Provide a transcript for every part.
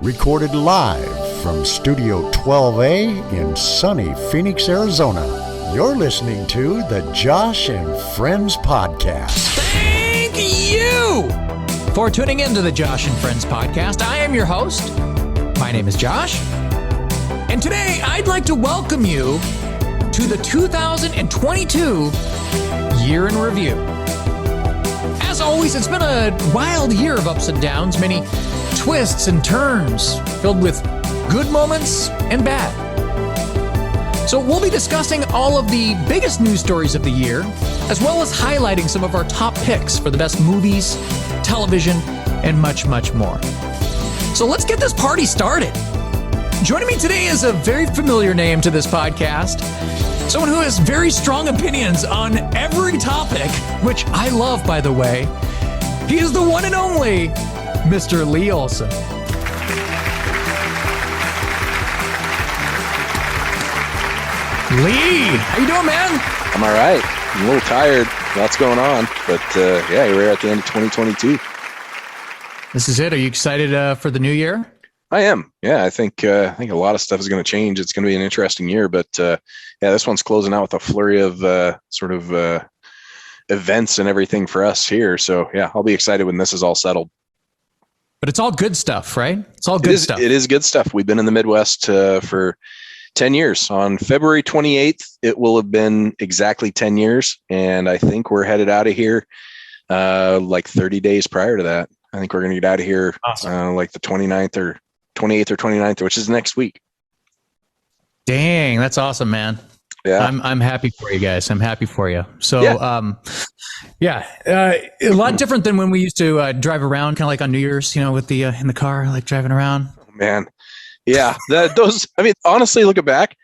Recorded live from Studio 12A in sunny Phoenix, Arizona. You're listening to the Josh and Friends Podcast. Thank you for tuning into the Josh and Friends Podcast. I am your host. My name is Josh. And today I'd like to welcome you to the 2022 Year in Review. As always, it's been a wild year of ups and downs, many twists and turns, filled with good moments and bad. So we'll be discussing all of the biggest news stories of the year, as well as highlighting some of our top picks for the best movies, television, and much, much more. So let's get this party started. Joining me today is a very familiar name to this podcast, someone who has very strong opinions on every topic, which I love, by the way. He is the one and only Mr. Lee Olson. Lee, how you doing, man? I'm all right. I'm a little tired. Lots going on, but yeah, we're at the end of 2022. This is it. Are you excited for the new year? I am. Yeah, I think a lot of stuff is going to change. It's going to be an interesting year, but yeah, this one's closing out with a flurry of events and everything for us here. So yeah, I'll be excited when this is all settled. But it's all good stuff, right? It's all good stuff. It is good stuff. We've been in the Midwest for 10 years. On February 28th, it will have been exactly 10 years. And I think we're headed out of here like 30 days prior to that. I think we're going to get out of here like the 29th or 28th or 29th, which is next week. Dang, that's awesome, man. Yeah, I'm happy for you guys. I'm happy for you. So, a lot different than when we used to drive around, kind of like on New Year's, with the in the car, like driving around. Oh, man, yeah, those. I mean, honestly, looking back,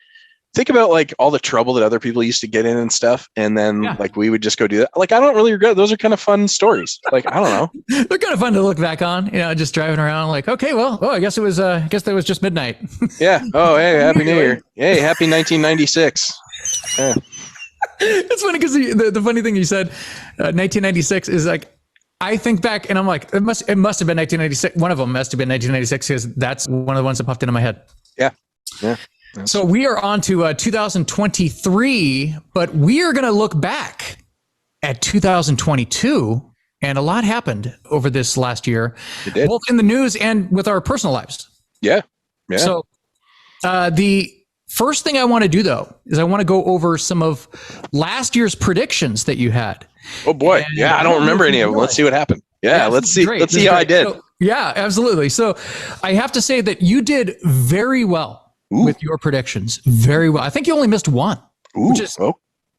think about like all the trouble that other people used to get in and stuff, and then like we would just go do that. Like, I don't really regret. Those are kind of fun stories. Like, I don't know. They're kind of fun to look back on. Just driving around. Like, okay, well, I guess it was. I guess that was just midnight. Yeah. Oh, hey, happy New Year. Hey, happy 1996. Yeah. It's funny because the funny thing you said, 1996 is like, I think back and I'm like, it must have been 1996. One of them must have been 1996 because that's one of the ones that popped into my head. Yeah. So we are on to 2023, but we are going to look back at 2022, and a lot happened over this last year, both in the news and with our personal lives. Yeah. So the first thing I want to do, though, is I want to go over some of last year's predictions that you had. Oh, boy. And I don't remember any of them. Let's see what happened. Yeah, let's see. Let's see how I did. So, yeah, absolutely. So I have to say that you did very well with your predictions. Very well. I think you only missed one, which is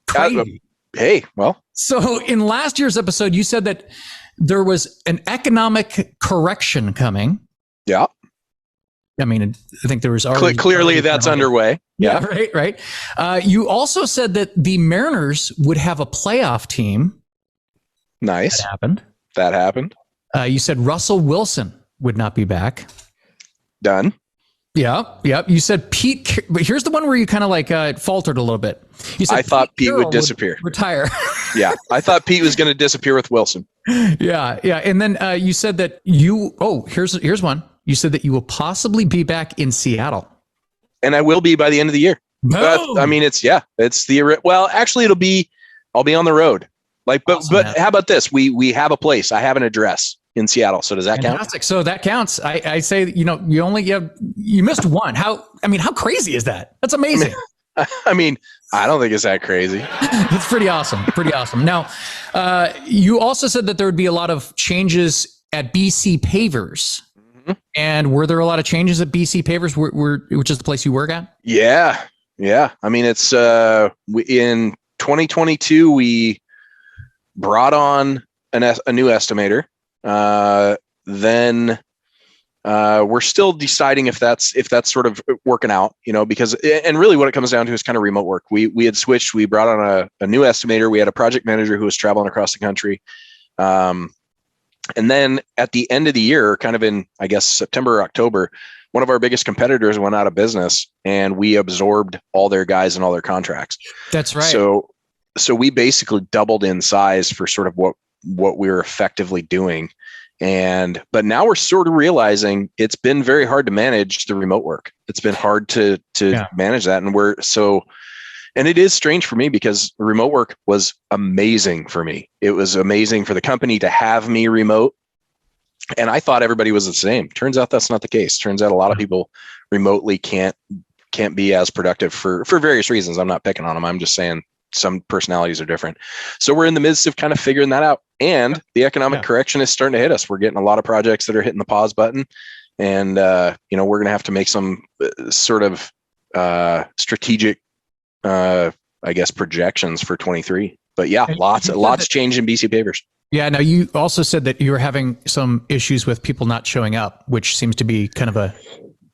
crazy. Hey, well. So in last year's episode, you said that there was an economic correction coming. Yeah. I mean, I think there was already clearly that's underway. Yeah, right. You also said that the Mariners would have a playoff team. Nice. That happened. You said Russell Wilson would not be back. Done. Yeah. You said Pete, but here's the one where you kind of like faltered a little bit. You said I thought Pete would disappear. Retire. Yeah, I thought Pete was going to disappear with Wilson. Yeah. And then you said that here's one. You said that you will possibly be back in Seattle. And I will be by the end of the year. I mean, it's actually I'll be on the road. Like, but how about this? We have a place. I have an address in Seattle. So does that count? So that counts. I say, you missed one. How crazy is that? That's amazing. I mean, I don't think it's that crazy. It's pretty awesome. Now, you also said that there would be a lot of changes at BC Pavers. And were there a lot of changes at BC Pavers, which is the place you work at? Yeah. I mean, it's in 2022 we brought on a new estimator. Then we're still deciding if that's sort of working out, because and really what it comes down to is kind of remote work. We had switched. We brought on a new estimator. We had a project manager who was traveling across the country. And then at the end of the year, kind of in, I guess, September or October, one of our biggest competitors went out of business and we absorbed all their guys and all their contracts. That's right. So we basically doubled in size for sort of what we were effectively doing. But now we're sort of realizing it's been very hard to manage the remote work. It's been hard to manage that. And it is strange for me because remote work was amazing for me. It was amazing for the company to have me remote. And I thought everybody was the same. Turns out that's not the case. Turns out a lot of people remotely can't be as productive for various reasons. I'm not picking on them. I'm just saying some personalities are different. So we're in the midst of kind of figuring that out. And the economic correction is starting to hit us. We're getting a lot of projects that are hitting the pause button. And, we're going to have to make some sort of strategic, projections for 23. But yeah, lots changed in BC pavers. Yeah. Now you also said that you were having some issues with people not showing up, which seems to be kind of a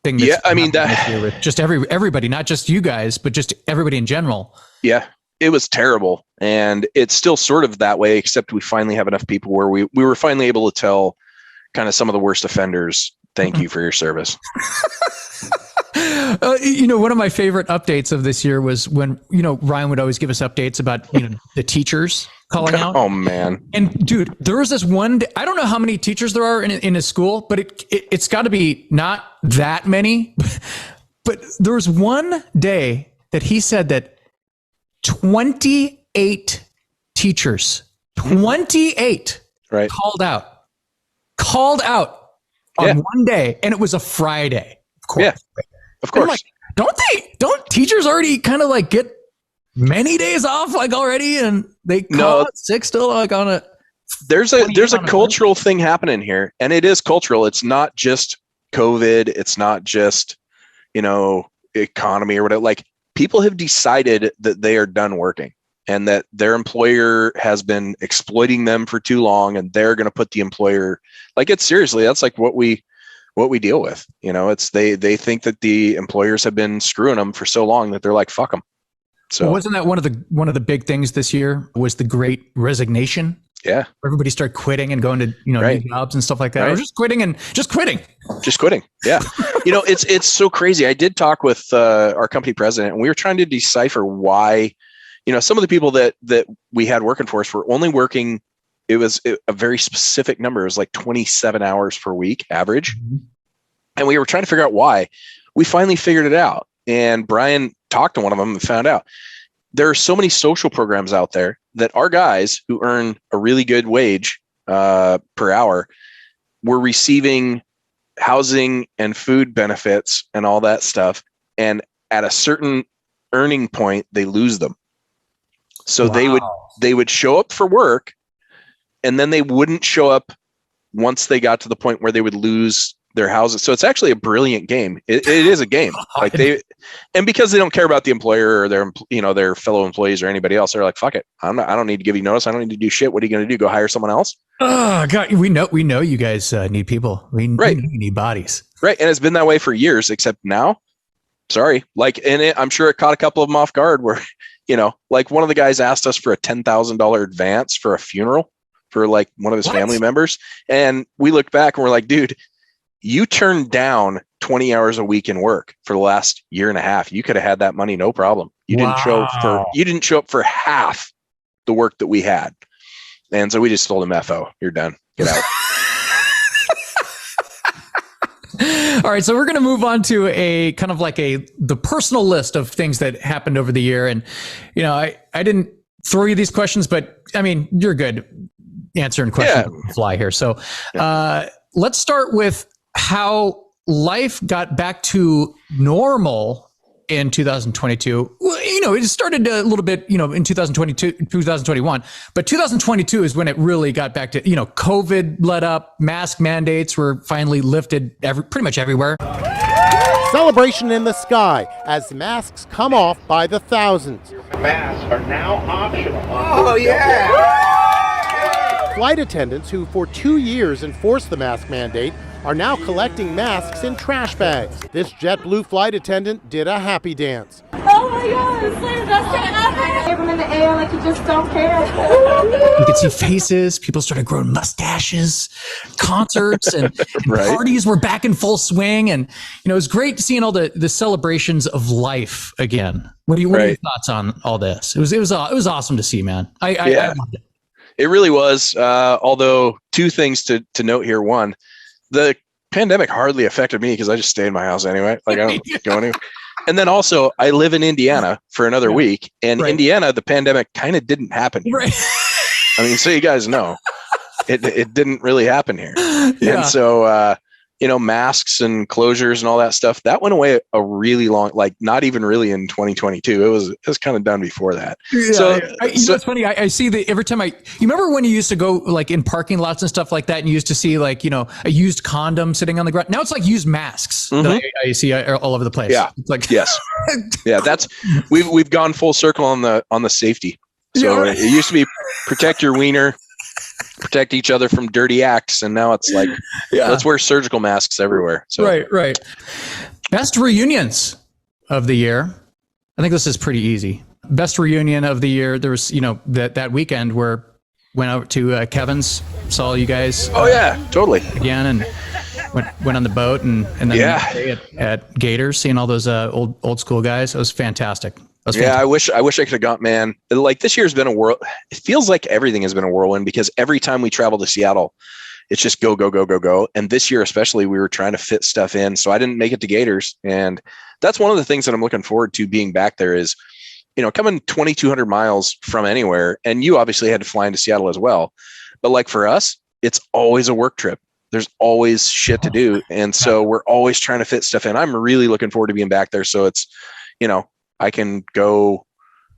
thing. That's that with just everybody, not just you guys, but just everybody in general. Yeah, it was terrible. And it's still sort of that way, except we finally have enough people where we were finally able to tell kind of some of the worst offenders, thank you for your service. One of my favorite updates of this year was when, Ryan would always give us updates about, the teachers calling out. Oh man. And dude, there was this one day, I don't know how many teachers there are in a school, but it's got to be not that many. But there was one day that he said that 28 teachers, 28 right, called out on one day, and it was a Friday. Of course. Yeah, of course. Like, don't teachers already kind of like get many days off like already, and they call out sick still like on a. There's a cultural thing happening here, and it is cultural. It's not just COVID. It's not just economy or whatever. Like, people have decided that they are done working and that their employer has been exploiting them for too long, and they're going to put the employer, like, it's seriously, that's like what we deal with. It's they think that the employers have been screwing them for so long that they're like, fuck them. So wasn't that one of the big things this year was the Great Resignation? Yeah. Everybody started quitting and going to, new jobs and stuff like that. Right. Or just quitting. Yeah. It's so crazy. I did talk with our company president, and we were trying to decipher why, some of the people that we had working for us were only working, it was a very specific number. It was like 27 hours per week average. Mm-hmm. And we were trying to figure out why. We finally figured it out. And Brian talked to one of them and found out there are so many social programs out there that our guys who earn a really good wage per hour were receiving housing and food benefits and all that stuff. And at a certain earning point, they lose them. So they would show up for work, and then they wouldn't show up once they got to the point where they would lose their houses. So it's actually a brilliant game. It is a game. Like and because they don't care about the employer or their fellow employees or anybody else, they're like, fuck it. I don't need to give you notice. I don't need to do shit. What are you going to do? Go hire someone else? Oh God, we know you guys need people. We need bodies. Right. And it's been that way for years, except now, sorry. Like, I'm sure it caught a couple of them off guard where, like one of the guys asked us for a $10,000 advance for a funeral for like one of his family members. And we looked back and we're like, dude, you turned down 20 hours a week in work for the last year and a half. You could have had that money, no problem. You didn't show up for half the work that we had. And so we just told him, FO, you're done. Get out. All right. So we're going to move on to a kind of like the personal list of things that happened over the year. And, I didn't throw you these questions, but I mean, you're good answering questions on the fly here. So let's start with how life got back to normal in 2022. Well, it started a little bit, in 2022, 2021, but 2022 is when it really got back to, COVID let up, mask mandates were finally lifted pretty much everywhere. Celebration in the sky as masks come off by the thousands. Masks are now optional. Oh, yeah! Flight attendants who for 2 years enforced the mask mandate are now collecting masks in trash bags. This JetBlue flight attendant did a happy dance. Oh my God, it's like the best thing ever. Give them in the air like you just don't care. You could see faces. People started growing mustaches. Concerts and parties were back in full swing. And, it was great seeing all the celebrations of life again. What are your thoughts on all this? It was awesome to see, man. I loved it. It really was. Although two things to note here. One, the pandemic hardly affected me because I just stay in my house anyway. Like I don't go anywhere. And then also I live in Indiana for another week, and Indiana, the pandemic kind of didn't happen here. Right. I mean, so you guys know it didn't really happen here. Yeah. And so, masks and closures and all that stuff, that went away a really long, like not even really in 2022. It was kind of done before that. Yeah, so it's funny. I see that every time you remember when you used to go like in parking lots and stuff like that, and you used to see like, a used condom sitting on the ground. Now it's like used masks that I see all over the place. Yeah. It's like, yes. Yeah. We've gone full circle on the safety. So it used to be protect your wiener, protect each other from dirty acts, and now it's like let's wear surgical masks everywhere. So right. Best reunions of the year. I think this is pretty easy. Best reunion of the year. There was that weekend where went out to Kevin's, saw you guys. Oh yeah, totally. Again, and went on the boat and then at Gators, seeing all those old school guys. It was fantastic. I wish I could have got, man. Like this year's been a whirl. It feels like everything has been a whirlwind because every time we travel to Seattle, it's just go, go, go, go, go. And this year, especially, we were trying to fit stuff in. So I didn't make it to Gators. And that's one of the things that I'm looking forward to being back there is, coming 2,200 miles from anywhere. And you obviously had to fly into Seattle as well. But like for us, it's always a work trip. There's always shit to do. And so we're always trying to fit stuff in. I'm really looking forward to being back there. So it's, I can go,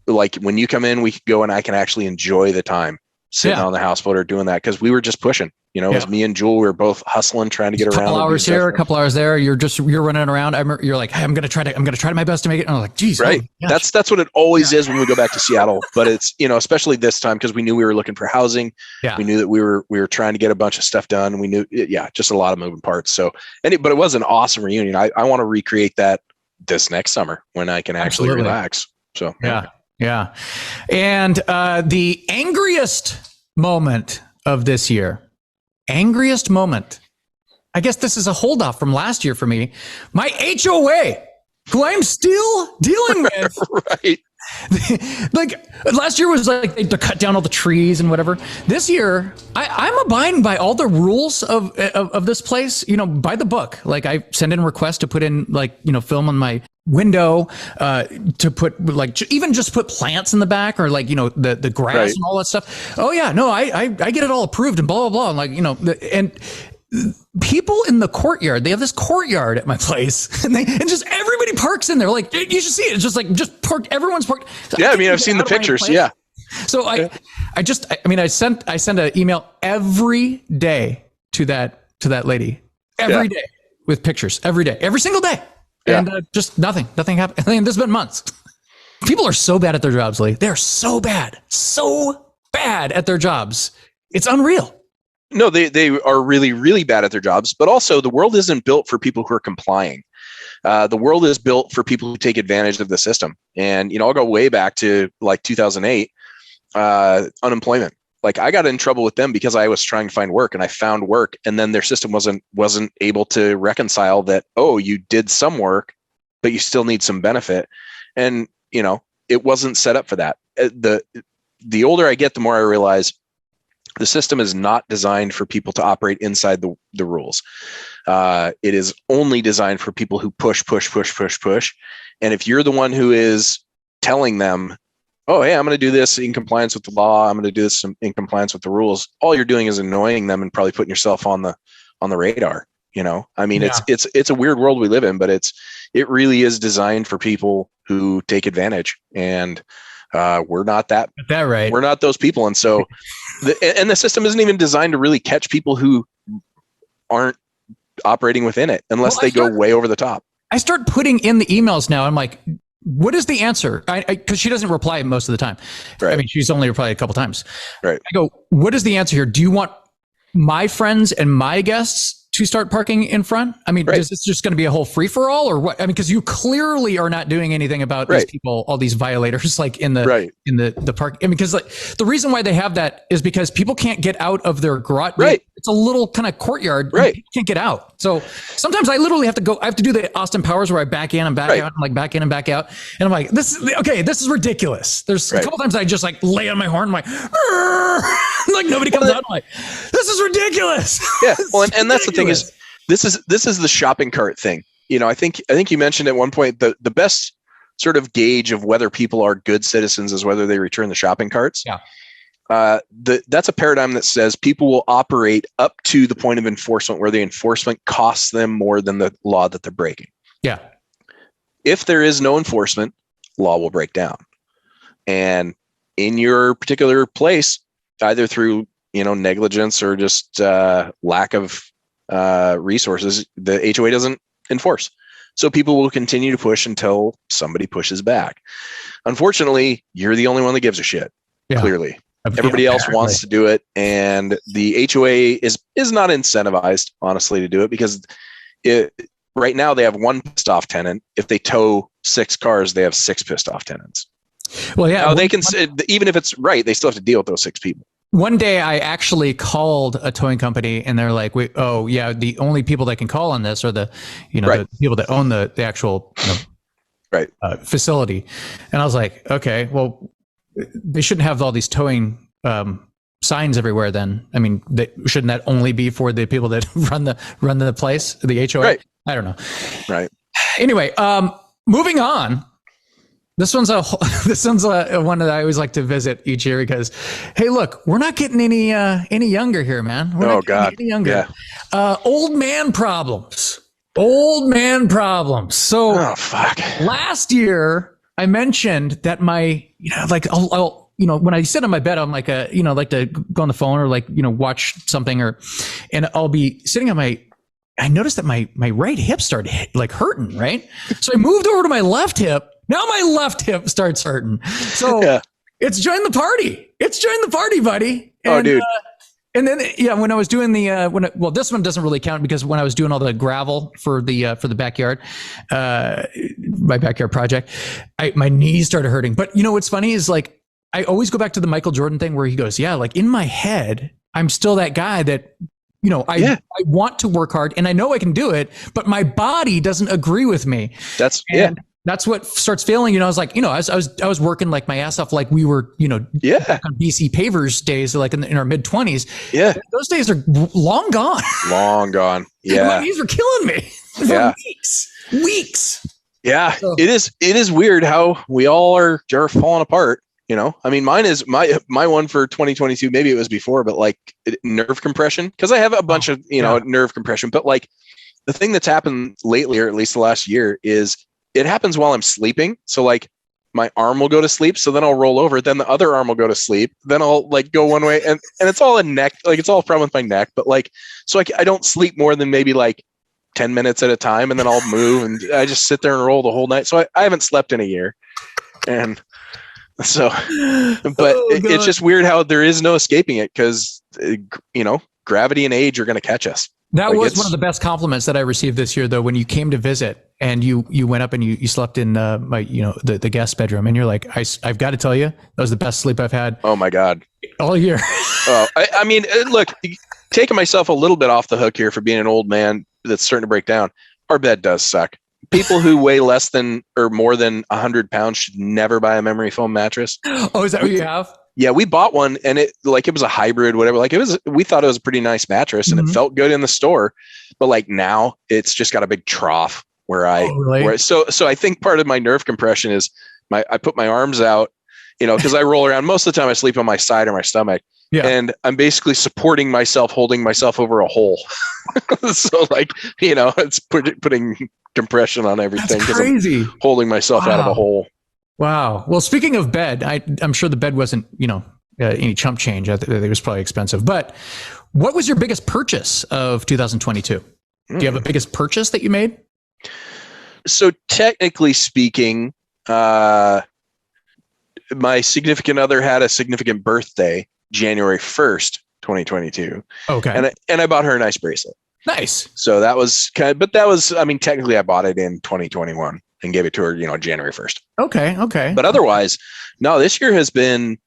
like when you come in, we can go and I can actually enjoy the time sitting on the houseboat or doing that. Cause we were just pushing, it was me and Jewel. We were both hustling, trying to get around. A couple hours here, a couple hours there. You're running around. You're like, hey, I'm going to try my best to make it. And I'm like, geez. Right. That's what it always is when we go back to Seattle, but it's, especially this time, cause we knew we were looking for housing. Yeah. We knew that we were trying to get a bunch of stuff done. We knew, just a lot of moving parts. So, but it was an awesome reunion. I want to recreate that this next summer when I can actually relax. So yeah. And the angriest moment of this year, angriest moment. I guess this is a hold off from last year for me. My HOA, who I'm still dealing with. Right. Like last year was like to cut down all the trees and whatever. This year, I'm abiding by all the rules of this place, by the book. Like I send in requests to put in film on my window, to put even just put plants in the back or the grass and all that stuff. Oh yeah, no, I get it all approved and blah, blah, blah. And and people in the courtyard, they have this courtyard at my place and just everybody parks in there. Like you should see it. It's just just parked. Everyone's parked. Yeah. I mean, I've seen the pictures. Yeah. So I sent an email every day to that lady every day with pictures every day, every single day. Yeah. And just nothing happened. I mean, this has been months. People are so bad at their jobs, Lee. They're so bad at their jobs. It's unreal. No, they are really, really bad at their jobs, but also the world isn't built for people who are complying. The world is built for people who take advantage of the system. And, I'll go way back to like 2008, unemployment. Like I got in trouble with them because I was trying to find work and I found work and then their system wasn't able to reconcile that, oh, you did some work, but you still need some benefit. And, it wasn't set up for that. The older I get, the more I realize the system is not designed for people to operate inside the rules. It is only designed for people who push. And if you're the one who is telling them, oh, hey, I'm going to do this in compliance with the law, I'm going to do this in compliance with the rules, all you're doing is annoying them and probably putting yourself on the radar. I mean, it's a weird world we live in, but it really is designed for people who take advantage. And we're not that right. We're not those people. And so the system isn't even designed to really catch people who aren't operating within it unless they go way over the top. I start putting in the emails now. I'm like, what is the answer? Because she doesn't reply most of the time. Right. I mean, she's only replied a couple times. Right. I go, what is the answer here? Do you want my friends and my guests to start parking in front? I mean, is this just going to be a whole free for all or what? I mean, because you clearly are not doing anything about these people, all these violators, like in the park. I mean, because like the reason why they have that is because people can't get out of their garage. Right. It's a little kind of courtyard. Right. You can't get out. So sometimes I literally have to go. I have to do the Austin Powers where I back in and back out, and like back in and back out. And I'm like, this is ridiculous. There's a couple times I just like lay on my horn, I'm like, like nobody comes out. I'm like, this is ridiculous. Yeah. Well, and that's the thing is, this is the shopping cart thing. You know, I think you mentioned at one point the best sort of gauge of whether people are good citizens is whether they return the shopping carts. Yeah. That's a paradigm that says people will operate up to the point of enforcement where the enforcement costs them more than the law that they're breaking. Yeah. If there is no enforcement, law will break down. And in your particular place, either through, negligence or just lack of resources, the HOA doesn't enforce. So people will continue to push until somebody pushes back. Unfortunately, you're the only one that gives a shit. Yeah. Clearly. Everybody else wants to do it, and the HOA is not incentivized, honestly, to do it because right now they have one pissed off tenant. If they tow 6 cars, they have 6 pissed off tenants. Well, yeah, now they can even if it's right, they still have to deal with those 6 people. One day I actually called a towing company and they're like, the only people that can call on this are the people that own the actual facility. And I was like, okay, well, they shouldn't have all these towing signs everywhere then. I mean, shouldn't that only be for the people that run the place, the HOA? Right. I don't know. Right. Anyway, moving on. This one's one that I always like to visit each year because, hey, look, we're not getting any younger here, man. We're not getting any younger. Yeah. Old man problems. So last year I mentioned that my, I'll when I sit on my bed, I'm like like to go on the phone or watch something and I'll be sitting on I noticed that my right hip started hurting, right? So I moved over to my left hip. Now my left hip starts hurting. So it's join the party. Buddy. And, dude. And then, when I was doing this one doesn't really count because when I was doing all the gravel for the backyard, my backyard project, my knees started hurting. But what's funny is I always go back to the Michael Jordan thing where he goes, in my head, I'm still that guy that, I want to work hard and I know I can do it, but my body doesn't agree with me. That's what starts failing. I was like, I was working like my ass off, like we were, on BC pavers days, like in our mid 20s. Yeah. Those days are long gone. Long gone. Yeah. My knees were killing me for weeks. Yeah. So, it is weird how we all are falling apart. I mean, mine is my one for 2022. Maybe it was before, but nerve compression. Cause I have a bunch of, nerve compression, but the thing that's happened lately, or at least the last year is, it happens while I'm sleeping. So my arm will go to sleep. So then I'll roll over. Then the other arm will go to sleep. Then I'll go one way and it's all a neck. It's all a problem with my neck. But so I don't sleep more than maybe 10 minutes at a time. And then I'll move and I just sit there and roll the whole night. So I haven't slept in a year. And so, but it's just weird how there is no escaping it because, gravity and age are going to catch us. That was one of the best compliments that I received this year, though, when you came to visit and you went up and you slept in my, the guest bedroom, and you're like, I've got to tell you, that was the best sleep I've had. Oh my God. All year. I mean, look, taking myself a little bit off the hook here for being an old man that's starting to break down. Our bed does suck. People who weigh less than or more than 100 pounds should never buy a memory foam mattress. Oh, is that what you have? Yeah, we bought one and it was a hybrid, whatever. We thought it was a pretty nice mattress and it felt good in the store, but now it's just got a big trough so I think part of my nerve compression is I put my arms out, cause I roll around most of the time. I sleep on my side or my stomach and I'm basically supporting myself, holding myself over a hole. So it's putting compression on everything. That's crazy. I'm holding myself out of a hole. Wow. Well, speaking of bed, I'm sure the bed wasn't, any chump change. I think it was probably expensive. But what was your biggest purchase of 2022? Do you have a biggest purchase that you made? So technically speaking, my significant other had a significant birthday, January 1st, 2022. Okay. And I bought her a nice bracelet. Nice. So that was I mean, technically I bought it in 2021 and gave it to her, January 1st. Okay. But otherwise, no, this year has been,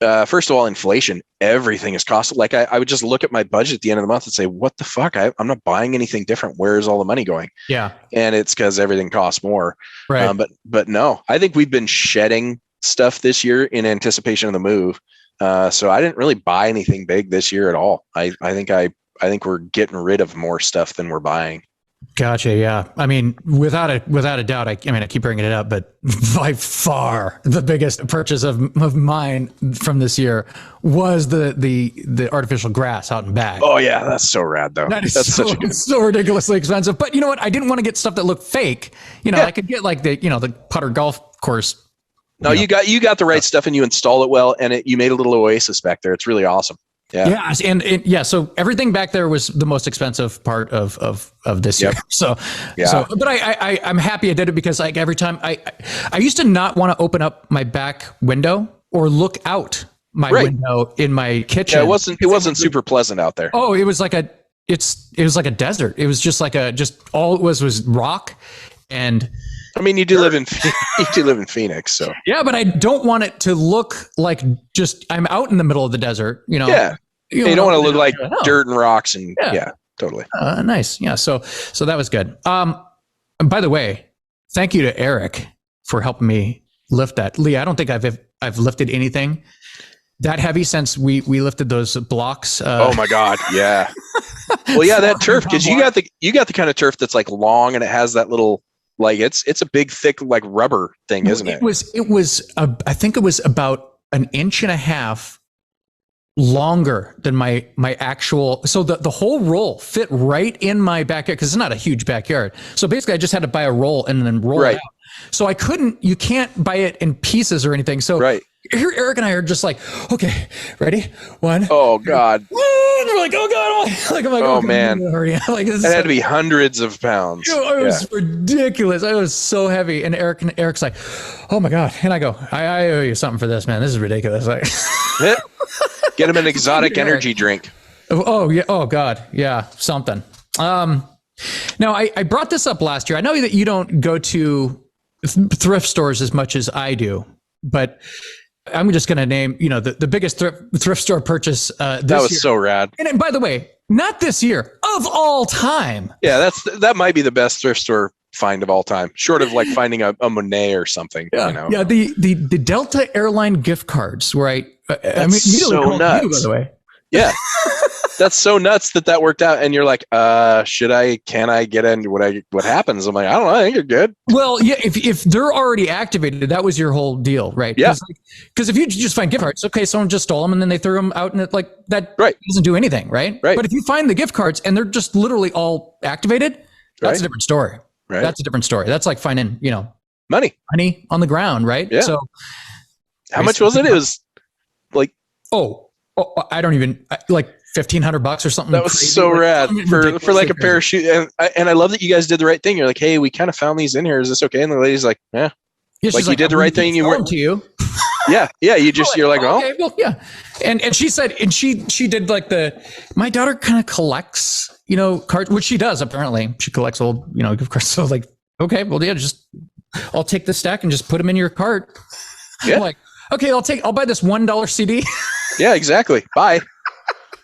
first of all, inflation. Everything is costing. Like I would just look at my budget at the end of the month and say, what the fuck? I'm not buying anything different. Where's all the money going? Yeah. And it's because everything costs more. Right. But no, I think we've been shedding stuff this year in anticipation of the move. So I didn't really buy anything big this year at all. I think we're getting rid of more stuff than we're buying. Gotcha. Yeah. I mean, without a doubt, I keep bringing it up, but by far the biggest purchase of mine from this year was the artificial grass out and back. Oh yeah. That's so rad though. That's such a good. so ridiculously expensive. But you know what? I didn't want to get stuff that looked fake. I could get like the putter golf course. No, you got the right stuff and you installed it well, and you made a little oasis back there. It's really awesome. Yeah. Yes, and yeah, so everything back there was the most expensive part of this year. So yeah. So, but I'm happy I did it, because like every time I used to not want to open up my back window or look out my window in my kitchen. Yeah, it wasn't super pleasant out there. Oh, it was like it was like a desert. It was just like all it was rock. And I mean, you do live in Phoenix, so yeah, but I don't want it to look like just I'm out in the middle of the desert. Yeah, you don't want to look like dirt and rocks and yeah totally. Nice, yeah. So that was good. And by the way, thank you to Eric for helping me lift that. Lee, I don't think I've lifted anything that heavy since we lifted those blocks. Oh my God, yeah. Well, yeah, that turf, because you got the kind of turf that's like long and it has that little. Like it's a big, thick, like rubber thing, isn't it? It was. I think it was about 1.5 inches longer than my actual. So the whole roll fit right in my backyard, because it's not a huge backyard. So basically, I just had to buy a roll and then roll it out. So I couldn't. You can't buy it in pieces or anything. So here, Eric and I are just like, okay, ready? 1. Oh God. And we're like, oh God. I'm like, oh man. Like, it had to be hundreds of pounds. It was ridiculous. It was so heavy. And Eric's like, oh my God. And I go, I owe you something for this, man. This is ridiculous. Like, get him an exotic energy drink. Oh yeah. Oh God. Yeah. Something. Now I brought this up last year. I know that you don't go to thrift stores as much as I do, but I'm just going to name, the biggest thrift store purchase this That was year. so rad. And by the way, not this year, of all time. Yeah, that might be the best thrift store find of all time, short of like finding a Monet or something. Yeah, yeah. The Delta airline gift cards, where I immediately called you, by the way. Yeah. That's so nuts that worked out. And you're like, can I get in? What happens? I'm like, I don't know. I think you're good. Well, yeah. If they're already activated, that was your whole deal, right? Yeah. Because if you just find gift cards, okay, someone just stole them and then they threw them out, and that doesn't do anything, right? Right. But if you find the gift cards and they're just literally all activated, that's a different story. Right. That's a different story. That's like finding, money on the ground, right? Yeah. So how much was it? It was like, I don't even like $1,500 or something. That was crazy. So rad for like a parachute. And I love that you guys did the right thing. You're like, hey, we kind of found these in here. Is this okay? And the lady's like, yeah. Like you did the right thing. You weren't to you. Yeah. You're like, oh, okay, well, yeah. And she said, and she did like my daughter kind of collects, cards, which she does apparently. She collects old, gift cards. So like, okay, well, yeah, I'll take this stack and just put them in your cart. Yeah. I'm like, okay, I'll buy this $1 CD. Yeah, exactly. Bye.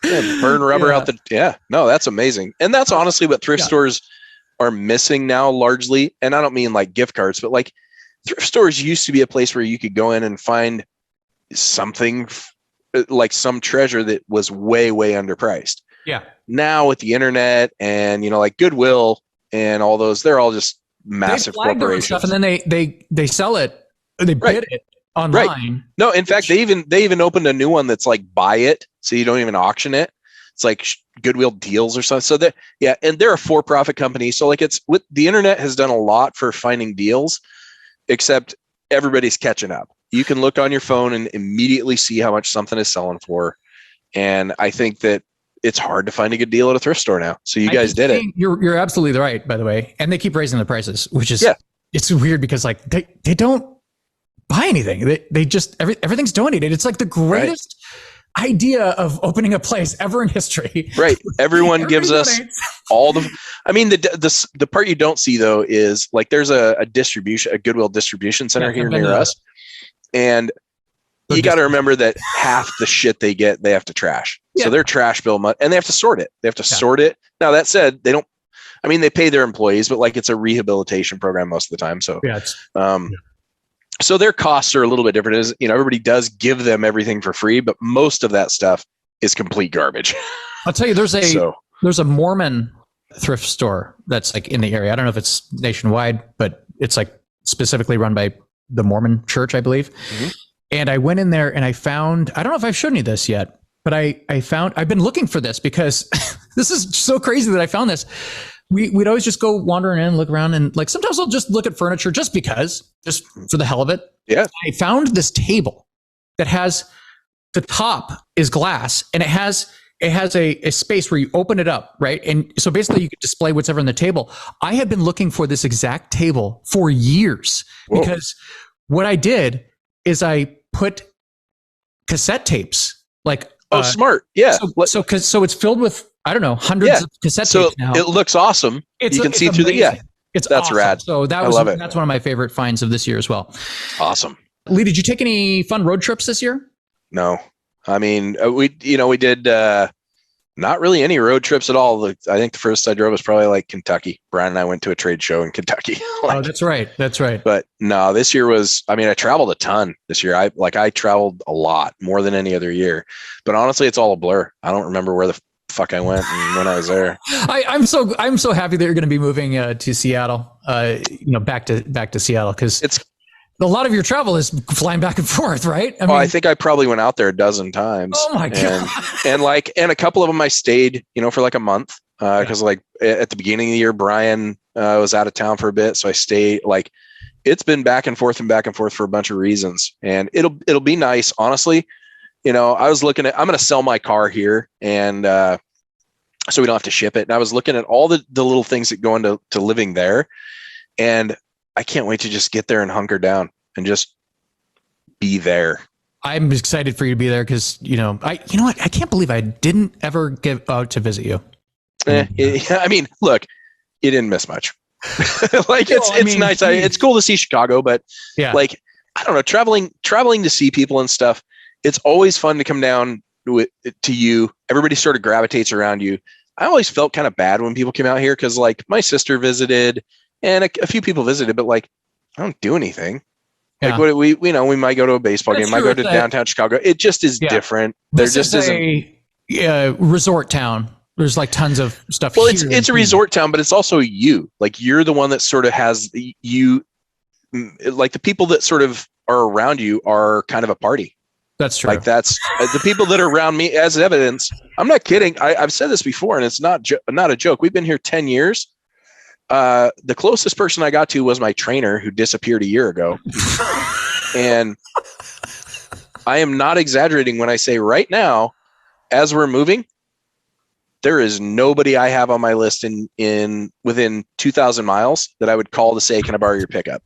Yeah, burn rubber out no, that's amazing. And that's honestly what thrift stores are missing now largely. And I don't mean like gift cards, but like thrift stores used to be a place where you could go in and find something like some treasure that was way, way underpriced. Yeah. Now with the internet and, like Goodwill and all those, they're all just massive corporations. Stuff, and then they sell it, they bid it online. Right. No, in fact, they even opened a new one that's like buy it, so you don't even auction it. It's like Goodwill deals or something. So and they're a for-profit company. So like the internet has done a lot for finding deals, except everybody's catching up. You can look on your phone and immediately see how much something is selling for. And I think that it's hard to find a good deal at a thrift store now. So you guys did it. You're absolutely right, by the way. And they keep raising the prices, which is it's weird because like they don't buy anything. They just everything's donated. It's like the greatest idea of opening a place ever in history. Right. Everyone gives us donates. all the. I mean, the part you don't see though is like there's a Goodwill distribution center here near us, and you got to remember that half the shit they get, they have to trash. Yeah. So their trash bill, and they have to sort it. They have to sort it. Now that said, they don't. I mean, they pay their employees, but like it's a rehabilitation program most of the time. So so their costs are a little bit different. As everybody does give them everything for free, but most of that stuff is complete garbage. I'll tell you, there's a Mormon thrift store that's like in the area. I don't know if it's nationwide, but it's like specifically run by the Mormon church, I believe. Mm-hmm. And I went in there and I found, I don't know if I've shown you this yet, but I've been looking for this because this is so crazy that I found this. We'd always just go wandering in, look around, and like sometimes I'll just look at furniture just for the hell of it. Yeah. I found this table that has the top is glass and it has a space where you open it up, right? And so basically you could display whatever on the table. I have been looking for this exact table for years because what I did is I put cassette tapes like smart. Yeah. So it's filled with, I don't know, hundreds of cassette tapes now. It looks awesome. You can see through that's awesome. Rad. So that's one of my favorite finds of this year as well. Awesome. Lee, did you take any fun road trips this year? No. I mean, we did not really any road trips at all. I think the first I drove was probably like Kentucky. Brian and I went to a trade show in Kentucky. That's right. But no, this year I traveled a ton this year. I traveled a lot, more than any other year. But honestly, it's all a blur. I don't remember where the fuck I went and when I was there. I'm so happy that you're going to be moving to Seattle. Back to Seattle because it's a lot of your travel is flying back and forth, right? I think I probably went out there a dozen times. Oh my God. And a couple of them I stayed, for like a month. Cause like at the beginning of the year, Brian was out of town for a bit. So I stayed it's been back and forth for a bunch of reasons. And it'll be nice. Honestly, I was looking at, I'm going to sell my car here and, so we don't have to ship it. And I was looking at all the little things that go into living there. And I can't wait to just get there and hunker down and just be there. I'm excited for you to be there because, I can't believe I didn't ever get out to visit you. I mean, look, you didn't miss much. It's nice. It's cool to see Chicago, but I don't know, traveling to see people and stuff. It's always fun to come down to you. Everybody sort of gravitates around you. I always felt kind of bad when people came out here because my sister visited and a few people visited, but I don't do anything. Yeah. We might go to a baseball game, might go to downtown Chicago. It just is different. There just isn't a resort town. There's tons of stuff. Well, it's a resort town, but it's also you. You're the one that sort of has you. The people that sort of are around you are kind of a party. That's true. That's the people that are around me as evidence. I'm not kidding. I've said this before, and it's not a joke. We've been here 10 years. The closest person I got to was my trainer who disappeared a year ago. And I am not exaggerating when I say right now, as we're moving, there is nobody I have on my list in within 2,000 miles that I would call to say, can I borrow your pickup?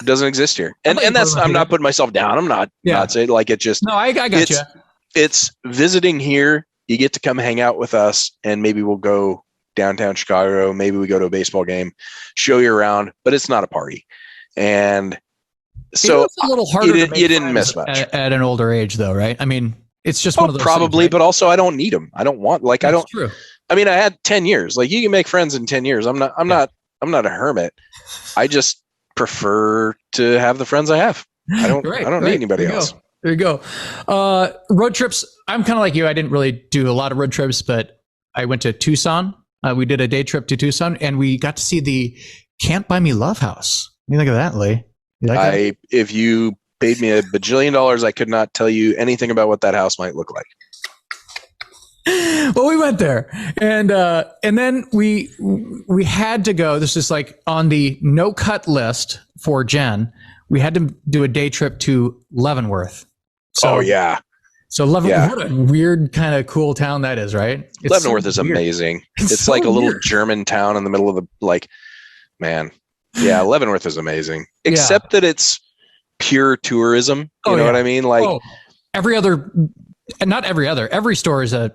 It doesn't exist here. And that's, I'm not putting myself down. I'm not saying it just, no, I got you. It's visiting here. You get to come hang out with us and maybe we'll go downtown Chicago. Maybe we go to a baseball game, show you around, but it's not a party. And so it's a little harder. You didn't miss much at an older age though, right? I mean, it's just one of those probably, things, right? But also I don't need them. I don't want, True. I mean, I had 10 years, you can make friends in 10 years. I'm not a hermit. I just prefer to have the friends I have. I don't need anybody else. There you go. Road trips. I'm kind of like you. I didn't really do a lot of road trips, but I went to Tucson. We did a day trip to Tucson and we got to see the Can't Buy Me Love house. What do you think of that, Lee? If you paid me $1 bajillion, I could not tell you anything about what that house might look like. Well, we went there and then we had to go. This is on the no cut list for Jen. We had to do a day trip to Leavenworth. So Leavenworth, what a weird kind of cool town that is, right? Leavenworth is amazing. It's so a little German town in the middle of the Leavenworth is amazing. Except that it's pure tourism. You know what I mean? every store is a,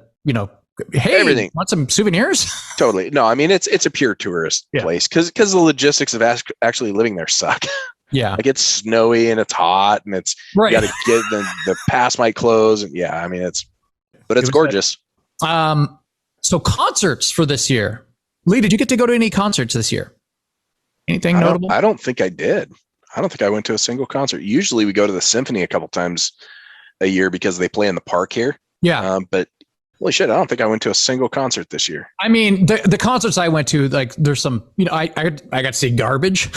hey, everything. Want some souvenirs? Totally. No, I mean, it's a pure tourist place because the logistics of actually living there suck. Yeah. Like it's snowy and it's hot and it's, right. You got to get the pass might close. And I mean, it's gorgeous. So concerts for this year. Lee, did you get to go to any concerts this year? Anything notable? I don't think I did. I don't think I went to a single concert. Usually we go to the Symphony a couple times a year because they play in the park here. Yeah. But holy shit, I don't think I went to a single concert this year. I mean, the concerts I went to, like there's some, I got to see Garbage.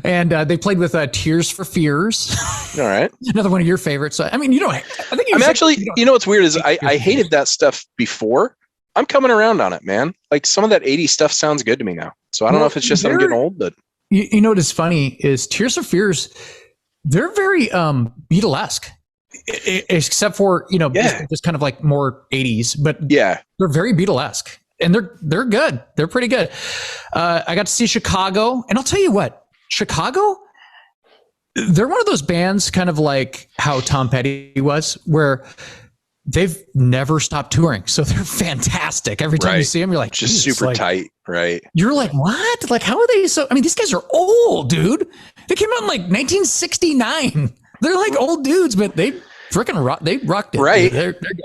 And they played with Tears for Fears. All right. Another one of your favorites. I mean, I think I'm actually, what's weird is I hated that stuff before. I'm coming around on it, man. Like some of that 80s stuff sounds good to me now. So I don't know if it's just that I'm getting old, but you know what is funny is Tears for Fears, they're very Beatlesque. Except for, just kind of like more 80s, but they're very Beatlesque and they're good. They're pretty good. I got to see Chicago, and I'll tell you what, Chicago, they're one of those bands kind of like how Tom Petty was, where they've never stopped touring. So they're fantastic. Every time you see them, you're like, just super tight. Right. You're like, what? Like, how are they so, I mean, these guys are old, dude. They came out in like 1969. They're like old dudes, but they freaking they rocked it. Right. They're good.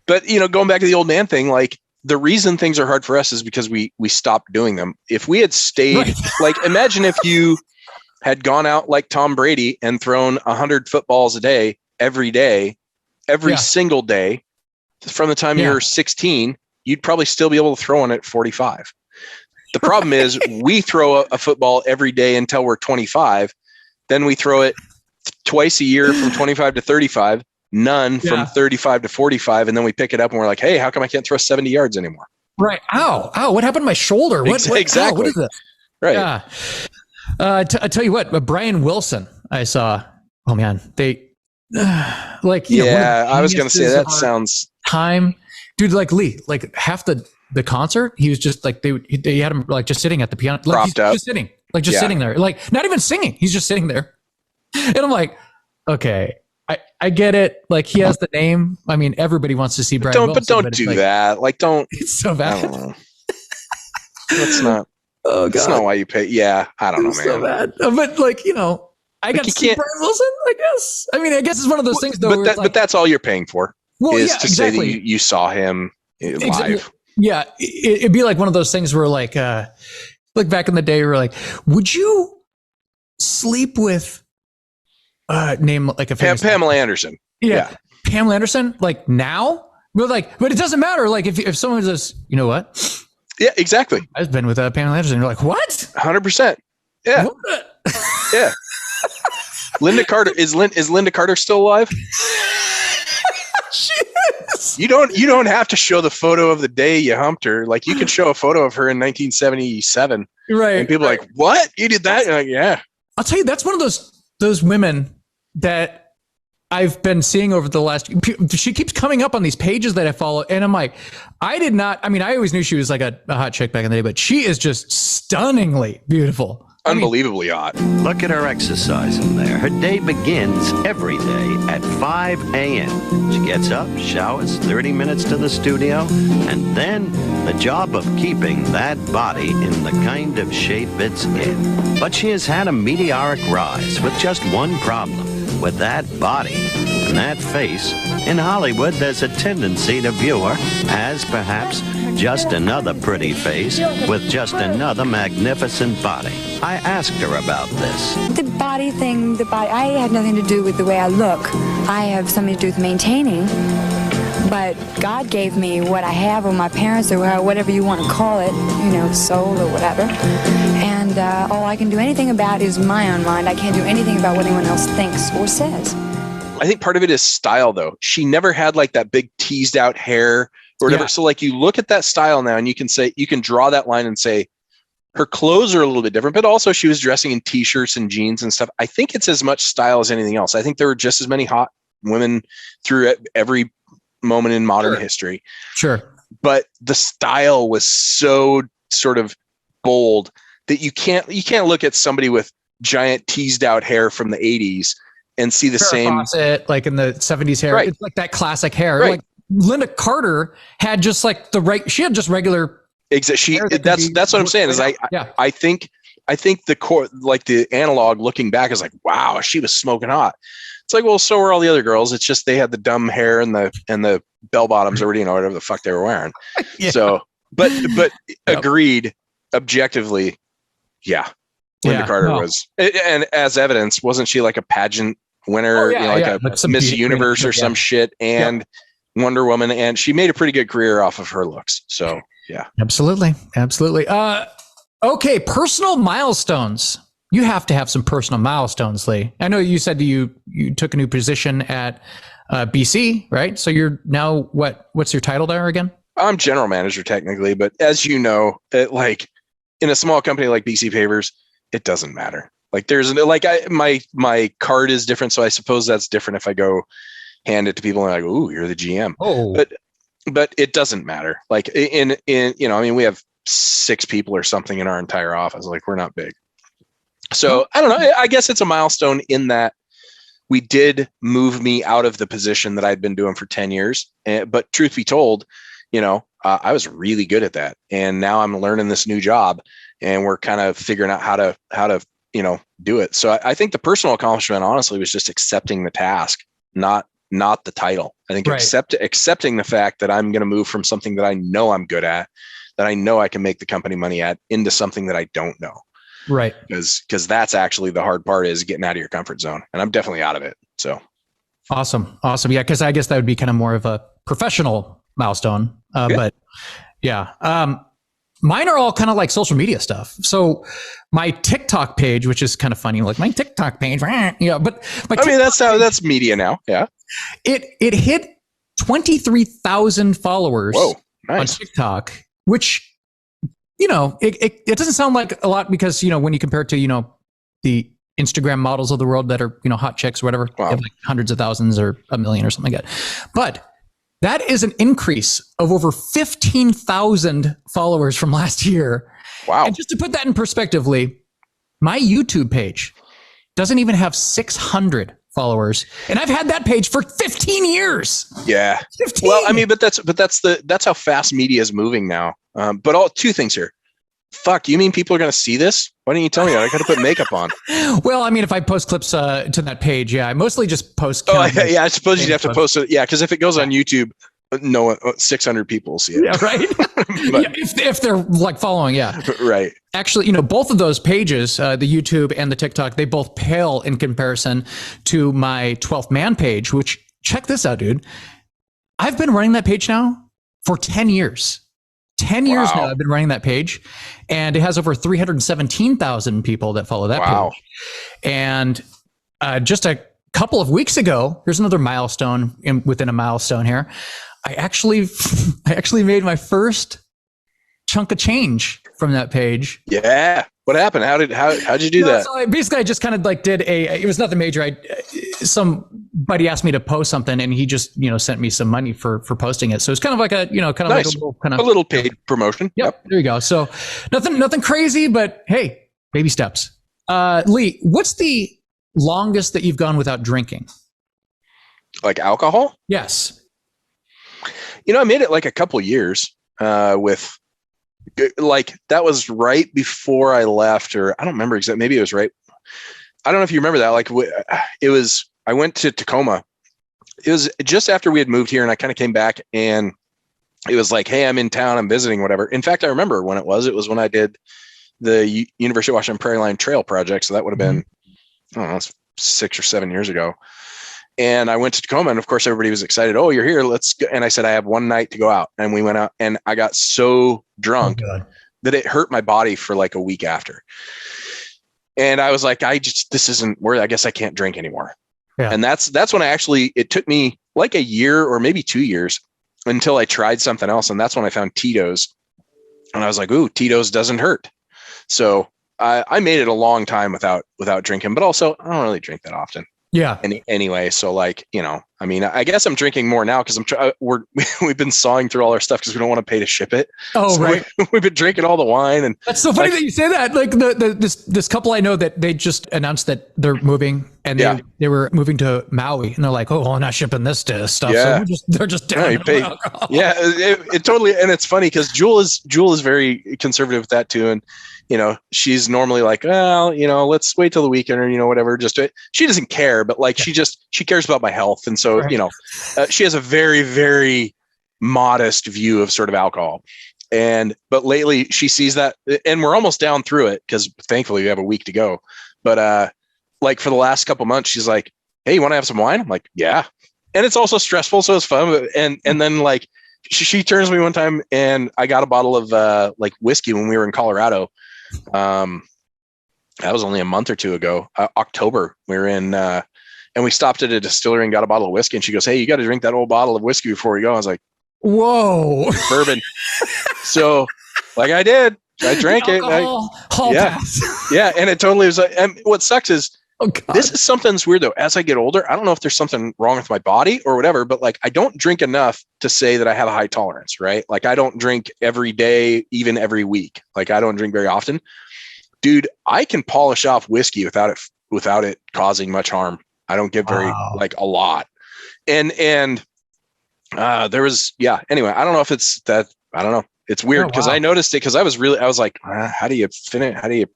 But, going back to the old man thing, like the reason things are hard for us is because we stopped doing them. If we had stayed, like imagine if you had gone out like Tom Brady and thrown 100 footballs a day, every single day from the time you were 16, you'd probably still be able to throw one at 45. The problem is we throw a football every day until we're 25. Then we throw it twice a year from 25 to 35, none from 35 to 45. And then we pick it up and we're like, hey, how come I can't throw 70 yards anymore? Right. Ow. What happened to my shoulder? Exactly. Ow, what is this? Right. Yeah. I tell you what, Brian Wilson, I saw, oh man, they like, I was going to say that sounds time, dude, like Lee, like half the concert, he was just like, they had him like just sitting at the piano, like he's just sitting, like just sitting there, like not even singing. He's just sitting there. And I'm like, okay, I get it. Like he has the name. I mean, everybody wants to see Brian Wilson. But don't do that. Like, don't. It's so bad. That's not. Oh God. That's not why you pay. Yeah, I don't know, man. So bad. But like, I got to see Brian Wilson, I guess. I mean, I guess it's one of those things though. But that's all you're paying for. Well, is to say that you saw him live. Exactly. Yeah, it'd be like one of those things where like back in the day, we were like, would you sleep with name like a famous Pamela Anderson? Yeah, Pamela Anderson. Like now, but it doesn't matter. Like if someone says, you know what? Yeah, exactly. I've been with Pamela Anderson. You're like, what? 100%. Yeah, yeah. Lynda Carter is Lynda Carter still alive? She is. You don't have to show the photo of the day you humped her. Like you can show a photo of her in 1977, right? And people are like, what? You did that? You're like, yeah. I'll tell you, that's one of those women that I've been seeing over the last. She keeps coming up on these pages that I follow, and I'm like, I always knew she was like a hot chick back in the day, but she is just stunningly beautiful. Unbelievably hot. Look at her exercising there. Her day begins every day at 5 a.m. She gets up, showers, 30 minutes to the studio, and then the job of keeping that body in the kind of shape it's in. But she has had a meteoric rise with just one problem. With that body and that face, in Hollywood there's a tendency to view her as perhaps just another pretty face with just another magnificent body. I asked her about this. The body thing, I had nothing to do with the way I look. I have something to do with maintaining. But God gave me what I have, or my parents, or whatever you want to call it, soul or whatever. And all I can do anything about is my own mind. I can't do anything about what anyone else thinks or says. I think part of it is style, though. She never had like that big teased out hair or whatever. Yeah. So like you look at that style now and you can draw that line and say her clothes are a little bit different, but also she was dressing in t-shirts and jeans and stuff. I think it's as much style as anything else. I think there were just as many hot women through every moment in modern history. Sure. But the style was so sort of bold that you can't look at somebody with giant teased out hair from the 80s and see the Farrah same Fawcett, like in the 70s hair. Right. It's like that classic hair. Right. Like Lynda Carter had just like she had just regular. That's what I'm saying is I think the core, like the analog looking back is like, wow, she was smoking hot. It's like, well, so were all the other girls. It's just they had the dumb hair and the bell bottoms or whatever the fuck they were wearing. Yeah. So, but agreed, objectively, yeah. Lynda Carter was, and as evidence, wasn't she like a pageant winner, a Miss Universe or some shit, and Wonder Woman, and she made a pretty good career off of her looks. So, yeah, absolutely. Okay, personal milestones. You have to have some personal milestones, Lee. I know you said you took a new position at BC, right? So you're now what's your title there again? I'm general manager technically, but as you know, like in a small company like BC Pavers, it doesn't matter. Like there's like my card is different, so I suppose that's different if I go hand it to people and like, ooh, you're the GM. Oh, but it doesn't matter. Like in we have 6 people or something in our entire office. Like we're not big. So I don't know. I guess it's a milestone in that we did move me out of the position that I'd been doing for 10 years. But truth be told, I was really good at that. And now I'm learning this new job and we're kind of figuring out how to do it. So I think the personal accomplishment, honestly, was just accepting the task, not the title. I think accepting the fact that I'm going to move from something that I know I'm good at, that I know I can make the company money at, into something that I don't know. Right. Because that's actually the hard part, is getting out of your comfort zone. And I'm definitely out of it. So awesome. Yeah. Cause I guess that would be kind of more of a professional milestone. But yeah. Mine are all kind of like social media stuff. So my TikTok page, which is kind of funny, like my TikTok page, but that's media now. Yeah. It hit 23,000 followers. Whoa, nice. On TikTok, which, it doesn't sound like a lot because, when you compare it to, the Instagram models of the world that are, hot chicks or whatever, wow. They have like hundreds of thousands or a million or something like that. But that is an increase of over 15,000 followers from last year. Wow. And just to put that in perspective, Lee, my YouTube page doesn't even have 600 followers. And I've had that page for 15 years. Yeah. 15. Well, I mean, but that's how fast media is moving now. But two things here. Fuck, you mean people are going to see this? Why didn't you tell me that? I got to put makeup on. Well, I mean, if I post clips to that page, I mostly just post. I suppose you'd have to post it. Yeah, because if it goes on YouTube, no, 600 people will see it. Yeah, right. But, if they're like following, yeah. Right. Actually, both of those pages, the YouTube and the TikTok, they both pale in comparison to my 12th Man page, which, check this out, dude. I've been running that page now for 10 years. 10 years now I've been running that page, and it has over 317,000 people that follow that page. And just a couple of weeks ago, here's another milestone within a milestone here. I actually made my first chunk of change from that page. Yeah. What happened? How'd you do that? So I just kind of like it was nothing major. Somebody asked me to post something, and he just, sent me some money for posting it. So it's kind of like a nice. Like a little paid promotion. Yep. There you go. So nothing crazy, but hey, baby steps. Lee, what's the longest that you've gone without drinking? Like alcohol? Yes. I made it like a couple years with, like, that was right before I left, or I don't remember exactly. Maybe it was right. I don't know if you remember that. Like I went to Tacoma. It was just after we had moved here, and I kind of came back, and it was like, hey, I'm in town, I'm visiting, whatever. In fact, I remember when it was when I did the University of Washington Prairie Line Trail project. So that would have been, I don't know, 6 or 7 years ago. And I went to Tacoma, and of course everybody was excited. Oh, you're here. Let's go. And I said, I have one night to go out. And we went out, and I got so drunk that it hurt my body for like a week after. And I was like, this isn't where, I guess I can't drink anymore. Yeah. And that's when it took me like a year or maybe 2 years until I tried something else. And that's when I found Tito's, and I was like, ooh, Tito's doesn't hurt. So I made it a long time without drinking, but also I don't really drink that often. Yeah. Anyway, so like, I mean, I guess I'm drinking more now because we've been sawing through all our stuff because we don't want to pay to ship it. Oh, so right. We've been drinking all the wine, and that's so funny that you say that. Like this couple I know that they just announced that they're moving, and they were moving to Maui, and they're like, oh, well, I'm not shipping this stuff. Yeah. So they're just down. Yeah, it totally, and it's funny because Jewel is very conservative with that too, and she's normally like, well, let's wait till the weekend or whatever. She doesn't care, but like she cares about my health, and so she has a very, very modest view of sort of alcohol. But lately she sees that, and we're almost down through it because thankfully we have a week to go. But like for the last couple months, she's like, hey, you want to have some wine? I'm like, yeah. And it's also stressful, so it's fun. And then like she turns to me one time, and I got a bottle of like whiskey when we were in Colorado. That was only a month or two ago, October. We were in, and we stopped at a distillery and got a bottle of whiskey. And she goes, hey, you got to drink that old bottle of whiskey before you go. I was like, whoa, bourbon. So like I did, I drank it. Yeah. And it totally was like, and what sucks is this is something that's weird though. As I get older, I don't know if there's something wrong with my body or whatever, but like, I don't drink enough to say that I have a high tolerance, right? Like I don't drink every day, even every week. Like I don't drink very often. Dude, I can polish off whiskey without it causing much harm. I don't get very like a lot. And there was, anyway, I don't know if it's that, I don't know. It's weird because I noticed it because I was like, how do you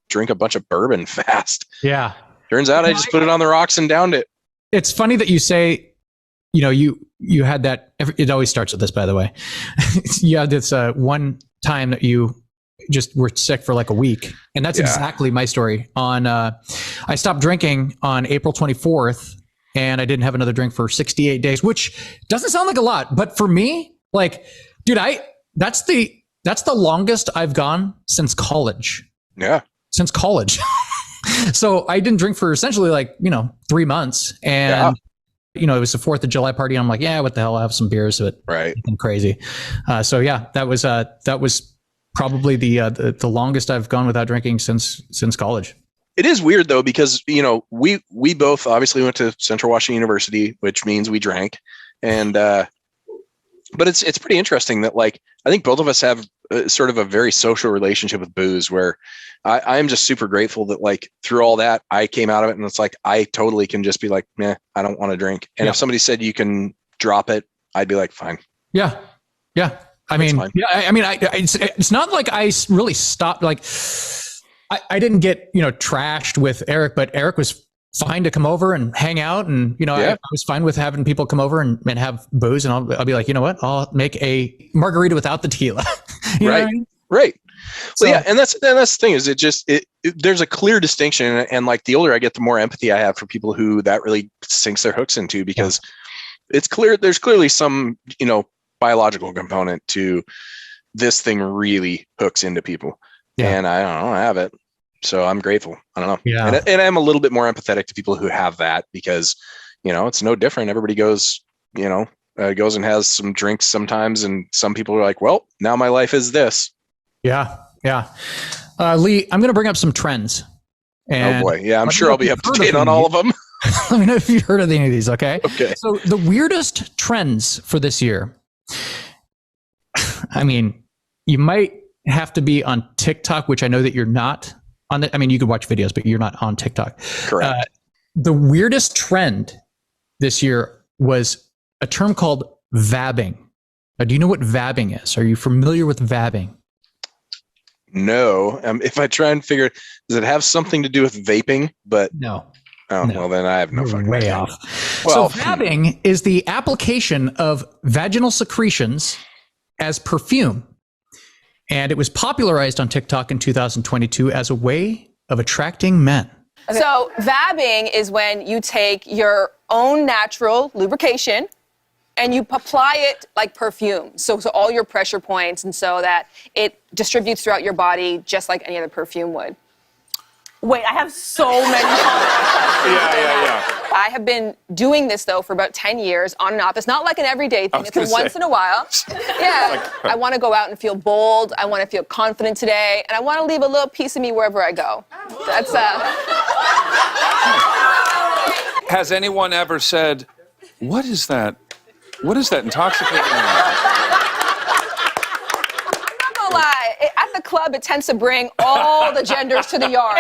drink a bunch of bourbon fast? Yeah. Turns out I just put it on the rocks and downed it. It's funny that you say, you had that. It always starts with this, by the way. You had this one time that you just were sick for like a week. And that's exactly my story. I stopped drinking on April 24th, and I didn't have another drink for 68 days, which doesn't sound like a lot. But for me, like, dude, that's the longest I've gone since college. Yeah. Since college. So I didn't drink for essentially like, 3 months. And, it was the 4th of July party. And I'm like, yeah, what the hell? I'll have some beers. But right. I'm crazy. So yeah, that was probably the longest I've gone without drinking since college. It is weird though, because, we both obviously went to Central Washington University, which means we drank. And, but it's pretty interesting that like, I think both of us have sort of a very social relationship with booze where I am just super grateful that like through all that, I came out of it and it's like, I totally can just be like, meh, I don't want to drink. And if somebody said you can drop it, I'd be like, fine. Yeah. Yeah. I mean, it's not like I really stopped. Like I didn't get, trashed with Eric, but Eric was fine to come over and hang out. And, I was fine with having people come over and have booze. And I'll be like, you know what? I'll make a margarita without the tequila. You know what I mean? Right. So, well, and that's the thing is there's a clear distinction. And like the older I get, the more empathy I have for people who that really sinks their hooks into, because it's clear there's clearly some, biological component to this thing really hooks into people. And I don't have it. So I'm grateful. I don't know. Yeah. And I'm a little bit more empathetic to people who have that because, it's no different. Everybody goes, goes and has some drinks sometimes. And some people are like, well, now my life is this. Yeah. Yeah. Lee, I'm going to bring up some trends. And oh boy. Yeah. I'm sure I'll be up to date on all of them. Let me know if you've heard of any of these. Okay. Okay. So the weirdest trends for this year. I mean, you might have to be on TikTok, which I know that you're not on. You could watch videos, but you're not on TikTok. Correct. The weirdest trend this year was a term called vabbing. Now, do you know what vabbing is? Are you familiar with vabbing? No. If I try and figure, does it have something to do with vaping? But no. Oh, no. Well, then I have no fucking way idea. Off. Well, so vabbing is the application of vaginal secretions as perfume. And it was popularized on TikTok in 2022 as a way of attracting men. Okay. So vabbing is when you take your own natural lubrication and you apply it like perfume. So all your pressure points, and so that it distributes throughout your body just like any other perfume would. Wait, I have so many Yeah. I have been doing this, though, for about 10 years on and off. It's not like an everyday thing. It's once in a while. Yeah. I want to go out and feel bold. I want to feel confident today. And I want to leave a little piece of me wherever I go. That's Has anyone ever said, what is that? What is that intoxicating? At the club, it tends to bring all the genders to the yard.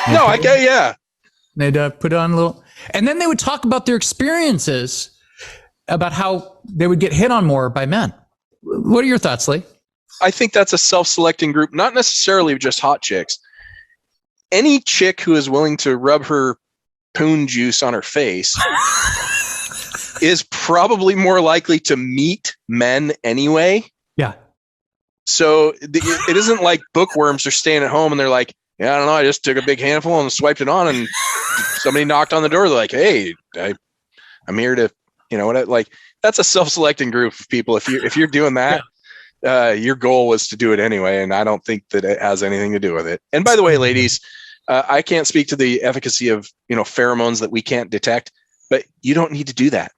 No, I get, yeah. They'd put on a little, and then they would talk about their experiences about how they would get hit on more by men. What are your thoughts, Lee? I think that's a self-selecting group, not necessarily just hot chicks. Any chick who is willing to rub her poon juice on her face is probably more likely to meet men anyway. Yeah. So it isn't like bookworms are staying at home and they're like, yeah, I don't know, I just took a big handful and swiped it on, and somebody knocked on the door. They're like, hey, I'm here to, you know what? Like, that's a self-selecting group of people. If you're doing that, your goal was to do it anyway, and I don't think that it has anything to do with it. And by the way, ladies, I can't speak to the efficacy of pheromones that we can't detect, but you don't need to do that.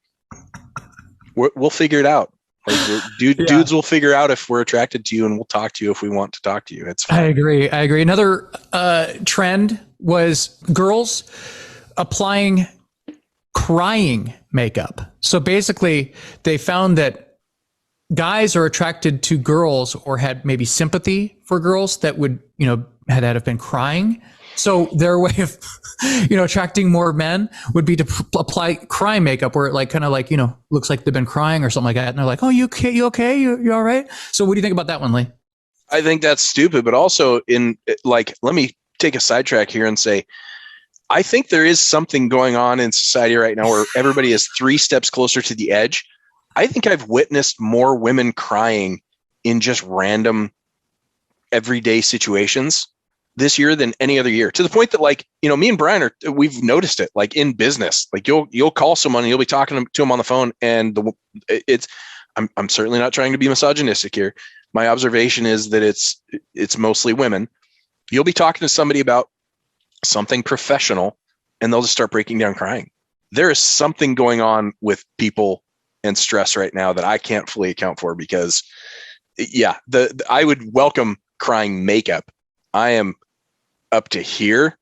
We'll figure it out. Like, dudes will figure out if we're attracted to you, and we'll talk to you if we want to talk to you. It's fine. I agree. Another trend was girls applying crying makeup. So basically, they found that guys are attracted to girls or had maybe sympathy for girls that would, had have been crying. So their way of, attracting more men would be to apply crying makeup where it looks like they've been crying or something like that. And they're like, oh, you okay? You all right? So what do you think about that one, Lee? I think that's stupid, but also let me take a sidetrack here and say, I think there is something going on in society right now where everybody is 3 steps closer to the edge. I think I've witnessed more women crying in just random everyday situations this year than any other year, to the point that me and Brian we've noticed it in business. Like you'll call someone and you'll be talking to them on the phone, and I'm certainly not trying to be misogynistic here. My observation is that it's mostly women. You'll be talking to somebody about something professional and they'll just start breaking down crying. There is something going on with people and stress right now that I can't fully account for, because I would welcome crying makeup. I am up to here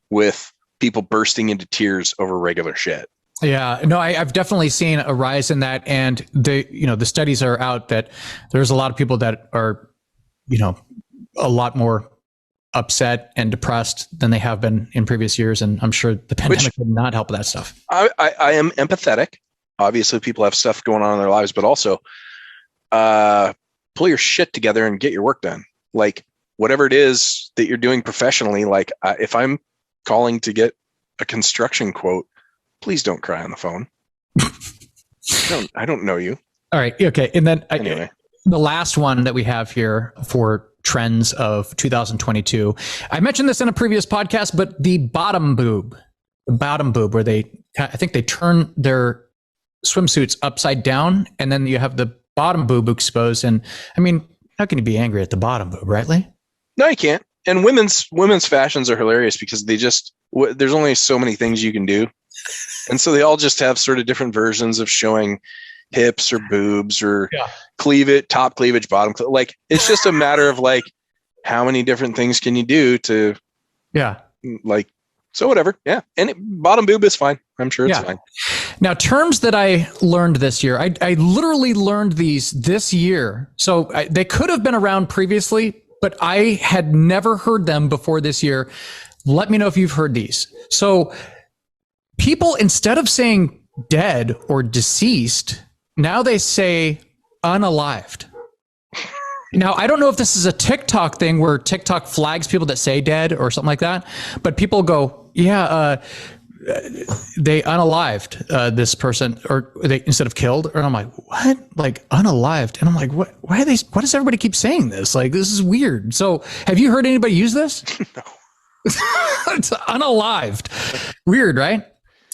with people bursting into tears over regular shit. Yeah, no, I've definitely seen a rise in that. And the studies are out that there's a lot of people that are, a lot more upset and depressed than they have been in previous years. And I'm sure the pandemic did not help with that stuff. I am empathetic. Obviously people have stuff going on in their lives, but also pull your shit together and get your work done. Like, whatever it is that you're doing professionally, if I'm calling to get a construction quote, please don't cry on the phone. I don't know you. All right. Okay. And then anyway, the last one that we have here for trends of 2022, I mentioned this in a previous podcast, but the bottom boob, where I think they turn their swimsuits upside down and then you have the bottom boob exposed. And I mean, how can you be angry at the bottom boob, right, Lee? No, you can't. And women's fashions are hilarious because there's only so many things you can do. And so they all just have sort of different versions of showing hips or boobs or cleavage, top cleavage, bottom cleavage. It's just a matter of how many different things can you do to so whatever. Yeah. And bottom boob is fine. I'm sure it's fine. Now, terms that I learned this year, I literally learned these this year. So they could have been around previously, but I had never heard them before this year. Let me know if you've heard these. So people, instead of saying dead or deceased, now they say unalived. Now, I don't know if this is a TikTok thing where TikTok flags people that say dead or something like that, but people go, they unalived this person, or they instead of killed. And I'm like, what? Like unalived? And I'm like, what? Why does everybody keep saying this? Like, this is weird. So have you heard anybody use this? No. It's unalived. Weird, right?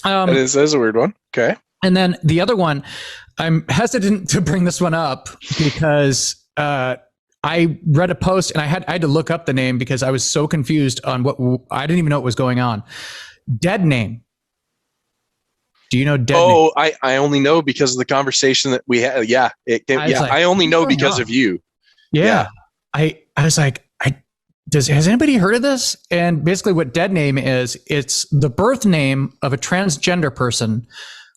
That is a weird one. Okay. And then the other one, I'm hesitant to bring this one up because I read a post and I had to look up the name because I was so confused on I didn't even know what was going on. Dead name. Do you know dead name? Oh, I only know because of the conversation that we had. Yeah. I only know because of you. Yeah. I was like, has anybody heard of this? And basically what dead name is, it's the birth name of a transgender person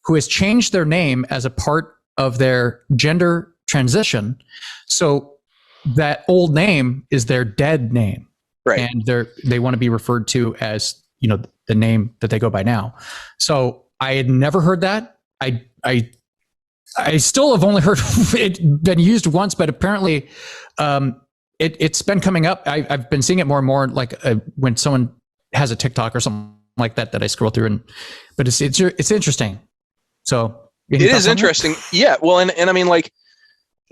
who has changed their name as a part of their gender transition. So that old name is their dead name. Right. And they want to be referred to as, the name that they go by now. So I had never heard that. I still have only heard it been used once, but apparently it's been coming up. I've been seeing it more and more, like when someone has a TikTok or something like that I scroll through, but it's interesting. So it is interesting. Yeah. Well, and I mean, like,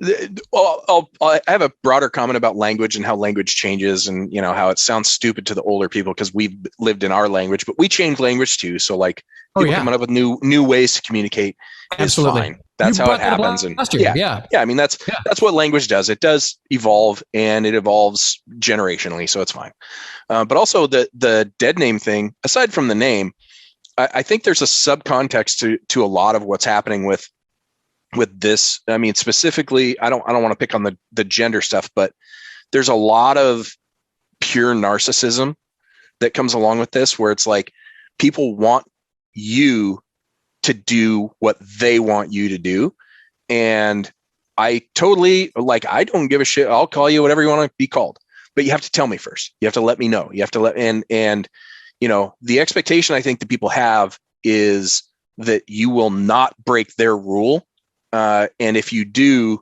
I have a broader comment about language and how language changes, and how it sounds stupid to the older people because we've lived in our language, but we change language too. So like people coming up with new ways to communicate is fine. That's how it happens. And yeah. I mean, that's what language does. It does evolve, and it evolves generationally. So it's fine. But also the dead name thing, aside from the name, I think there's a subcontext to a lot of what's happening with this. I mean, specifically, I don't want to pick on the gender stuff, but there's a lot of pure narcissism that comes along with this, where it's like people want you to do what they want you to do. And I totally, like, I don't give a shit. I'll call you whatever you want to be called, but you have to tell me first. You have to let me know. You have to and the expectation I think that people have is that you will not break their rule. And if you do,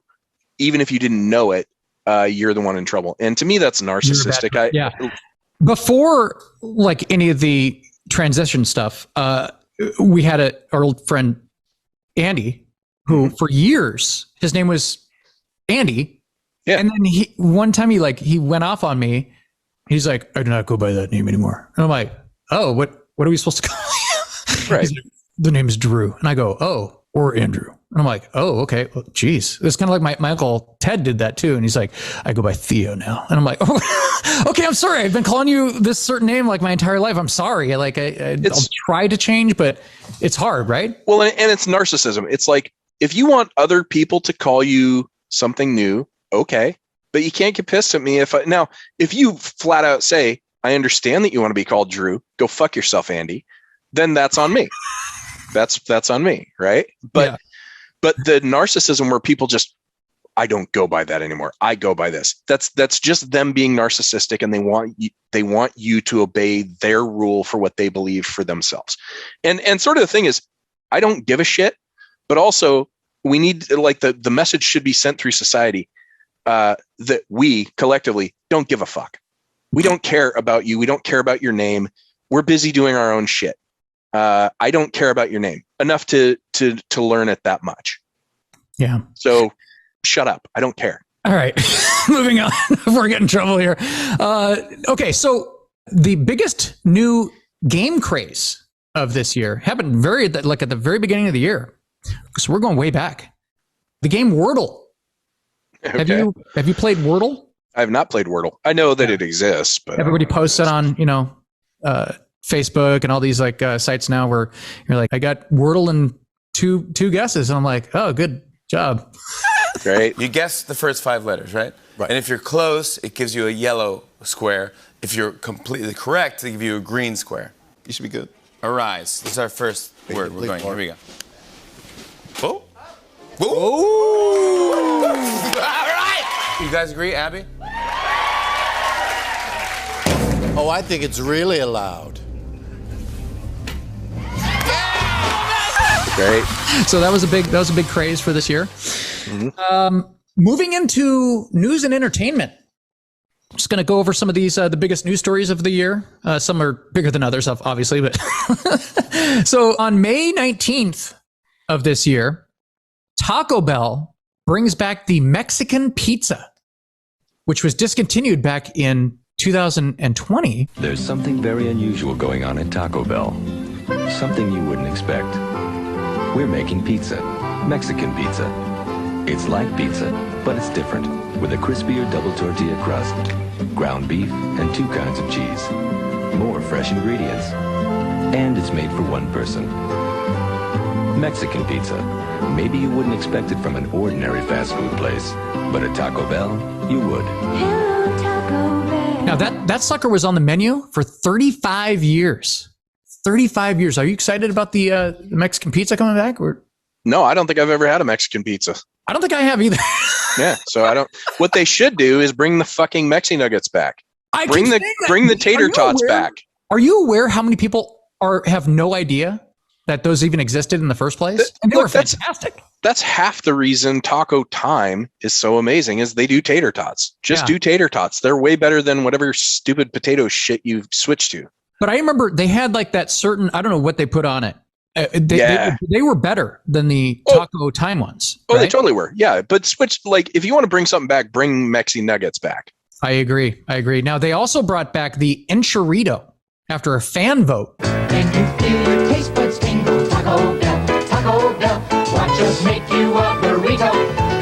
even if you didn't know it, you're the one in trouble. And to me, that's narcissistic. Before like any of the transition stuff, we had our old friend Andy, who for years his name was Andy. Yeah. And then one time he went off on me. He's like, I do not go by that name anymore. And I'm like, oh, what are we supposed to call you? Right. Like, the name is Drew. And I go, oh, or Andrew. And I'm like, oh, okay. Well, geez. It's kind of like my uncle Ted did that too. And he's like, I go by Theo now. And I'm like, oh, okay, I'm sorry. I've been calling you this certain name like my entire life. I'm sorry. Like I'll try to change, but it's hard, right? Well, and it's narcissism. It's like, if you want other people to call you something new, okay. But you can't get pissed at me if you flat out say, I understand that you want to be called Drew, go fuck yourself, Andy, then that's on me. That's on me, right? But the narcissism where people just, I don't go by that anymore. I go by this. That's just them being narcissistic, and they want you to obey their rule for what they believe for themselves. And sort of the thing is, I don't give a shit, but also we need, like, the message should be sent through society that we collectively don't give a fuck. We don't care about you. We don't care about your name. We're busy doing our own shit. I don't care about your name enough to learn it that much. Yeah. So shut up. I don't care. All right. Moving on before I get in trouble here. Okay. So the biggest new game craze of this year happened at the very beginning of the year. So we're going way back. The game Wordle. Okay. Have you played Wordle? I have not played Wordle. I know that it exists, but everybody posts it on, Facebook and all these sites now where you're like, I got Wordle and two guesses. And I'm like, oh, good job. Great. You guess the first 5 letters, right? Right. And if you're close, it gives you a yellow square. If you're completely correct, they give you a green square. You should be good. Arise. This is our first word. We're going. Here we go. Oh. Oh. All right. You guys agree, Abby? Oh, I think it's really allowed. Great. So that was a big craze for this year. Mm-hmm. Moving into news and entertainment. I'm just going to go over some of these, the biggest news stories of the year. Some are bigger than others, obviously, but so on May 19th of this year, Taco Bell brings back the Mexican pizza, which was discontinued back in 2020. There's something very unusual going on at Taco Bell. Something you wouldn't expect. We're making pizza, Mexican pizza. It's like pizza, but it's different, with a crispier double tortilla crust, ground beef, and 2 kinds of cheese. More fresh ingredients. And it's made for one person. Mexican pizza. Maybe you wouldn't expect it from an ordinary fast food place, but at Taco Bell, you would. Now that sucker was on the menu for 35 years. 35 years. Are you excited about the Mexican pizza coming back? Or? No, I don't think I've ever had a Mexican pizza. I don't think I have either. Yeah, so I don't. What they should do is bring the fucking Mexi Nuggets back. Bring the tater tots back. Are you aware how many people have no idea that those even existed in the first place? And they were fantastic. That's half the reason Taco Time is so amazing is they do tater tots. Just do tater tots. They're way better than whatever stupid potato shit you've switched to. But I remember they had like that certain, I don't know what they put on it. They were better than the Taco Time ones. Oh, right? They totally were. Yeah, but switch, like, if you want to bring something back, bring Mexi Nuggets back. I agree. Now, they also brought back the Enchilito after a fan vote. When you feel your taste buds tingle, Taco Bell, Taco Bell. Watch us make you a burrito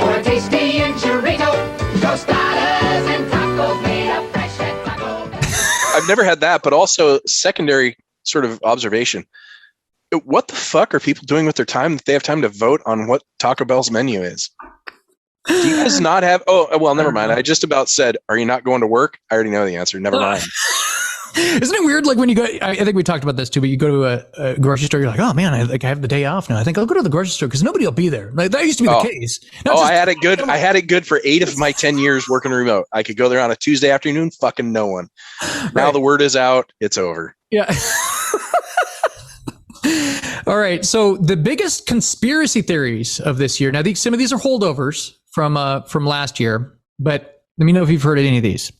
or a tasty Enchilito. Tostadas and tacos made up fresh at Taco Bell. I've never had that, but also secondary sort of observation. What the fuck are people doing with their time that they have time to vote on what Taco Bell's menu is? Do you guys not have? Oh, well, never mind. I just about said, are you not going to work? I already know the answer. Never mind. Isn't it weird? Like when you go, I think we talked about this too, but you go to a grocery store, you're like, oh man, I have the day off now. I think I'll go to the grocery store because nobody will be there. Like that used to be the case. I had it good. I had it good for 8 of my 10 years working remote. I could go there on a Tuesday afternoon. Fucking no one. Now the word is out. It's over. Yeah. All right. So the biggest conspiracy theories of this year. Now, some of these are holdovers from last year, but let me know if you've heard of any of these.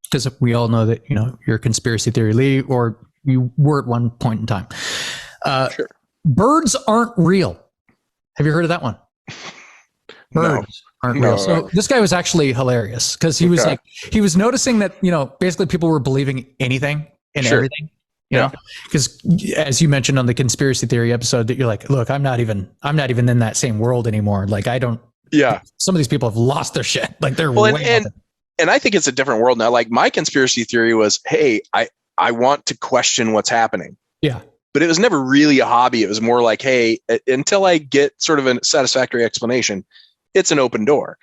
Because we all know that, you're a conspiracy theory Lee, or you were at one point in time. Sure. Birds aren't real. Have you heard of that one? Birds aren't real. So this guy was actually hilarious because he was he was noticing that, basically people were believing anything and everything. Because as you mentioned on the conspiracy theory episode, that you're like, look, I'm not even in that same world anymore. Like I don't. Yeah. Some of these people have lost their shit. Like they're and I think it's a different world now. Like my conspiracy theory was, hey, I want to question what's happening. Yeah. But it was never really a hobby. It was more like, hey, until I get sort of a satisfactory explanation, it's an open door.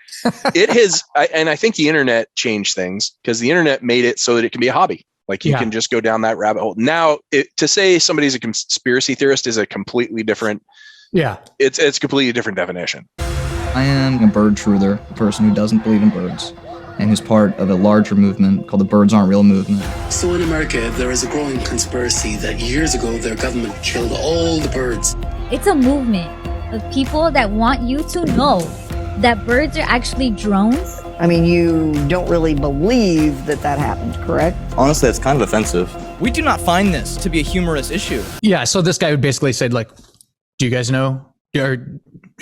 It has, and I think the internet changed things because the internet made it so that it can be a hobby. Like you can just go down that rabbit hole. Now, to say somebody's a conspiracy theorist is a completely different. Yeah. It's a completely different definition. I am a bird truther, a person who doesn't believe in birds, and who's part of a larger movement called the Birds Aren't Real movement. So in America, there is a growing conspiracy that years ago their government killed all the birds. It's a movement of people that want you to know that birds are actually drones. I mean, you don't really believe that happened, correct? Honestly, it's kind of offensive. We do not find this to be a humorous issue. Yeah, so this guy would basically say, like, do you guys know?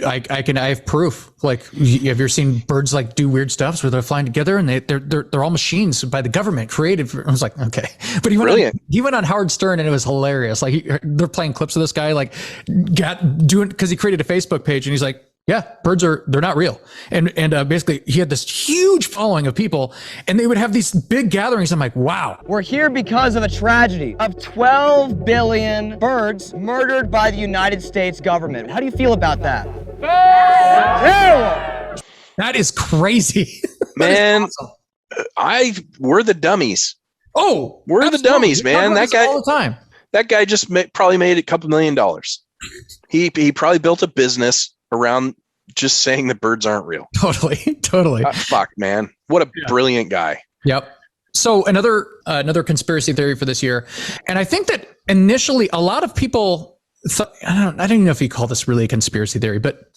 I have proof. Like, have you ever seen birds like do weird stuff where they're flying together and they're all machines by the government created? I was like, okay, but he went on Howard Stern and it was hilarious. Like they're playing clips of this guy like because he created a Facebook page and he's like, yeah, they're not real. And basically he had this huge following of people and they would have these big gatherings. I'm like, wow. We're here because of a tragedy of 12 billion birds murdered by the United States government. How do you feel about that? Terrible. That is crazy. Man, we're the dummies. Oh, we're the dummies, man. That guy all the time. That guy just probably made a couple $1 million. He probably built a business around just saying the birds aren't real. Totally. Fuck, man. What a brilliant guy. Yep. So another conspiracy theory for this year. And I think that initially a lot of people thought, I don't even know if you call this really a conspiracy theory, but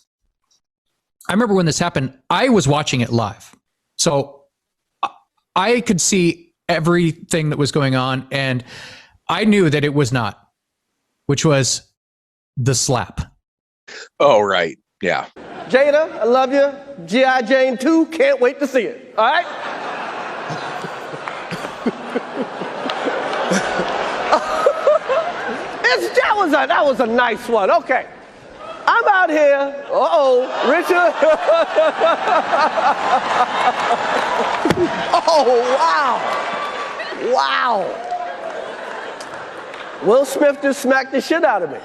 I remember when this happened, I was watching it live. So I could see everything that was going on and I knew that it was not, which was the slap. Oh, right. Yeah. Jada, I love you. G.I. Jane 2, can't wait to see it. All right? That was a nice one. Okay. I'm out here. Richard. Oh, wow. Will Smith just smacked the shit out of me.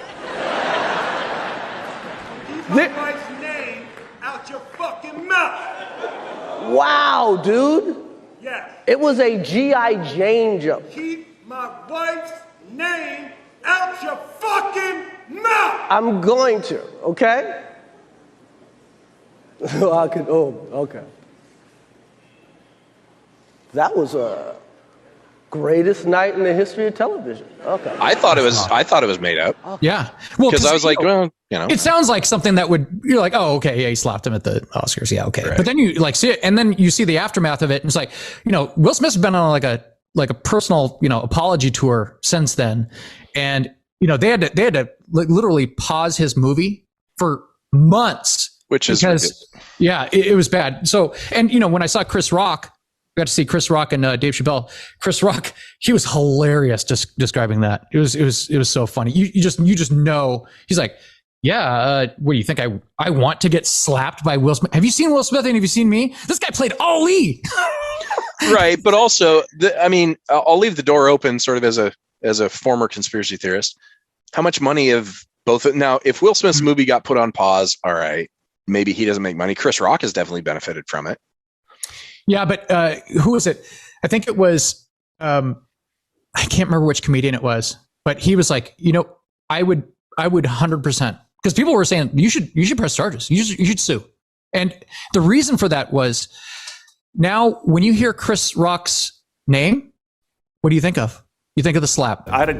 Keep my wife's name out your fucking mouth. Wow, dude. Yes. It was a G.I. Jane jump. Keep my wife's name out your fucking mouth. I'm going to, okay? Okay. That was a greatest night in the history of television. Okay. I thought it was made up. Yeah. Well, because I was like, well, it sounds like something that you're like, oh, okay, yeah, he slapped him at the Oscars. Yeah, okay. Right. But then you like see it, and then you see the aftermath of it, and it's like, Will Smith's been on like a personal, apology tour since then. And, they had to literally pause his movie for months. Which is it was bad. So, and when I saw Chris Rock, I got to see Chris Rock and Dave Chappelle. Chris Rock, he was hilarious just describing that. It was so funny. You just know. He's like, yeah, what do you think? I want to get slapped by Will Smith. Have you seen Will Smith and have you seen me? This guy played Ali. Right. But also, I'll leave the door open sort of as a former conspiracy theorist. How much money have both? Now, if Will Smith's movie got put on pause, all right, maybe he doesn't make money. Chris Rock has definitely benefited from it. Yeah, but who was it? I think it was, I can't remember which comedian it was, but he was like, I would 100%, because people were saying you should press charges. You should sue. And the reason for that was, now when you hear Chris Rock's name, what do you think of? You think of the slap. I'd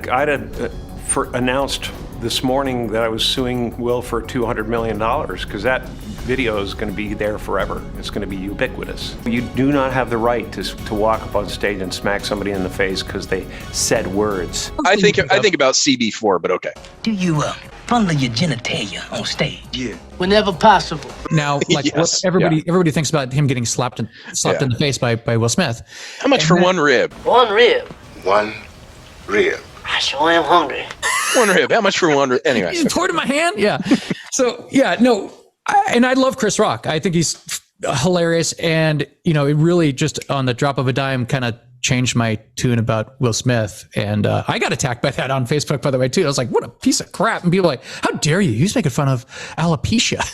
announced this morning that I was suing Will for $200 million because that video is going to be there forever. It's going to be ubiquitous. You do not have the right to walk up on stage and smack somebody in the face because they said words. I think about CB4, but okay. Do you fondle your genitalia on stage? Yeah. Whenever possible. Now, like everybody thinks about him getting slapped in the face by Will Smith. How much for one rib? One rib. One rib. I sure am hungry. One rib. How much for one rib? Anyway. You poured in my hand? Yeah. So, yeah, no. I love Chris Rock. I think he's hilarious. And, it really just on the drop of a dime kind of changed my tune about Will Smith. And I got attacked by that on Facebook, by the way, too. I was like, what a piece of crap. And people were like, how dare you? He's making fun of alopecia.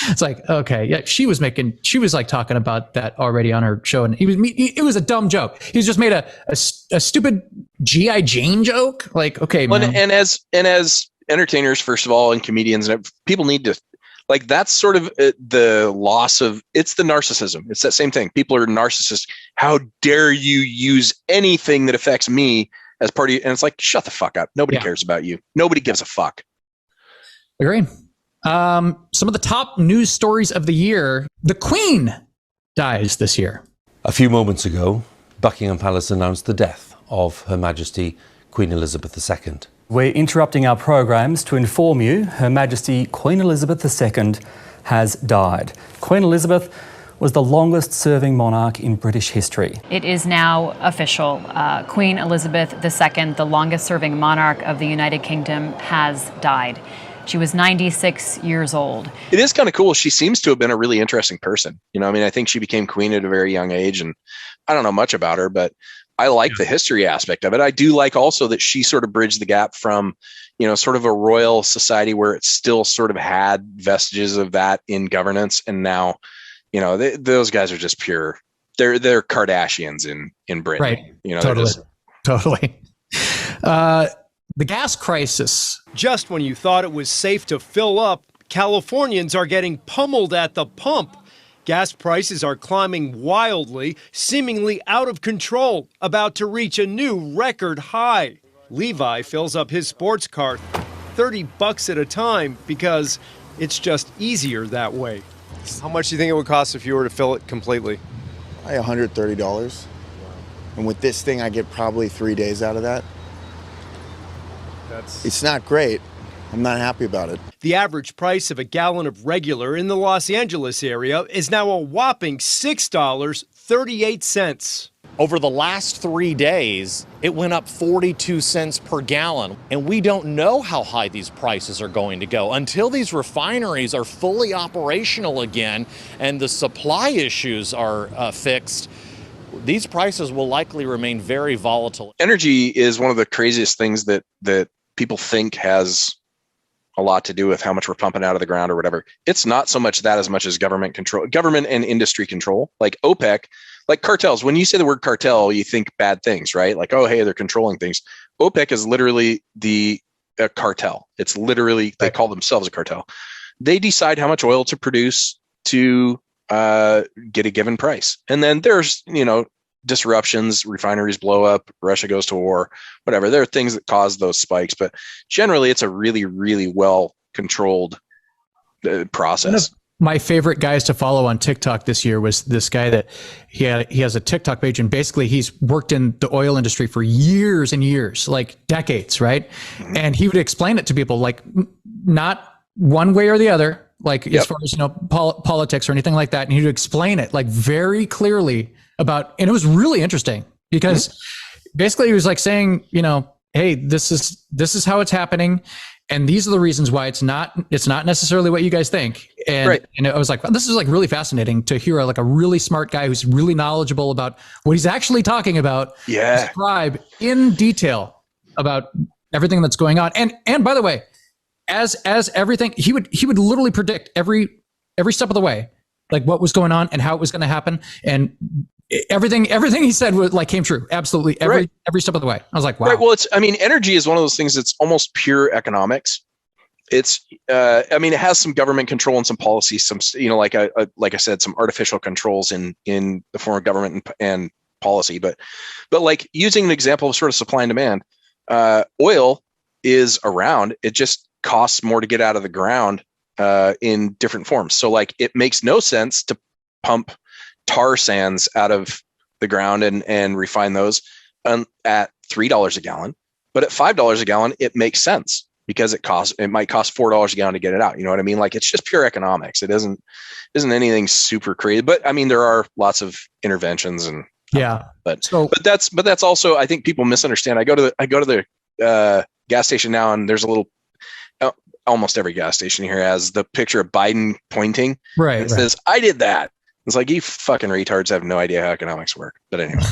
It's like, okay, yeah, she was like talking about that already on her show, and it was a dumb joke. He just made a stupid G.I. Jane joke. Like, okay, man. And as entertainers, first of all, and comedians, and people need to, like, that's sort of the loss of, it's the narcissism. It's that same thing. People are narcissists. How dare you use anything that affects me as part of you? And it's like, shut the fuck up. Nobody cares about you. Nobody gives a fuck. Agree. Some of the top news stories of the year. The Queen dies this year. A few moments ago, Buckingham Palace announced the death of Her Majesty Queen Elizabeth II. We're interrupting our programs to inform you Her Majesty Queen Elizabeth II has died. Queen Elizabeth was the longest serving monarch in British history. It is now official. Queen Elizabeth II, the longest serving monarch of the United Kingdom, has died. She was 96 years old. It is kind of cool. She seems to have been a really interesting person. I think she became queen at a very young age, and I don't know much about her, but I like the history aspect of it. I do like also that she sort of bridged the gap from, sort of a royal society where it still sort of had vestiges of that in governance. And now, those guys are just pure. They're Kardashians in Britain. Right. Totally. The gas crisis. Just when you thought it was safe to fill up, Californians are getting pummeled at the pump. Gas prices are climbing wildly, seemingly out of control, about to reach a new record high. Levi fills up his sports car $30 at a time because it's just easier that way. How much do you think it would cost if you were to fill it completely? $130. And with this thing, I get probably 3 days out of that. It's not great. I'm not happy about it. The average price of a gallon of regular in the Los Angeles area is now a whopping $6.38. Over the last 3 days, it went up 42 cents per gallon. And we don't know how high these prices are going to go until these refineries are fully operational again and the supply issues are fixed. These prices will likely remain very volatile. Energy is one of the craziest things that people think has a lot to do with how much we're pumping out of the ground or whatever. It's not so much that as much as government control, government and industry control. Like OPEC, like cartels. When you say the word cartel, you think bad things, right? Like, oh, hey, they're controlling things. OPEC is literally a cartel. It's literally, they call themselves a cartel. They decide how much oil to produce to get a given price. And then there's, disruptions, refineries blow up, Russia goes to war, whatever. There are things that cause those spikes, but generally it's a really, really well controlled process. My favorite guys to follow on TikTok this year was this guy that he has a TikTok page, and basically he's worked in the oil industry for years and years, like decades, right? Mm-hmm. And he would explain it to people like not one way or the other, like as far as, politics or anything like that. And he would explain it like very clearly and it was really interesting because basically he was like saying, hey, this is how it's happening. And these are the reasons why it's not necessarily what you guys think. And I was like, well, this is like really fascinating to hear like a really smart guy who's really knowledgeable about what he's actually talking about. Yeah. Describe in detail about everything that's going on. And by the way, as everything, he would literally predict every step of the way, like what was going on and how it was going to happen. And everything he said was like came true. Absolutely. Every step of the way. I was like, wow. Right. Well, energy is one of those things that's almost pure economics. It's, it has some government control and some policies, some, like I said, some artificial controls in the form of government and policy, but like using an example of sort of supply and demand, oil is around, it just costs more to get out of the ground, in different forms. So like, it makes no sense to pump tar sands out of the ground and refine those at $3 a gallon, but at $5 a gallon, it makes sense because it might cost $4 a gallon to get it out. You know what I mean? Like it's just pure economics. It isn't anything super crazy, but there are lots of interventions and but that's also, I think people misunderstand. I go to the gas station now, and there's a little, almost every gas station here has the picture of Biden pointing. Right. It says, I did that. It's like, you fucking retards have no idea how economics work. But anyway.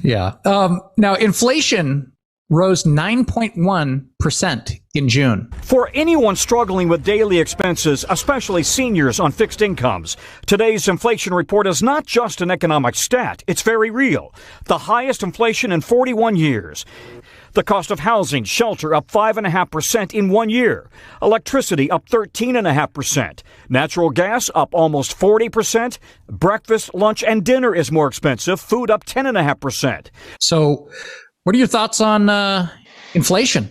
Yeah. Now, inflation rose 9.1% in June. For anyone struggling with daily expenses, especially seniors on fixed incomes, today's inflation report is not just an economic stat. It's very real. The highest inflation in 41 years. The cost of housing, shelter up 5.5% in 1 year. Electricity up 13.5%. Natural gas up almost 40%. Breakfast, lunch, and dinner is more expensive. Food up 10.5%. So what are your thoughts on inflation?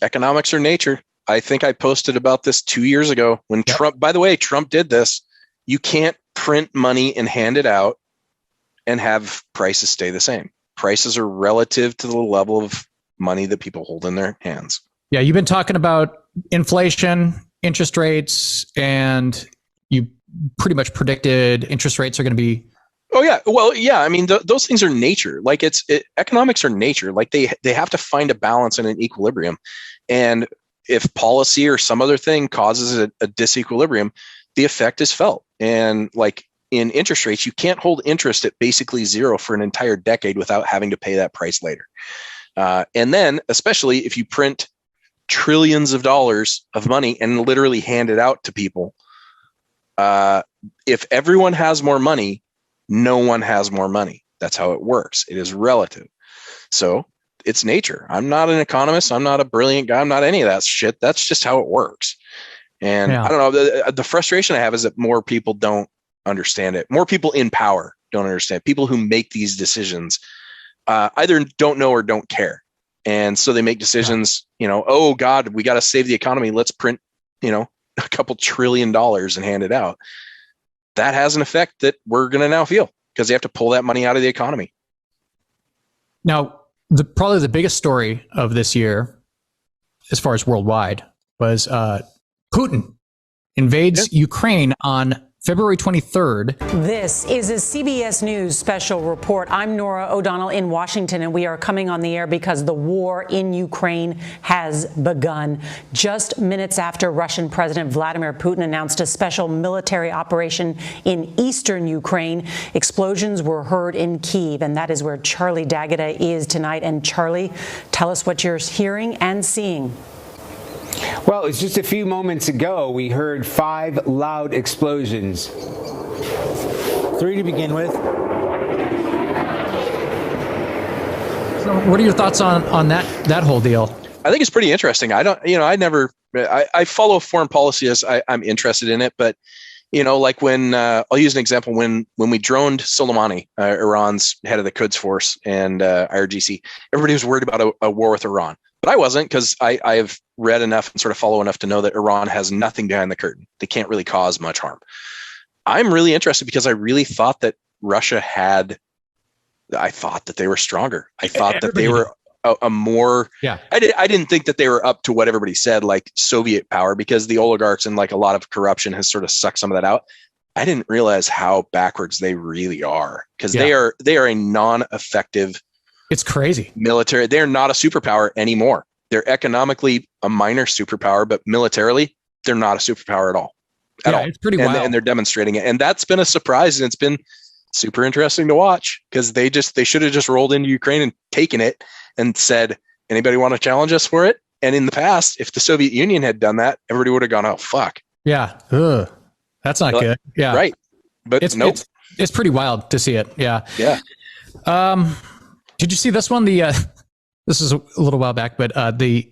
Economics are nature. I think I posted about this 2 years ago when Trump, by the way, Trump did this. You can't print money and hand it out and have prices stay the same. Prices are relative to the level of money that people hold in their hands. Yeah, you've been talking about inflation, interest rates, and you pretty much predicted interest rates are going to be. Oh yeah, well yeah. Those things are nature. Like economics are nature. Like they have to find a balance and an equilibrium. And if policy or some other thing causes a disequilibrium, the effect is felt. And like in interest rates, you can't hold interest at basically zero for an entire decade without having to pay that price later. And then, especially if you print trillions of dollars of money and literally hand it out to people, if everyone has more money, no one has more money. That's how it works. It is relative. So it's nature. I'm not an economist. I'm not a brilliant guy. I'm not any of that shit. That's just how it works. And I don't know, the frustration I have is that more people don't understand it. More people in power don't understand. People who make these decisions either don't know or don't care. And so they make decisions, oh God, we got to save the economy. Let's print, a couple $1 trillion and hand it out. That has an effect that we're going to now feel because they have to pull that money out of the economy. Now, probably the biggest story of this year, as far as worldwide, was Putin invades Ukraine on February 23rd. This is a CBS News special report. I'm Norah O'Donnell in Washington, and we are coming on the air because the war in Ukraine has begun. Just minutes after Russian President Vladimir Putin announced a special military operation in eastern Ukraine, explosions were heard in Kyiv, and that is where Charlie D'Agata is tonight. And Charlie, tell us what you're hearing and seeing. Well, it's just a few moments ago we heard 5 loud explosions. 3 to begin with. So what are your thoughts on that whole deal? I think it's pretty interesting. I follow foreign policy as I'm interested in it, but like when I'll use an example when we droned Soleimani, Iran's head of the Quds Force and IRGC, everybody was worried about a war with Iran, but I wasn't, because I've read enough and sort of follow enough to know that Iran has nothing behind the curtain. They can't really cause much harm. I'm really interested because I really thought that Russia I thought that they were stronger. I thought that they were a more, I didn't think that they were up to what everybody said, like Soviet power, because the oligarchs and like a lot of corruption has sort of sucked some of that out. I didn't realize how backwards they really are, because they are a non-effective. It's crazy. Military. They're not a superpower anymore. They're economically a minor superpower, but militarily, they're not a superpower at all. It's pretty wild. And they're demonstrating it. And that's been a surprise. And it's been super interesting to watch, because they should have just rolled into Ukraine and taken it and said, anybody want to challenge us for it? And in the past, if the Soviet Union had done that, everybody would have gone, oh, fuck. Yeah. Ugh. That's not good. Yeah. Right. But nope. It's pretty wild to see it. Yeah. Yeah. Did you see this one? This is a little while back, but the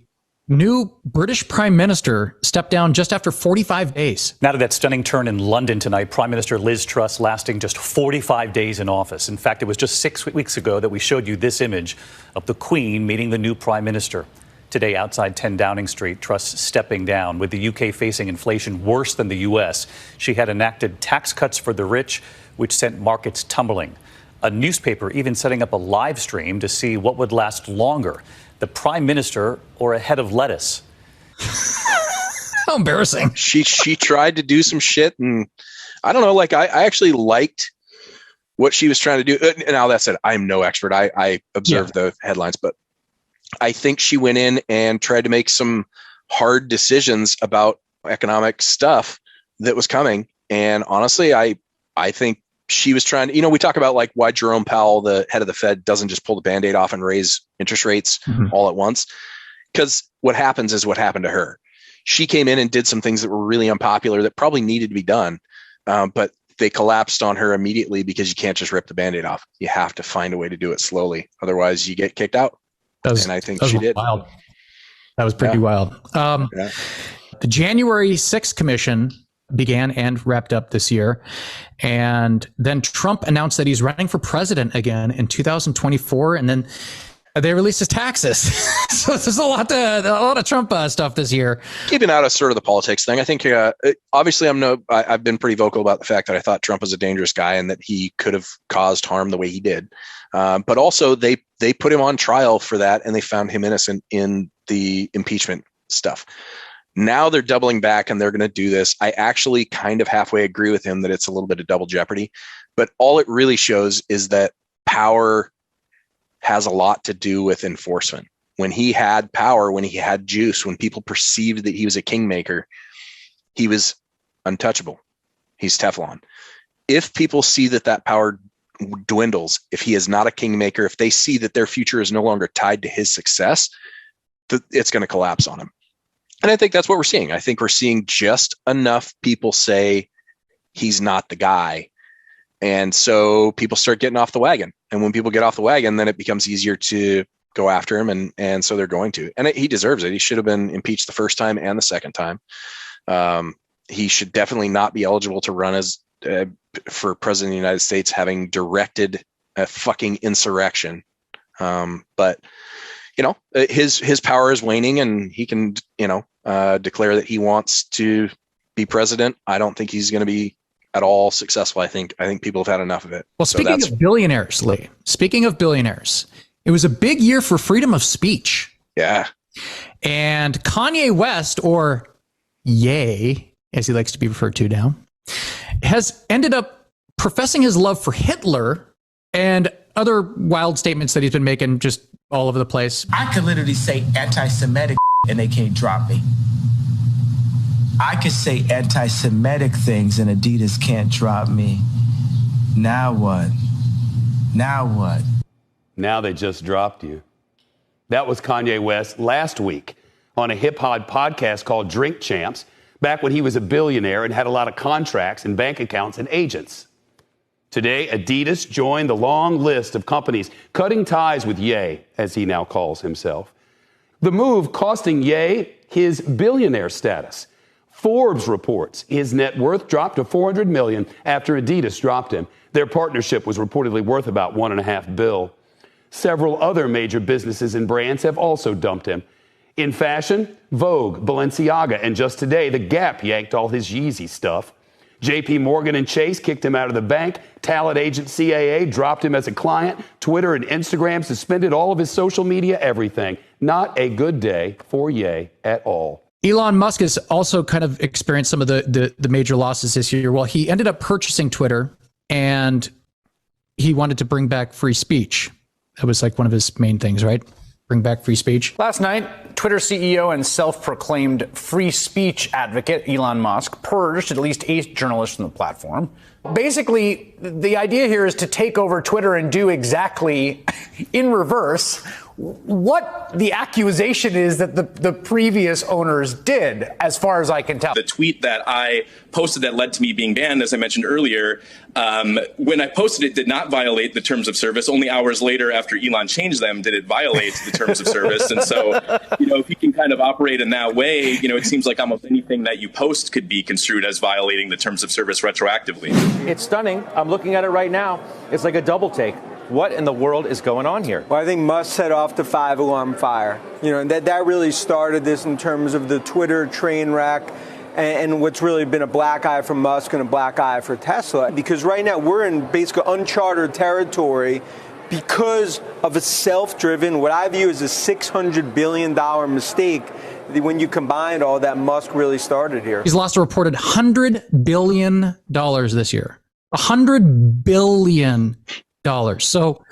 new British Prime Minister stepped down just after 45 days. Now to that stunning turn in London tonight, Prime Minister Liz Truss lasting just 45 days in office. In fact, it was just 6 weeks ago that we showed you this image of the Queen meeting the new Prime Minister. Today, outside 10 Downing Street, Truss stepping down. With the UK facing inflation worse than the US, she had enacted tax cuts for the rich, which sent markets tumbling. A newspaper even setting up a live stream to see what would last longer, the Prime Minister or a head of lettuce. How embarrassing. She tried to do some shit, and I don't know, like I actually liked what she was trying to do. Now that said, I'm no expert. I observed the headlines, but I think she went in and tried to make some hard decisions about economic stuff that was coming. And honestly, I think she was trying to, we talk about like why Jerome Powell, the head of the Fed, doesn't just pull the Band-Aid off and raise interest rates all at once. Because what happens is what happened to her. She came in and did some things that were really unpopular that probably needed to be done. But they collapsed on her immediately, because you can't just rip the Band-Aid off. You have to find a way to do it slowly. Otherwise you get kicked out. And I think she did. Wild. That was pretty wild. The January 6th commission began and wrapped up this year. And then Trump announced that he's running for president again in 2024. And then they released his taxes. So there's a lot of Trump stuff this year. Keeping out of sort of the politics thing, I think obviously I've been pretty vocal about the fact that I thought Trump was a dangerous guy and that he could have caused harm the way he did. But also they put him on trial for that, and they found him innocent in the impeachment stuff. Now they're doubling back and they're going to do this. I actually kind of halfway agree with him that it's a little bit of double jeopardy, but all it really shows is that power has a lot to do with enforcement. When he had power, when he had juice, when people perceived that he was a kingmaker, he was untouchable. He's Teflon. If people see that power dwindles, if he is not a kingmaker, if they see that their future is no longer tied to his success, it's going to collapse on him. And I think that's what we're seeing. I think we're seeing just enough people say he's not the guy. And so people start getting off the wagon. And when people get off the wagon, then it becomes easier to go after him. And so they're going to. And he deserves it. He should have been impeached the first time and the second time. He should definitely not be eligible to run as for president of the United States, having directed a fucking insurrection. But his power is waning, and he can, declare that he wants to be president. I don't think he's going to be at all successful. I think people have had enough of it. Well, speaking of billionaires, Lee, it was a big year for freedom of speech. Yeah. And Kanye West, or Ye, as he likes to be referred to now, has ended up professing his love for Hitler and other wild statements that he's been making just all over the place. I could literally say anti-Semitic and they can't drop me. I could say anti-Semitic things and Adidas can't drop me. Now what? Now what? Now they just dropped you. That was Kanye West last week on a hip-hop podcast called Drink Champs, back when he was a billionaire and had a lot of contracts and bank accounts and agents. Today, Adidas joined the long list of companies cutting ties with Ye, as he now calls himself. The move costing Ye his billionaire status. Forbes reports his net worth dropped to $400 million after Adidas dropped him. Their partnership was reportedly worth about $1.5 billion. Several other major businesses and brands have also dumped him. In fashion, Vogue, Balenciaga, and just today, The Gap yanked all his Yeezy stuff. JP Morgan and Chase kicked him out of the bank. Talent agent CAA dropped him as a client. Twitter and Instagram suspended all of his social media, everything. Not a good day for Ye at all. Elon Musk has also kind of experienced some of the major losses this year. Well, he ended up purchasing Twitter, and he wanted to bring back free speech. That was like one of his main things, right? Bring back free speech. Last night, Twitter CEO and self-proclaimed free speech advocate Elon Musk purged at least 8 journalists from the platform. Basically, the idea here is to take over Twitter and do exactly in reverse what the accusation is that the previous owners did, as far as I can tell. The tweet that I posted that led to me being banned, as I mentioned earlier, when I posted it, did not violate the terms of service. Only hours later, after Elon changed them, did it violate the terms of service. And so, if he can kind of operate in that way, it seems like almost anything that you post could be construed as violating the terms of service retroactively. It's stunning. I'm looking at it right now. It's like a double take. What in the world is going on here? Well, I think Musk set off the 5-alarm fire. That really started this in terms of the Twitter train wreck and what's really been a black eye for Musk and a black eye for Tesla. Because right now we're in basically uncharted territory because of a self-driven, what I view as a $600 billion mistake when you combine all that Musk really started here. He's lost a reported $100 billion this year. $100 billion. So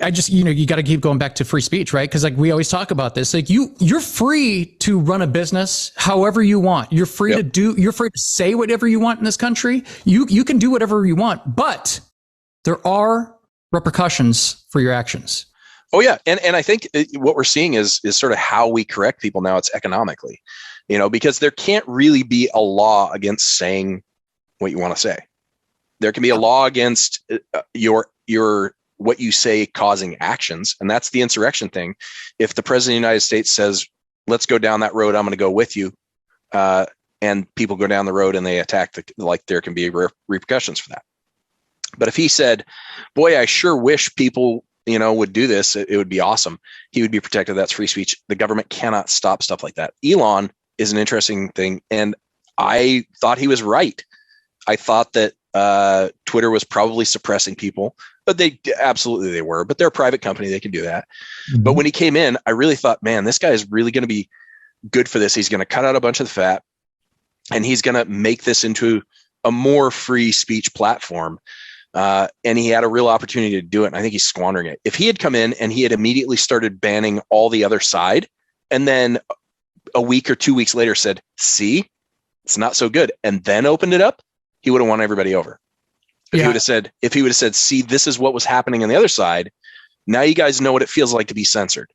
I just, you got to keep going back to free speech, right? Because like we always talk about this, like you're free to run a business however you want. You're free you're free to say whatever you want in this country. You can do whatever you want, but there are repercussions for your actions. Oh yeah. And I think what we're seeing is sort of how we correct people now. It's economically, because there can't really be a law against saying what you want to say. There can be a law against your what you say causing actions, and that's the insurrection thing. If the president of the United States says, "Let's go down that road. I'm going to go with you," and people go down the road and they attack, there can be repercussions for that. But if he said, "Boy, I sure wish people would do this. It would be awesome," he would be protected. That's free speech. The government cannot stop stuff like that. Elon is an interesting thing, and I thought he was right. I thought that Twitter was probably suppressing people, but they were, but they're a private company. They can do that. Mm-hmm. But when he came in, I really thought, man, this guy is really going to be good for this. He's going to cut out a bunch of the fat and he's going to make this into a more free speech platform. And he had a real opportunity to do it. And I think he's squandering it. If he had come in and he had immediately started banning all the other side, and then a week or 2 weeks later said, "See, it's not so good," and then opened it up, he would have won everybody over. If he would have said, "See, this is what was happening on the other side. Now you guys know what it feels like to be censored."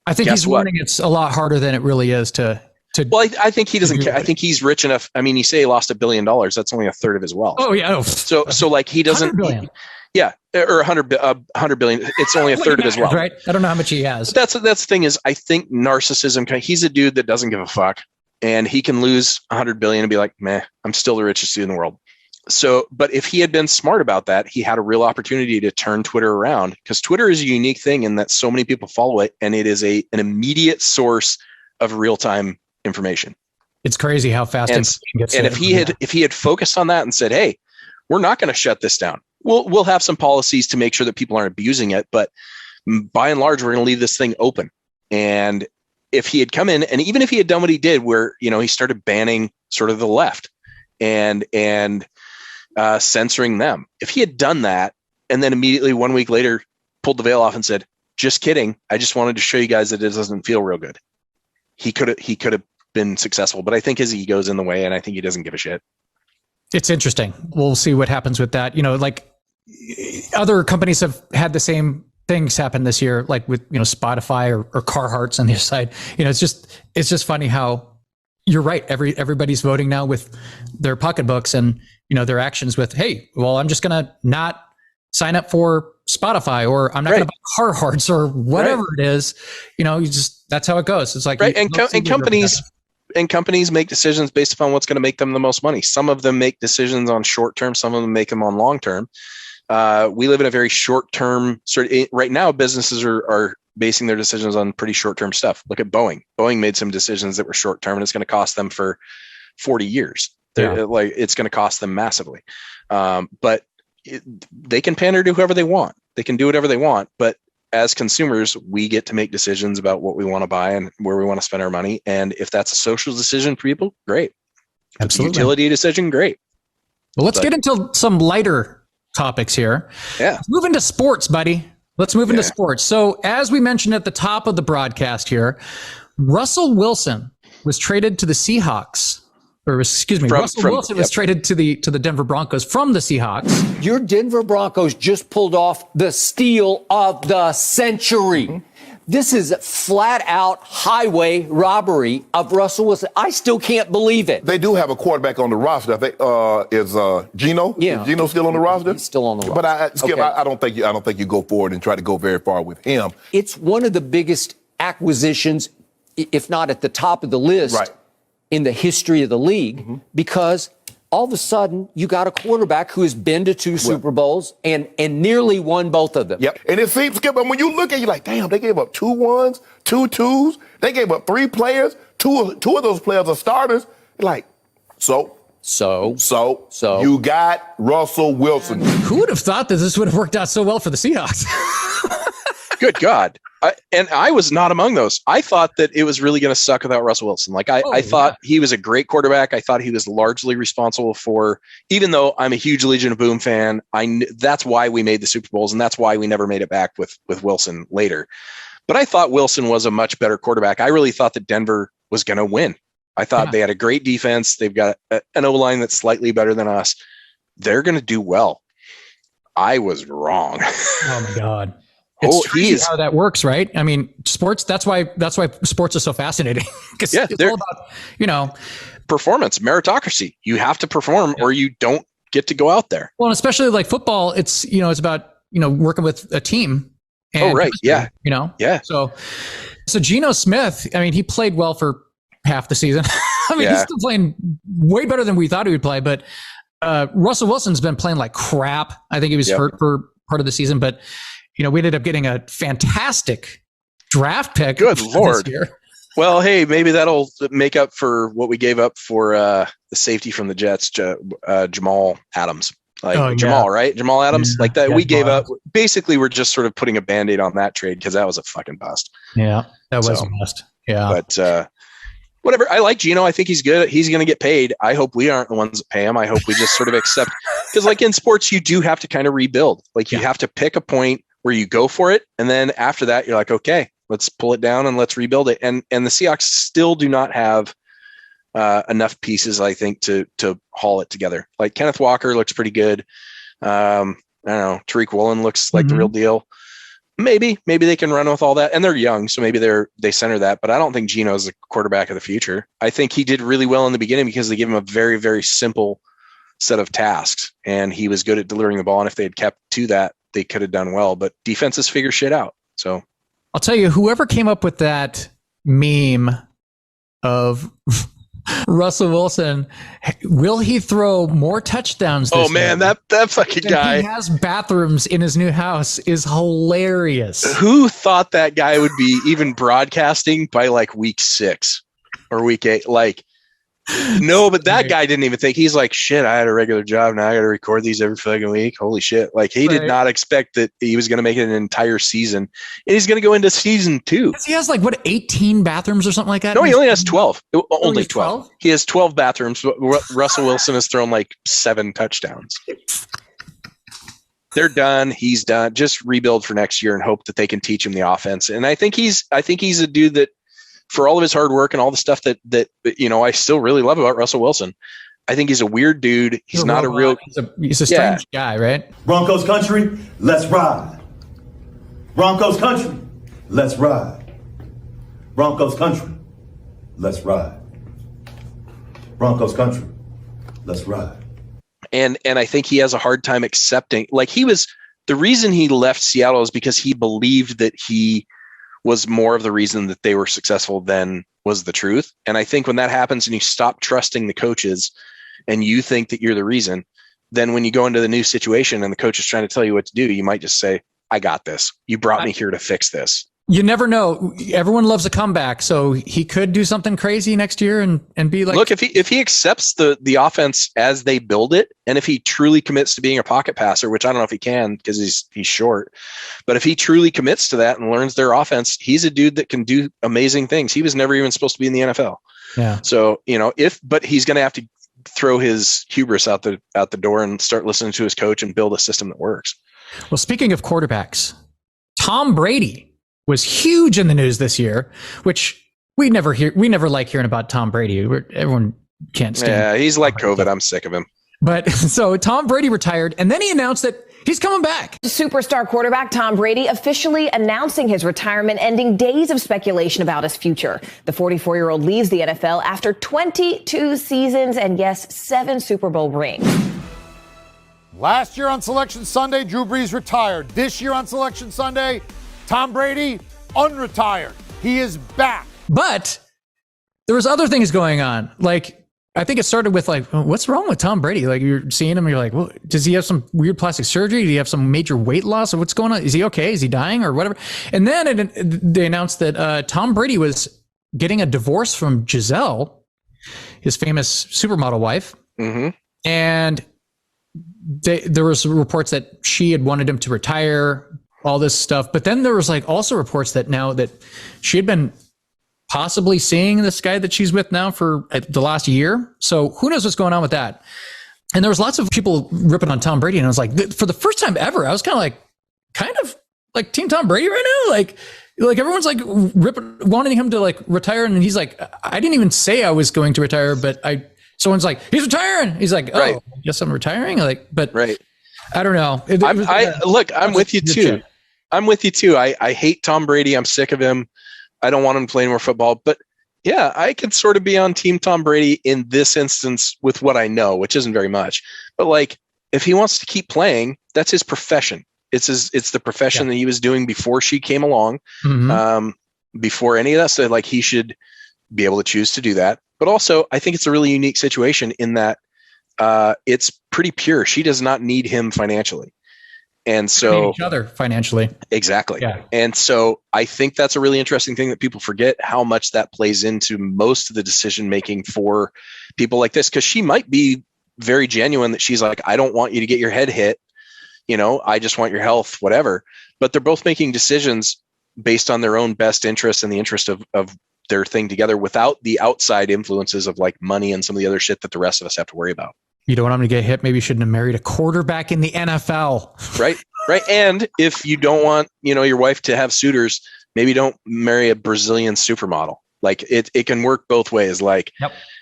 I think he's learning it's a lot harder than it really is to. Well, I think he doesn't care. I think he's rich enough. I mean, you say he lost $1 billion. That's only a third of his wealth. Oh yeah. So like he doesn't. Or 100 billion. It's only a third of his wealth. Right. I don't know how much he has. That's the thing is, I think narcissism. He's a dude that doesn't give a fuck, and he can lose 100 billion and be like, "Meh, I'm still the richest dude in the world." So, but if he had been smart about that, he had a real opportunity to turn Twitter around, because Twitter is a unique thing in that so many people follow it, and it is an immediate source of real-time information. It's crazy how fast it gets. And if he had focused on that and said, "Hey, we're not going to shut this down. We'll have some policies to make sure that people aren't abusing it, but by and large, we're going to leave this thing open." And if he had come in, and even if he had done what he did, where he started banning sort of the left and censoring them. If he had done that and then immediately 1 week later pulled the veil off and said, "Just kidding, I just wanted to show you guys that it doesn't feel real good," he could have been successful. But I think his ego's in the way, and I think he doesn't give a shit. It's interesting. We'll see what happens with that. Like other companies have had the same things happen this year, like with Spotify or Carhartts on the other side. It's just funny how you're right. Everybody's voting now with their pocketbooks and, their actions with, hey, well, I'm just going to not sign up for Spotify, or I'm not going to buy Carhartts or whatever it is. That's how it goes. It's like, right. And companies make decisions based upon what's going to make them the most money. Some of them make decisions on short term. Some of them make them on long term. We live in a very short term right now. Businesses are basing their decisions on pretty short term stuff. Look at Boeing. Boeing made some decisions that were short term, and it's going to cost them for 40 years. It's going to cost them massively. But they can pander to whoever they want. They can do whatever they want. But as consumers, we get to make decisions about what we want to buy and where we want to spend our money. And if that's a social decision for people, great. If it's a utility decision, great. Well, let's get into some lighter topics here. Yeah. Let's move into sports, buddy. Let's move into sports. So as we mentioned at the top of the broadcast here, Russell Wilson was traded to the Seahawks. Russell Wilson was traded to the Denver Broncos from the Seahawks. Your Denver Broncos just pulled off the steal of the century. Mm-hmm. This is flat out highway robbery of Russell Wilson. I still can't believe it. They do have a quarterback on the roster. I think is Geno. Yeah, is Geno still on the roster? He's still on the roster. But Skip, I don't think you go forward and try to go very far with him. It's one of the biggest acquisitions, if not at the top of the list, in the history of the league, because all of a sudden you got a quarterback who has been to two Super Bowls and nearly won both of them. Yep. And it seems, Skip, when you look at it, you're like, damn, they gave up 2 1s, 2 2s. They gave up 3 players. Two of those players are starters. You're like, so you got Russell Wilson. Who would have thought that this would have worked out so well for the Seahawks? Good God. I was not among those. I thought that it was really going to suck without Russell Wilson. I thought he was a great quarterback. I thought he was largely responsible for, even though I'm a huge Legion of Boom fan, that's why we made the Super Bowls, and that's why we never made it back with Wilson later. But I thought Wilson was a much better quarterback. I really thought that Denver was going to win. I thought they had a great defense. They've got an O-line that's slightly better than us. They're going to do well. I was wrong. Oh, my God. It's crazy how that works, right? I mean, sports, that's why sports is so fascinating. Because it's all about, performance, meritocracy. You have to perform or you don't get to go out there. Well, and especially like football, it's about, working with a team. And Yeah. So Geno Smith, I mean, he played well for half the season. I mean, he's still playing way better than we thought he would play, but Russell Wilson's been playing like crap. I think he was hurt for part of the season, but we ended up getting a fantastic draft pick. Good Lord. This year. Well, hey, maybe that'll make up for what we gave up for the safety from the Jets, Jamal Adams. Jamal, right? Jamal Adams. Like that, we gave up. Basically, we're just sort of putting a Band-Aid on that trade because that was a fucking bust. Yeah, that was a bust. Yeah. But whatever. I like Geno. I think he's good. He's going to get paid. I hope we aren't the ones that pay him. I hope we just sort of accept. Because like in sports, you do have to kind of rebuild. Like you have to pick a point where you go for it. And then after that, you're like, okay, let's pull it down and let's rebuild it. And the Seahawks still do not have enough pieces, I think, to haul it together. Like Kenneth Walker looks pretty good. I don't know. Tariq Woolen looks like the real deal. Maybe they can run with all that. And they're young, so maybe they center that. But I don't think Geno's the quarterback of the future. I think he did really well in the beginning because they gave him a very, very simple set of tasks. And he was good at delivering the ball. And if they had kept to that, they could have done well, but defenses figure shit out. So I'll tell you, whoever came up with that meme of Russell Wilson, will he throw more touchdowns this year? that fucking guy. He has bathrooms in his new house is hilarious. Who thought that guy would be even broadcasting by like week 6 or week 8? Like, no, but that guy didn't even think. He's like, shit, I had a regular job. Now I got to record these every fucking week. Holy shit. Like he did not expect that he was going to make it an entire season. And he's going to go into season 2. He has 18 bathrooms or something like that? No, he only has 12. Only 12. He has 12 bathrooms. Russell Wilson has thrown 7 touchdowns. They're done. He's done. Just rebuild for next year and hope that they can teach him the offense. And I think he's a dude that, for all of his hard work and all the stuff that I still really love about Russell Wilson, I think he's a weird dude. He's not a real. He's a strange guy, right? Broncos country, let's ride. Broncos country, let's ride. Broncos country, let's ride. Broncos country. Let's ride. And I think he has a hard time accepting, like the reason he left Seattle is because he believed that he was more of the reason that they were successful than was the truth. And I think when that happens and you stop trusting the coaches and you think that you're the reason, then when you go into the new situation and the coach is trying to tell you what to do, you might just say, I got this. You brought me here to fix this. You never know. Everyone loves a comeback, so he could do something crazy next year and be like. Look, if he accepts the offense as they build it, and if he truly commits to being a pocket passer, which I don't know if he can because he's short, but if he truly commits to that and learns their offense, he's a dude that can do amazing things. He was never even supposed to be in the NFL. Yeah. So but he's going to have to throw his hubris out the door and start listening to his coach and build a system that works. Well, speaking of quarterbacks, Tom Brady was huge in the news this year, which we never like hearing about Tom Brady. Everyone can't stand. Yeah, he's like COVID. I'm sick of him. But so Tom Brady retired, and then he announced that he's coming back. Superstar quarterback Tom Brady officially announcing his retirement, ending days of speculation about his future. The 44-year-old leaves the NFL after 22 seasons and, yes, 7 Super Bowl rings. Last year on Selection Sunday, Drew Brees retired. This year on Selection Sunday, Tom Brady unretired. He is back. But there was other things going on. Like, I think it started with like, what's wrong with Tom Brady? Like, you're seeing him, and you're like, well, does he have some weird plastic surgery? Do he have some major weight loss? Or what's going on? Is he okay? Is he dying or whatever? And then they announced that Tom Brady was getting a divorce from Giselle, his famous supermodel wife. Mm-hmm. And there was reports that she had wanted him to retire, all this stuff. But then there was like also reports that now that she had been possibly seeing this guy that she's with now for the last year. So who knows what's going on with that? And there was lots of people ripping on Tom Brady. And I was like, for the first time ever, I was kind of like Team Tom Brady right now. Like everyone's like wanting him to like retire. And he's like, I didn't even say I was going to retire, but someone's like, he's retiring. He's like, oh, right. Yes, I'm retiring. But right. I don't know. I'm with you too. I'm with you too. I hate Tom Brady. I'm sick of him. I don't want him to play more football. But yeah, I could sort of be on Team Tom Brady in this instance with what I know, which isn't very much. But like, if he wants to keep playing, that's his profession. It's the profession that he was doing before she came along. Mm-hmm. Before any of that, so like he should be able to choose to do that. But also, I think it's a really unique situation in that it's pretty pure. She does not need him financially. And so each other financially. Exactly. Yeah. And so I think that's a really interesting thing that people forget, how much that plays into most of the decision making for people like this. Cause she might be very genuine that she's like, I don't want you to get your head hit. I just want your health, whatever. But they're both making decisions based on their own best interests and the interest of their thing together without the outside influences of like money and some of the other shit that the rest of us have to worry about. You don't want him to get hit. Maybe you shouldn't have married a quarterback in the NFL. Right. And if you don't want, your wife to have suitors, maybe don't marry a Brazilian supermodel. Like it can work both ways. Like,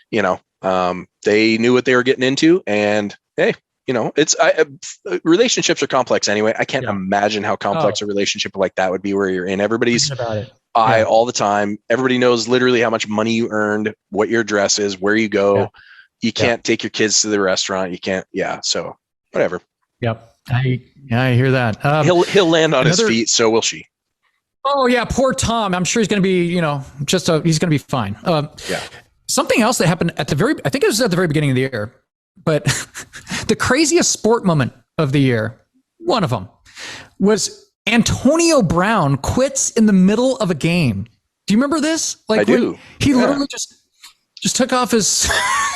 they knew what they were getting into, and hey, relationships are complex anyway. I can't imagine how complex a relationship like that would be, where you're in everybody's eye all the time. Everybody knows literally how much money you earned, what your address is, where you go. Yeah. You can't take your kids to the restaurant. You can't. Yeah. So whatever. Yep. I hear that. He'll land on his feet. So will she. Oh yeah. Poor Tom. I'm sure he's going to be, he's going to be fine. Something else that happened I think it was at the very beginning of the year, but the craziest sport moment of the year, one of them, was Antonio Brown quits in the middle of a game. Do you remember this? Like, I do. He literally just took off his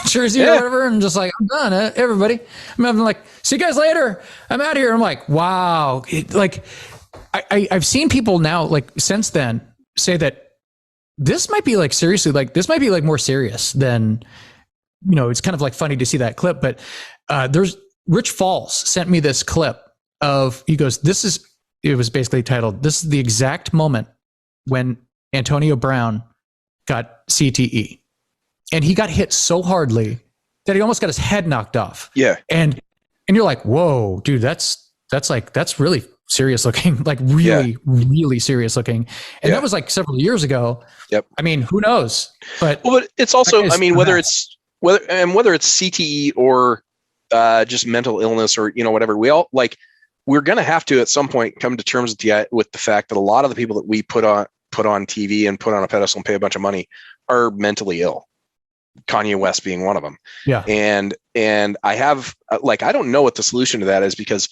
jersey or whatever and just like, I'm done, everybody. I'm like, see you guys later. I'm out of here. I'm like, wow. I've seen people now, like since then, say that this might be like seriously, like this might be like more serious than, it's kind of like funny to see that clip. But there's Rich Falls sent me this clip of, he goes, it was basically titled, "This is the exact moment when Antonio Brown got CTE." And he got hit so hardly that he almost got his head knocked off. Yeah. And you're like, whoa, dude, that's really serious looking, like really, really serious looking. And that was like several years ago. Yep. I mean, who knows? But it's also, whether it's whether it's CTE or just mental illness or, whatever, we're going to have to at some point come to terms with the fact that a lot of the people that we put on TV and put on a pedestal and pay a bunch of money are mentally ill. Kanye West being one of them. Yeah. And I have I don't know what the solution to that is, because,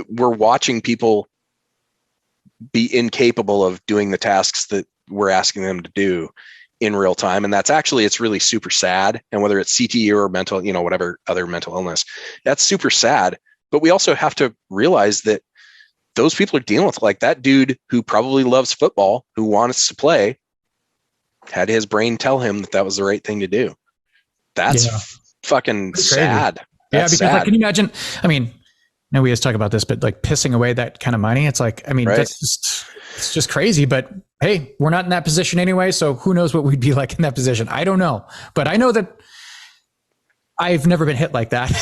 we're watching people be incapable of doing the tasks that we're asking them to do in real time. And it's really super sad. And whether it's CTE or mental, whatever other mental illness, that's super sad. But we also have to realize that those people are dealing with, that dude who probably loves football, who wants to play, had his brain tell him that was the right thing to do. That's fucking sad. That's because sad. can you imagine? I mean, I know we always talk about this, but pissing away that kind of money, it's right. It's just crazy. But hey, we're not in that position anyway, so who knows what we'd be like in that position? I don't know, but I know that I've never been hit like that.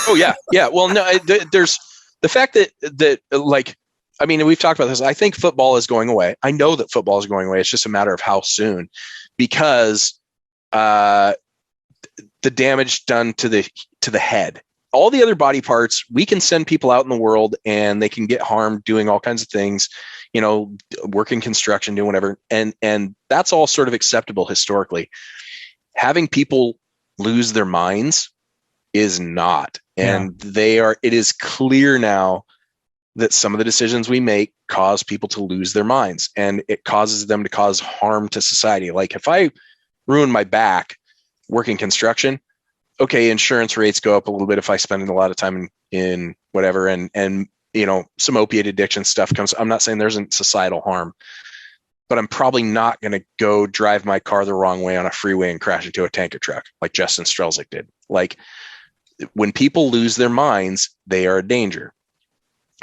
Oh yeah, yeah. Well, no, there's the fact that we've talked about this. I think football is going away. I know that football is going away. It's just a matter of how soon, because the damage done to the head. All the other body parts, we can send people out in the world and they can get harmed doing all kinds of things, working construction, doing whatever. And that's all sort of acceptable historically. Having people lose their minds is not. And it is clear now that some of the decisions we make cause people to lose their minds, and it causes them to cause harm to society. Like if I ruin my back working construction, okay, insurance rates go up a little bit if I spend a lot of time in whatever, and some opiate addiction stuff comes. I'm not saying there isn't societal harm, but I'm probably not going to go drive my car the wrong way on a freeway and crash into a tanker truck like Justin Strelzik did. When people lose their minds, they are a danger.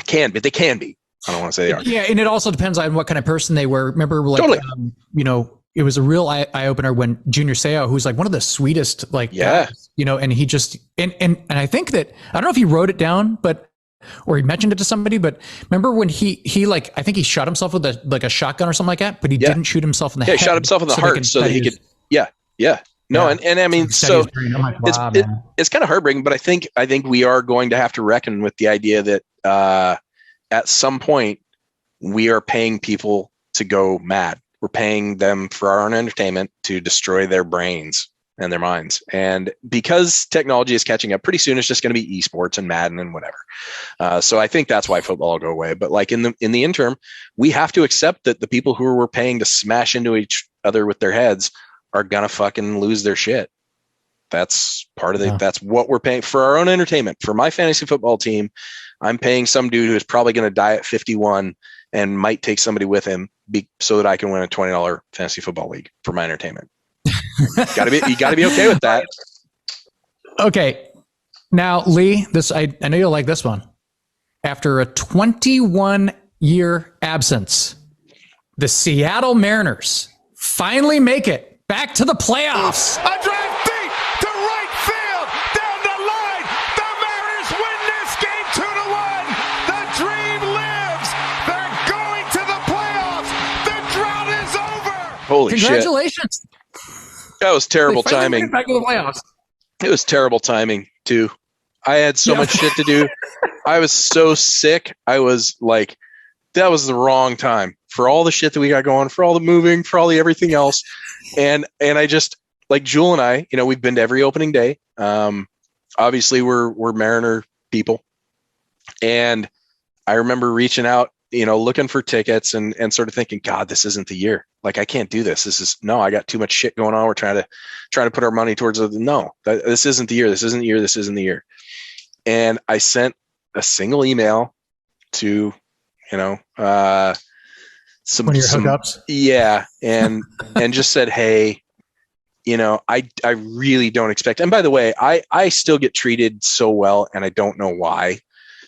They can be. I don't want to say they are. Yeah, and it also depends on what kind of person they were. Remember, totally. It was a real eye opener when Junior Seau, who's one of the sweetest, guys, and he just and I think that, I don't know if he wrote it down, or he mentioned it to somebody, but remember when he I think he shot himself with a shotgun or something like that, but he didn't shoot himself in the head. Yeah, he shot himself in the heart so that he could. Yeah. No, and I mean, so it's kind of heartbreaking, but I think we are going to have to reckon with the idea that at some point we are paying people to go mad. We're paying them for our own entertainment to destroy their brains and their minds. And because technology is catching up, pretty soon it's just going to be esports and Madden and whatever. So I think that's why football will go away. But in the interim, we have to accept that the people who we're paying to smash into each other with their heads are gonna fucking lose their shit. That's part of that's what we're paying for our own entertainment. For my fantasy football team, I'm paying some dude who's probably going to die at 51 and might take somebody with him so that I can win a $20 fantasy football league for my entertainment. You gotta be okay with that. Okay. Now, Lee, I know you'll like this one. After a 21-year absence, the Seattle Mariners finally make it back to the playoffs. A drive deep to right field, down the line. The Mariners win this game 2-1. The dream lives. They're going to the playoffs. The drought is over. Holy Congratulations. Shit. That was terrible timing. Back to the playoffs. It was terrible timing too. I had so much shit to do. I was so sick. I was that was the wrong time for all the shit that we got going, for all the moving, for all the everything else. And I just, Jewel and I, we've been to every opening day. Obviously we're Mariner people. And I remember reaching out, looking for tickets and sort of thinking, God, this isn't the year. I can't do this. I got too much shit going on. We're trying to put our money towards this isn't the year. This isn't the year. This isn't the year. And I sent a single email to, some hookups. Yeah. And just said, hey, I really don't expect, and by the way, I still get treated so well, and I don't know why,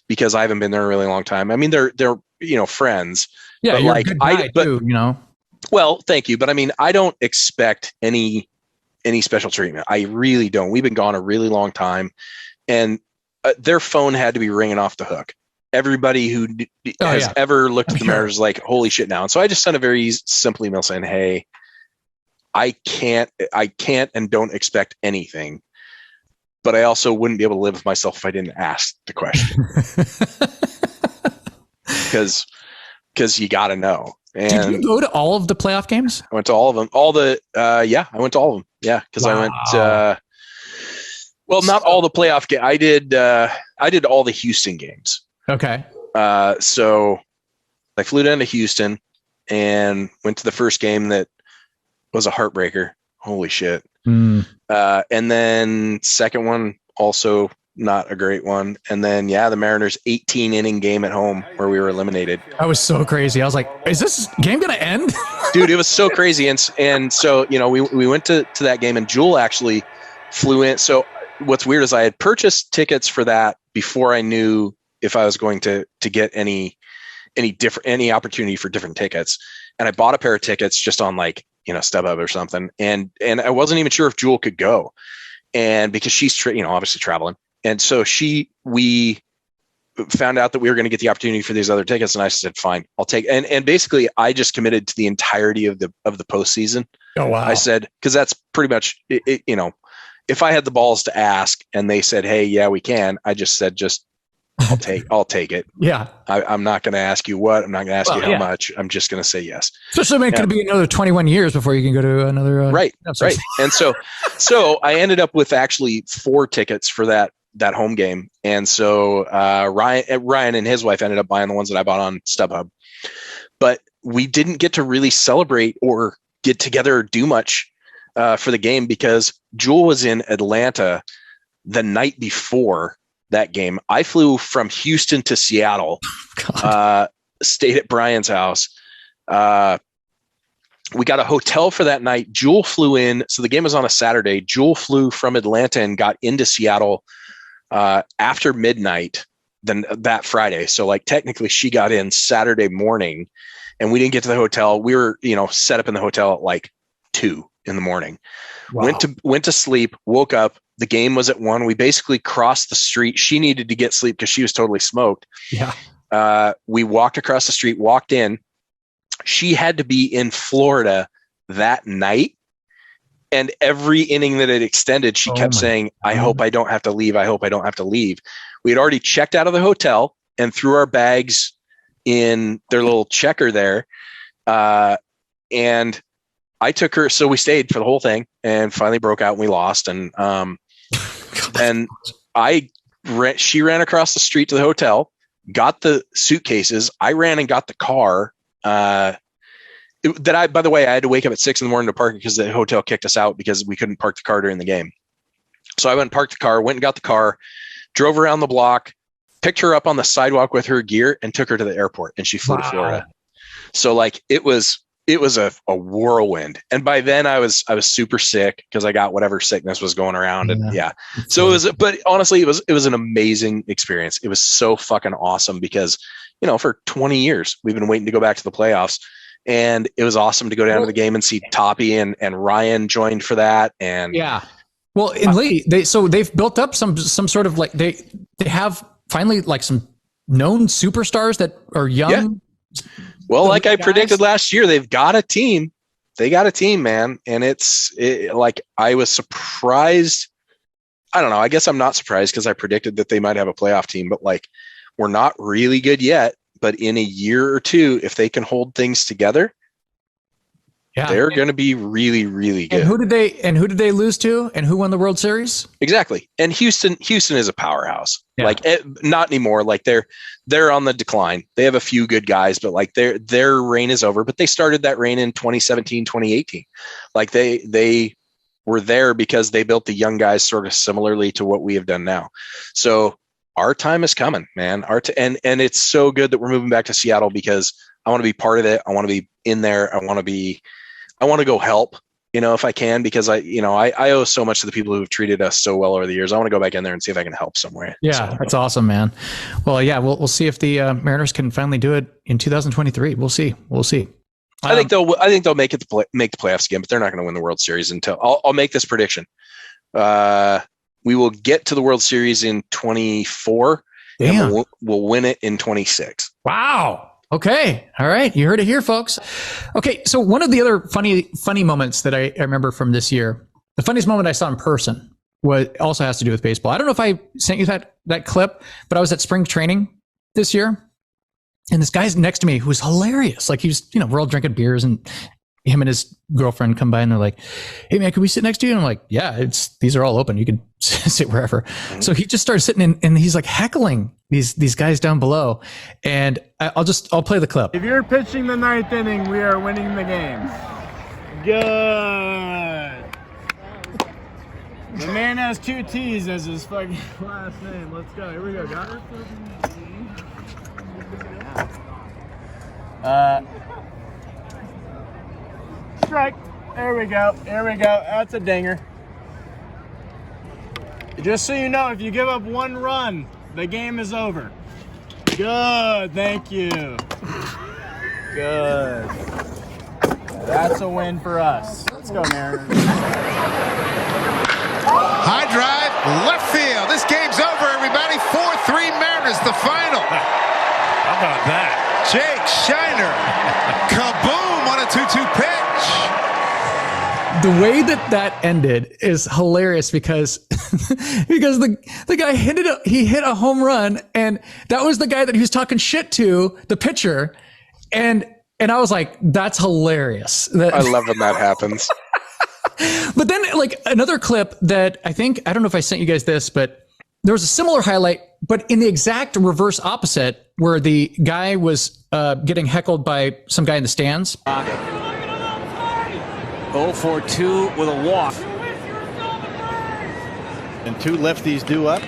because I haven't been there a really long time. I mean, they're friends. Yeah. But you're a good guy too, Well, thank you. But I mean, I don't expect any special treatment. I really don't. We've been gone a really long time, and their phone had to be ringing off the hook. Everybody who has ever looked at the Mariners is like, holy shit now. And so I just sent a very simple email saying, hey, I can't and don't expect anything, but I also wouldn't be able to live with myself if I didn't ask the question. Because you got to know. And did you go to all of the playoff games? I went to all of them. I went to all of them. Yeah, because I went. Well, not all the playoff games. I did all the Houston games. Okay. So I flew down to Houston and went to the first game that was a heartbreaker. Holy shit. And then second one, also not a great one. And then, the Mariners 18 inning game at home where we were eliminated. That was so crazy. I was like, is this game going to end? Dude, it was so crazy. And so, we went to that game, and Jewel actually flew in. So what's weird is I had purchased tickets for that before I knew if I was going to get any opportunity for different tickets. And I bought a pair of tickets just on StubHub or something. And I wasn't even sure if Jewel could go. And because she's, obviously traveling. And so we found out that we were going to get the opportunity for these other tickets. And I said, fine, I'll take, and basically I just committed to the entirety of the postseason. Oh, wow. I said, cause that's pretty much it, if I had the balls to ask and they said, hey, yeah, we can, I just said, I'll take it. Yeah. I'm not going to ask you what, I'm not going to ask you how much. I'm just going to say yes. Especially when it could be another 21 years before you can go to another. Right. And so I ended up with actually 4 tickets for that home game. And so Ryan and his wife ended up buying the ones that I bought on StubHub, but we didn't get to really celebrate or get together or do much for the game because Jewel was in Atlanta the night before that game. I flew from Houston to Seattle, stayed at Brian's house. We got a hotel for that night. Jewel flew in. So the game was on a Saturday. Jewel flew from Atlanta and got into Seattle after midnight that Friday. So technically she got in Saturday morning and we didn't get to the hotel. We were, set up in the hotel at 2 in the morning. Wow. Went to sleep, woke up. The game was at 1. We basically crossed the street. She needed to get sleep because she was totally smoked. Yeah. We walked across the street, walked in. She had to be in Florida that night. And every inning that it extended, she kept saying, I hope I don't have to leave. I hope I don't have to leave. We had already checked out of the hotel and threw our bags in their little checker there. And I took her. So we stayed for the whole thing and finally broke out and we lost. And then she ran across the street to the hotel, got the suitcases. I ran and got the car. By the way, I had to wake up at 6 a.m. to park it because the hotel kicked us out because we couldn't park the car during the game. So I went and parked the car, went and got the car, drove around the block, picked her up on the sidewalk with her gear and took her to the airport and she flew to Florida. So it was a whirlwind. And by then I was super sick because I got whatever sickness was going around. And so but honestly, it was an amazing experience. It was so fucking awesome because, for 20 years we've been waiting to go back to the playoffs. And it was awesome to go down to the game and see Toppy and Ryan joined for that. And well, in Lee, they've built up some sort of they have finally some known superstars that are young. Yeah. Well, like I predicted last year, they've got a team. They got a team, man. And I was surprised. I don't know. I guess I'm not surprised because I predicted that they might have a playoff team, but we're not really good yet. But in a year or two, if they can hold things together, they're going to be really, really good. And who did they lose to? And who won the World Series? Exactly. And Houston is a powerhouse. Yeah. Not anymore. They're on the decline. They have a few good guys, but their reign is over. But they started that reign in 2017, 2018. They were there because they built the young guys sort of similarly to what we have done now. So our time is coming, man. And it's so good that we're moving back to Seattle because I want to be part of it. I want to be in there. I want to go help, if I can, because I owe so much to the people who have treated us so well over the years. I want to go back in there and see if I can help somewhere. Yeah, that's awesome, man. Well, yeah, we'll see if the Mariners can finally do it in 2023. We'll see. I think they'll make the playoffs again, but they're not going to win the World Series until I'll make this prediction. We will get to the World Series in 24. Damn. And we'll win it in 26. Wow. Okay. All right. You heard it here, folks. Okay. So one of the other funny moments that I remember from this year, the funniest moment I saw in person also has to do with baseball. I don't know if I sent you that clip, but I was at spring training this year, and this guy's next to me who was hilarious. Like, he was, we're all drinking beers, and him and his girlfriend come by and they're like, "Hey man, can we sit next to you?" And I'm like, "Yeah, these are all open. You can sit wherever." So he just started sitting and he's like heckling these guys down below. And I'll play the clip. If you're pitching the 9th inning, we are winning the game. Good. The man has 2 T's as his fucking last name. Let's go. Here we go. Got it? Strike. There we go. There we go. That's a dinger. Just so you know, if you give up 1 run, the game is over. Good. Thank you. Good. That's a win for us. Let's go, Mariners. High drive, left field. This game's over, everybody. 4-3 Mariners, the final. How about that? Jake Shiner. Kaboom on a 2-2 pitch. The way that ended is hilarious because the guy hit a home run, and that was the guy that he was talking shit to, the pitcher, and I was like, that's hilarious. I love when that happens. But then, like, another clip that I don't know if I sent you guys this, but there was a similar highlight, but in the exact reverse opposite, where the guy was getting heckled by some guy in the stands. 0-for-2 with a walk. And 2 lefties due up.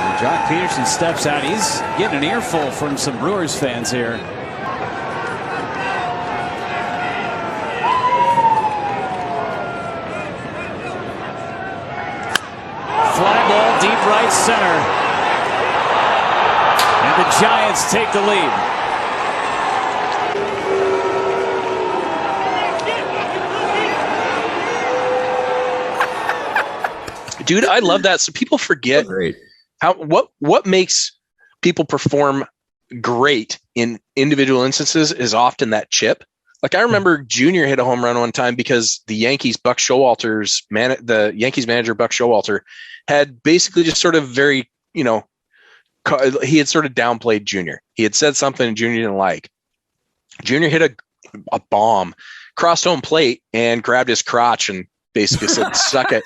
And Jock Peterson steps out. He's getting an earful from some Brewers fans here. Fly ball deep right center. And the Giants take the lead. Dude, I love that. So people forget what makes people perform great in individual instances is often that chip. Like, I remember Junior hit a home run one time because the Yankees Buck Showalter's the Yankees manager Buck Showalter had basically just sort of he had sort of downplayed Junior. He had said something Junior didn't like. Junior hit a bomb, crossed home plate, and grabbed his crotch and basically said, "Suck it."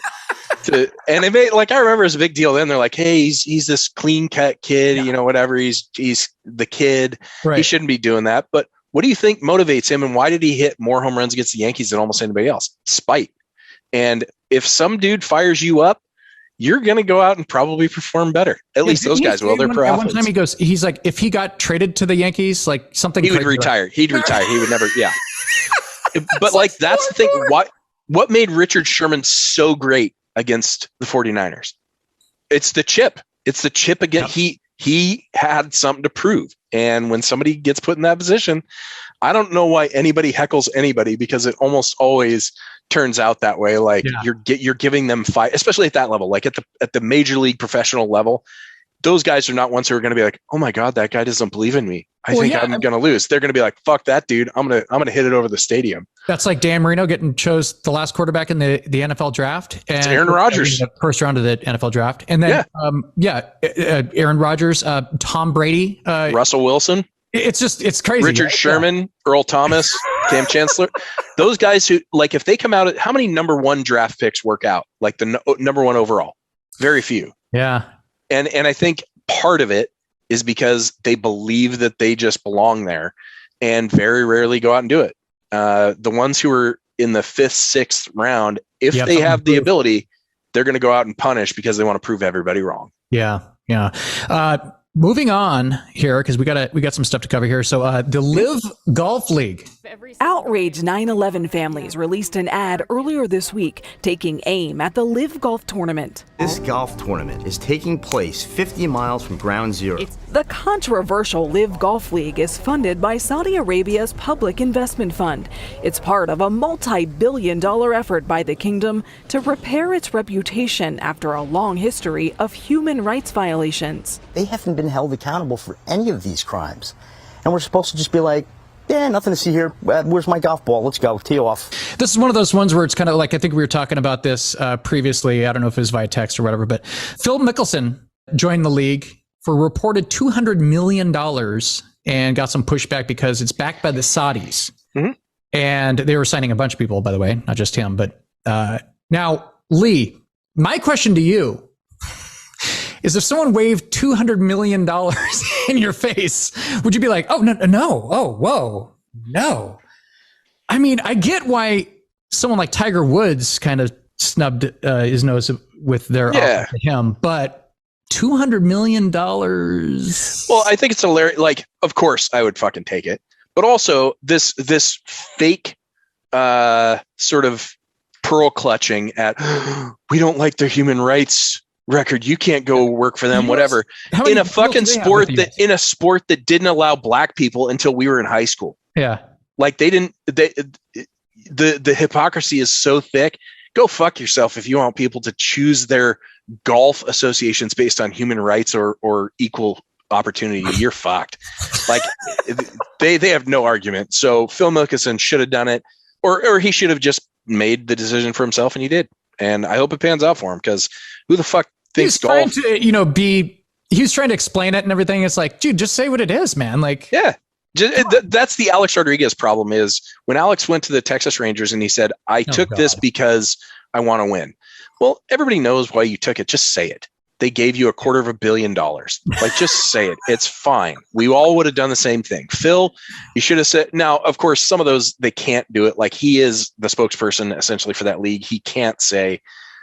And it made, like, I remember it was a big deal then. They're like, "Hey, he's this clean cut kid, whatever. He's the kid. Right. He shouldn't be doing that." But what do you think motivates him, and why did he hit more home runs against the Yankees than almost anybody else? Spite. And if some dude fires you up, you're going to go out and probably perform better. At least those guys will. They're pro athletes. One time he's like, if he got traded to the Yankees, like something, he would retire. He'd retire. He would never. Yeah. But like, that's the thing. What made Richard Sherman so great against the 49ers? It's the chip. It's the chip again. Yep. He had something to prove. And when somebody gets put in that position, I don't know why anybody heckles anybody, because it almost always turns out that way. Like, you're giving them fight, especially at that level, like at the major league professional level. Those guys are not ones who are going to be like, "Oh my God, that guy doesn't believe in me. I think I'm going to lose." They're going to be like, "Fuck that dude. I'm going to hit it over the stadium." That's like Dan Marino getting chose the last quarterback in the NFL draft. And it's Aaron Rodgers. The first round of the NFL draft. And then, Aaron Rodgers, Tom Brady, Russell Wilson. It's crazy. Richard Sherman, Earl Thomas, Cam Chancellor. Those guys who, like, if they come out, how many number 1 draft picks work out? Like the number 1 overall? Very few. Yeah. And I think part of it is because they believe that they just belong there and very rarely go out and do it. The ones who are in the 5th, 6th round, if they have the ability, they're going to go out and punish because they want to prove everybody wrong. Yeah. Yeah. Moving on here, because we got some stuff to cover here. So the Live Golf League. Outraged 9/11 families released an ad earlier this week taking aim at the Live Golf Tournament. This golf tournament is taking place 50 miles from Ground Zero. The controversial Live Golf League is funded by Saudi Arabia's Public Investment Fund. It's part of a multi-billion-dollar effort by the kingdom to repair its reputation after a long history of human rights violations. They haven't been been held accountable for any of these crimes. And we're supposed to just be like, yeah, nothing to see here. Where's my golf ball? Let's go. Tee off. This is one of those ones where it's kind of like, I think we were talking about this previously. I don't know if it was via text or whatever, but Phil Mickelson joined the league for a reported $200 million and got some pushback because it's backed by the Saudis. Mm-hmm. And they were signing a bunch of people, by the way, not just him. But now, Lee, my question to you is, if someone waved $200 million in your face, would you be like, oh, no, oh, whoa, no? I mean, I get why someone like Tiger Woods kind of snubbed his nose with their offer to him, but $200 million. Well, I think it's hilarious. Like, of course I would fucking take it. But also this fake sort of pearl clutching at, we don't like their human rights record. You can't go work for them, whatever. In a fucking sport that didn't allow black people until we were in high school. Yeah. Like the hypocrisy is so thick. Go fuck yourself if you want people to choose their golf associations based on human rights or equal opportunity. You're fucked. Like they have no argument. So Phil Mickelson should have done it, or he should have just made the decision for himself, and he did. And I hope it pans out for him, because who the fuck thinks golf? He was trying to explain it and everything. It's like, dude, just say what it is, man. Like, yeah. That's the Alex Rodriguez problem, is when Alex went to the Texas Rangers and he said, I took this because I want to win. Well, everybody knows why you took it. Just say it. They gave you $250 million. Like, just say it. It's fine. We all would have done the same thing. Phil, you should have said. Now, of course, some of those, they can't do it. Like, he is the spokesperson essentially for that league. He can't say,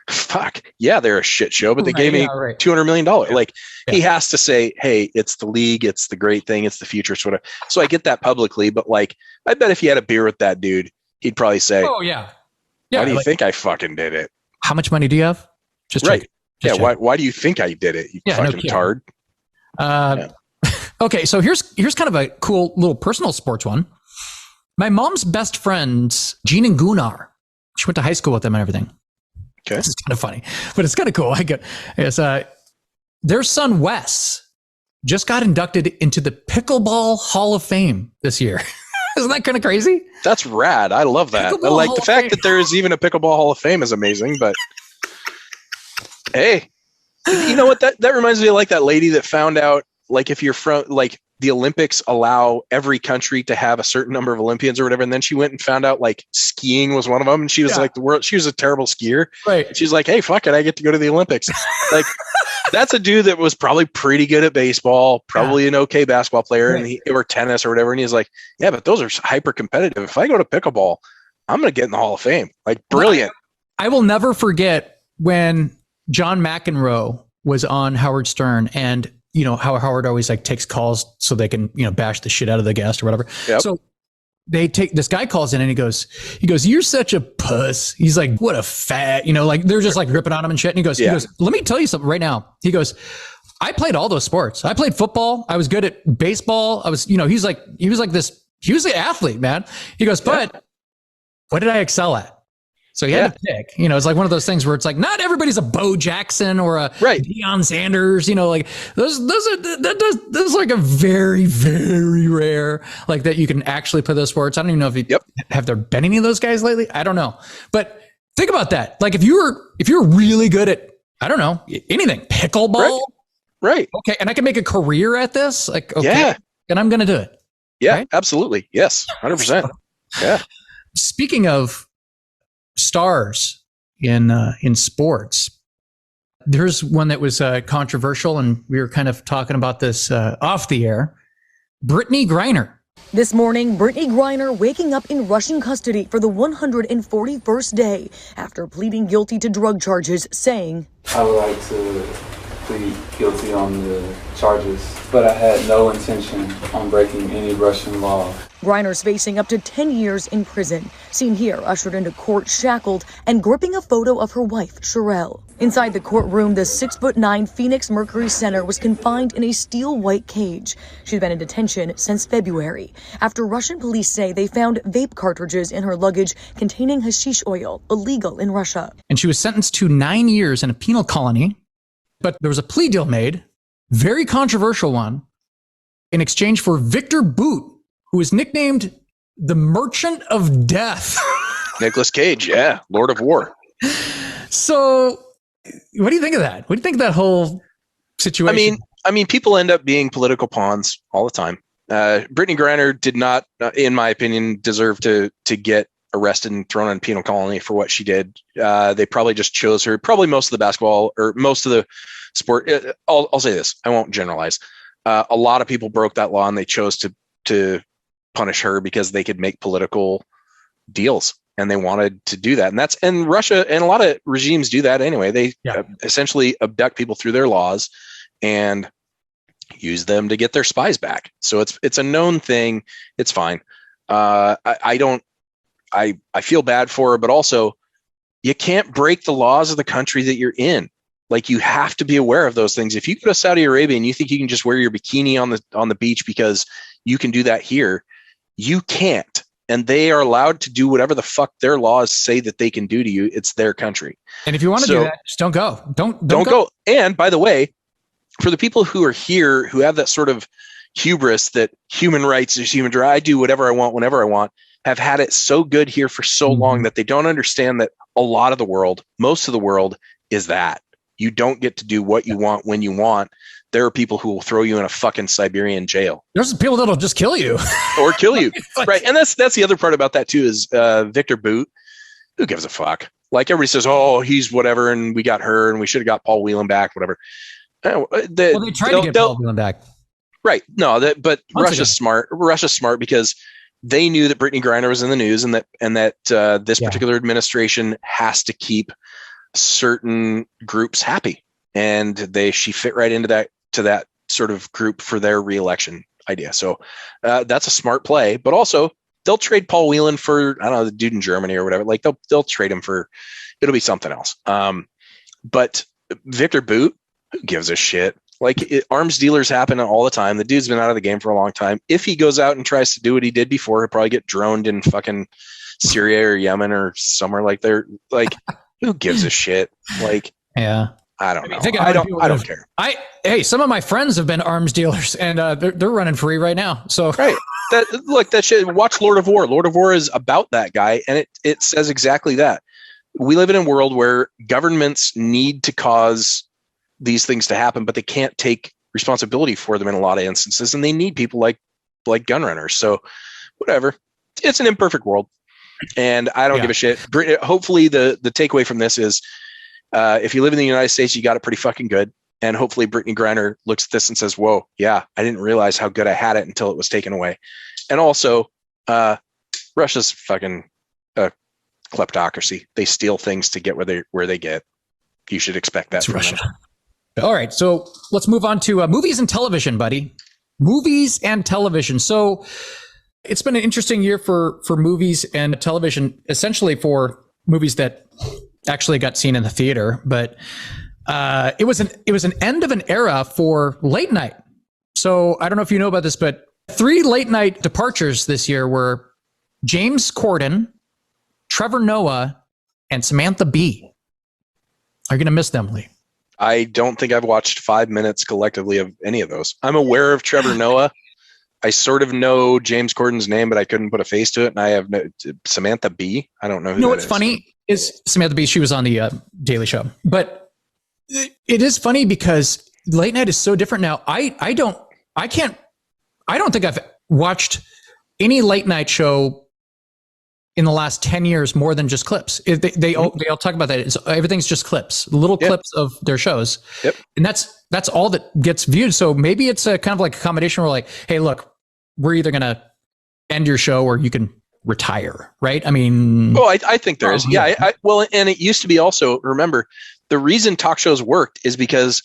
fuck, yeah, they're a shit show, but they gave me $200 million. Like, he has to say, hey, it's the league. It's the great thing. It's the future. Sort of. So I get that publicly, but like, I bet if he had a beer with that dude, he'd probably say, oh yeah. Why do you think I fucking did it? How much money do you have? Just right. check. Yeah. Why do you think I did it? You fucking tard. Okay. So here's kind of a cool little personal sports one. My mom's best friends, Gene and Gunnar, she went to high school with them and everything. Okay. This is kind of funny, but it's kind of cool. Their son, Wes, just got inducted into the Pickleball Hall of Fame this year. Isn't that kind of crazy? That's rad. I love that. I like the fact that there is even a Pickleball Hall of Fame is amazing, but hey, you know what? That reminds me of like that lady that found out, like, if you're from, like, the Olympics allow every country to have a certain number of Olympians or whatever. And then she went and found out like skiing was one of them. And she was like she was a terrible skier. Right. And she's like, hey, fuck it. I get to go to the Olympics. Like, that's a dude that was probably pretty good at baseball, probably an okay basketball player, or tennis or whatever. And he's like, yeah, but those are hyper competitive. If I go to pickleball, I'm going to get in the Hall of Fame. Like, brilliant. I will never forget when John McEnroe was on Howard Stern, and you know how Howard always like takes calls so they can, you know, bash the shit out of the guest or whatever. Yep. So this guy calls in and he goes, you're such a puss. He's like, what a fat, you know, like they're just like ripping on him and shit. And he goes, let me tell you something right now. He goes, I played all those sports. I played football. I was good at baseball. I was, you know, he was the athlete, man. He goes, but what did I excel at? So he had to pick, you know, it's like one of those things where it's like, not everybody's a Bo Jackson or a Deion Sanders, you know, like those are like a very, very rare, like that you can actually play those sports. I don't even know if have there been any of those guys lately? I don't know. But think about that. Like if you're really good at, I don't know, anything, pickleball. Right. Okay. And I can make a career at this. Like, okay. And I'm going to do it. Yeah, right? Absolutely. Yes. 100%. Yeah. Speaking of stars in sports, there's one that was controversial, and we were kind of talking about this off the air. Brittney Griner. This morning, Brittney Griner waking up in Russian custody for the 141st day after pleading guilty to drug charges, saying, I would like to plead guilty on the charges, but I had no intention on breaking any Russian law. Griner's facing up to 10 years in prison, seen here ushered into court shackled and gripping a photo of her wife, Sherelle. Inside the courtroom, the 6'9" Phoenix Mercury Center was confined in a steel white cage. She's been in detention since February, after Russian police say they found vape cartridges in her luggage containing hashish oil, illegal in Russia. And she was sentenced to 9 years in a penal colony, but there was a plea deal made very controversial one, in exchange for Victor Boot, who is nicknamed the Merchant of Death. Nicolas Cage, yeah, Lord of War. So, what do you think of that? What do you think of that whole situation? I mean, people end up being political pawns all the time. Brittney Griner did not, in my opinion, deserve to get arrested and thrown in penal colony for what she did. They probably just chose her. Probably most of the basketball or most of the sport. I'll say this. I won't generalize. A lot of people broke that law and they chose to punish her because they could make political deals and they wanted to do that. And Russia and a lot of regimes do that anyway. They essentially abduct people through their laws and use them to get their spies back. So it's a known thing. It's fine. I feel bad for her, but also you can't break the laws of the country that you're in. Like, you have to be aware of those things. If you go to Saudi Arabia and you think you can just wear your bikini on the beach because you can do that here, you can't. And they are allowed to do whatever the fuck their laws say that they can do to you. It's their country. And if you want to do that, just don't go. Don't go. And by the way, for the people who are here who have that sort of hubris that human rights is human rights, I do whatever I want whenever I want, have had it so good here for so long that they don't understand that a lot of the world, most of the world, is that you don't get to do what you want when you want. There are people who will throw you in a fucking Siberian jail. There's people that'll just kill you or kill you. Right. And that's the other part about that too, is Victor Boot. Who gives a fuck? Like, everybody says, oh, he's whatever. And we got her and we should have got Paul Whelan back, whatever. They tried to get Paul Whelan back. Right. No, but Russia's smart. Russia's smart because they knew that Brittney Griner was in the news and that this particular administration has to keep certain groups happy. And she fit right into that sort of group for their reelection idea. So that's a smart play, but also they'll trade Paul Whelan for, I don't know, the dude in Germany or whatever. Like, they'll trade him for, it'll be something else. But Victor Boot, who gives a shit? Like, arms dealers happen all the time. The dude's been out of the game for a long time. If he goes out and tries to do what he did before, he'll probably get droned in fucking Syria or Yemen or somewhere like there. Like, who gives a shit? Like, yeah. I don't know. I don't care. Hey, some of my friends have been arms dealers, and they're running free right now. So right, that shit. Watch Lord of War. Lord of War is about that guy, and it says exactly that. We live in a world where governments need to cause these things to happen, but they can't take responsibility for them in a lot of instances, and they need people like gun runners. So whatever. It's an imperfect world, and I don't give a shit. Hopefully, the takeaway from this is, if you live in the United States, you got it pretty fucking good. And hopefully Brittney Griner looks at this and says, whoa, yeah, I didn't realize how good I had it until it was taken away. And also, Russia's fucking kleptocracy. They steal things to get where they get. You should expect that from Russia. Them. All right, so let's move on to movies and television, buddy. Movies and television. So it's been an interesting year for movies and television, essentially for movies that actually got seen in the theater, but it was an end of an era for late night. So I don't know if you know about this, but 3 late night departures this year were James Corden, Trevor Noah, and Samantha Bee. Are you going to miss them, Lee? I don't think I've watched 5 minutes collectively of any of those. I'm aware of Trevor Noah. I sort of know James Corden's name, but I couldn't put a face to it. And I have Samantha Bee. I don't know who that is. Funny is Samantha Bee. She was on the Daily Show, but it is funny because late night is so different now. I don't think I've watched any late night show in the last 10 years more than just clips. They all talk about that. Everything's just clips, little clips of their shows. Yep. And that's all that gets viewed. So maybe it's a kind of like a combination where like, hey, look, we're either going to end your show or you can retire, right? I mean, well, I think there is. Yeah. Well, and it used to be also, remember, the reason talk shows worked is because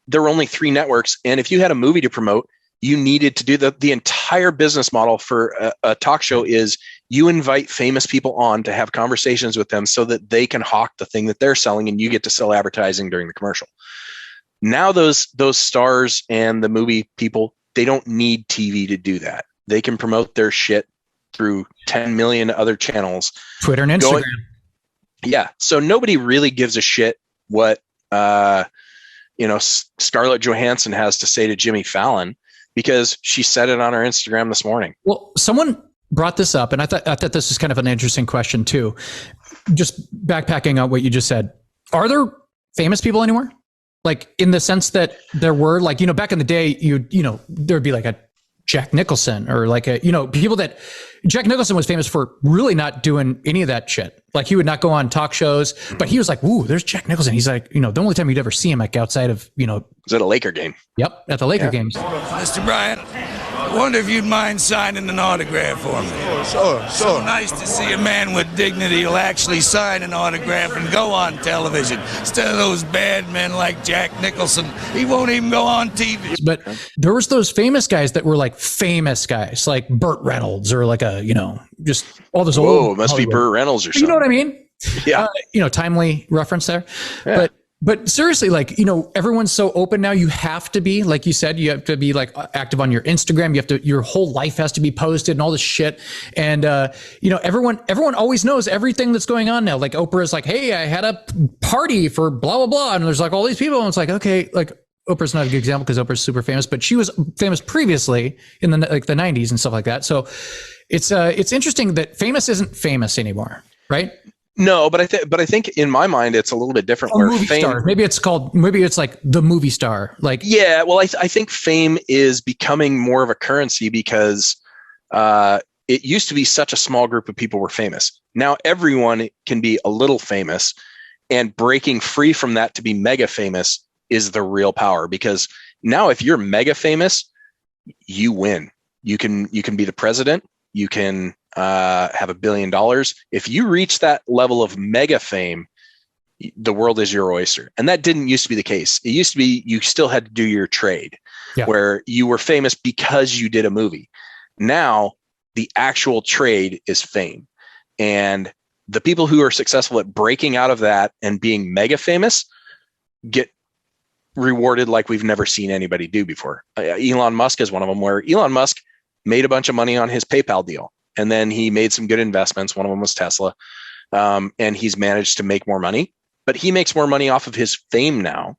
there were only 3 networks. And if you had a movie to promote, you needed to do the entire business model for a talk show is you invite famous people on to have conversations with them so that they can hawk the thing that they're selling and you get to sell advertising during the commercial. Now those stars and the movie people, they don't need TV to do that. They can promote their shit through 10 million other channels. Twitter and Instagram. So nobody really gives a shit what, Scarlett Johansson has to say to Jimmy Fallon, because she said it on her Instagram this morning. Well, someone brought this up, and I thought this is kind of an interesting question too. Just backpacking on what you just said. Are there famous people anymore? Like, in the sense that there were, like, back in the day, there would be like a Jack Nicholson, or like people that Jack Nicholson was famous for really not doing any of that shit. Like, he would not go on talk shows, but he was like, "Ooh, there's Jack Nicholson." He's like, the only time you'd ever see him, like, outside of, was at a Laker game. Yep, at the Laker games. Mr. Bryant, I wonder if you'd mind signing an autograph for me. Sure. So nice to see a man with dignity who'll actually sign an autograph and go on television instead of those bad men like Jack Nicholson. He won't even go on TV. But there was those famous guys that were like famous guys, like Burt Reynolds, or like just all those old. Oh, must be Burt Reynolds or something. You know what I mean? Yeah. Timely reference there. Yeah. But seriously, like, everyone's so open now. You have to be, like you said, you have to be like active on your Instagram. Your whole life has to be posted and all this shit. And, everyone always knows everything that's going on now. Like, Oprah's like, "Hey, I had a party for blah, blah, blah." And there's like all these people. And it's like, okay, like, Oprah's not a good example because Oprah's super famous, but she was famous previously in the 90s and stuff like that. So it's interesting that famous isn't famous anymore, right? No, but I think in my mind it's a little bit different. Where movie star. Maybe it's like the movie star. Like, yeah, well, I think fame is becoming more of a currency because it used to be such a small group of people were famous. Now everyone can be a little famous, and breaking free from that to be mega famous is the real power. Because now if you're mega famous, you win. You can be the president. You can have $1 billion. If you reach that level of mega fame, the world is your oyster. And that didn't used to be the case. It used to be you still had to do your trade, where you were famous because you did a movie. Now the actual trade is fame. And the people who are successful at breaking out of that and being mega famous get rewarded like we've never seen anybody do before. Elon Musk is one of them, where Elon Musk made a bunch of money on his PayPal deal. And then he made some good investments. One of them was Tesla. And he's managed to make more money. But he makes more money off of his fame now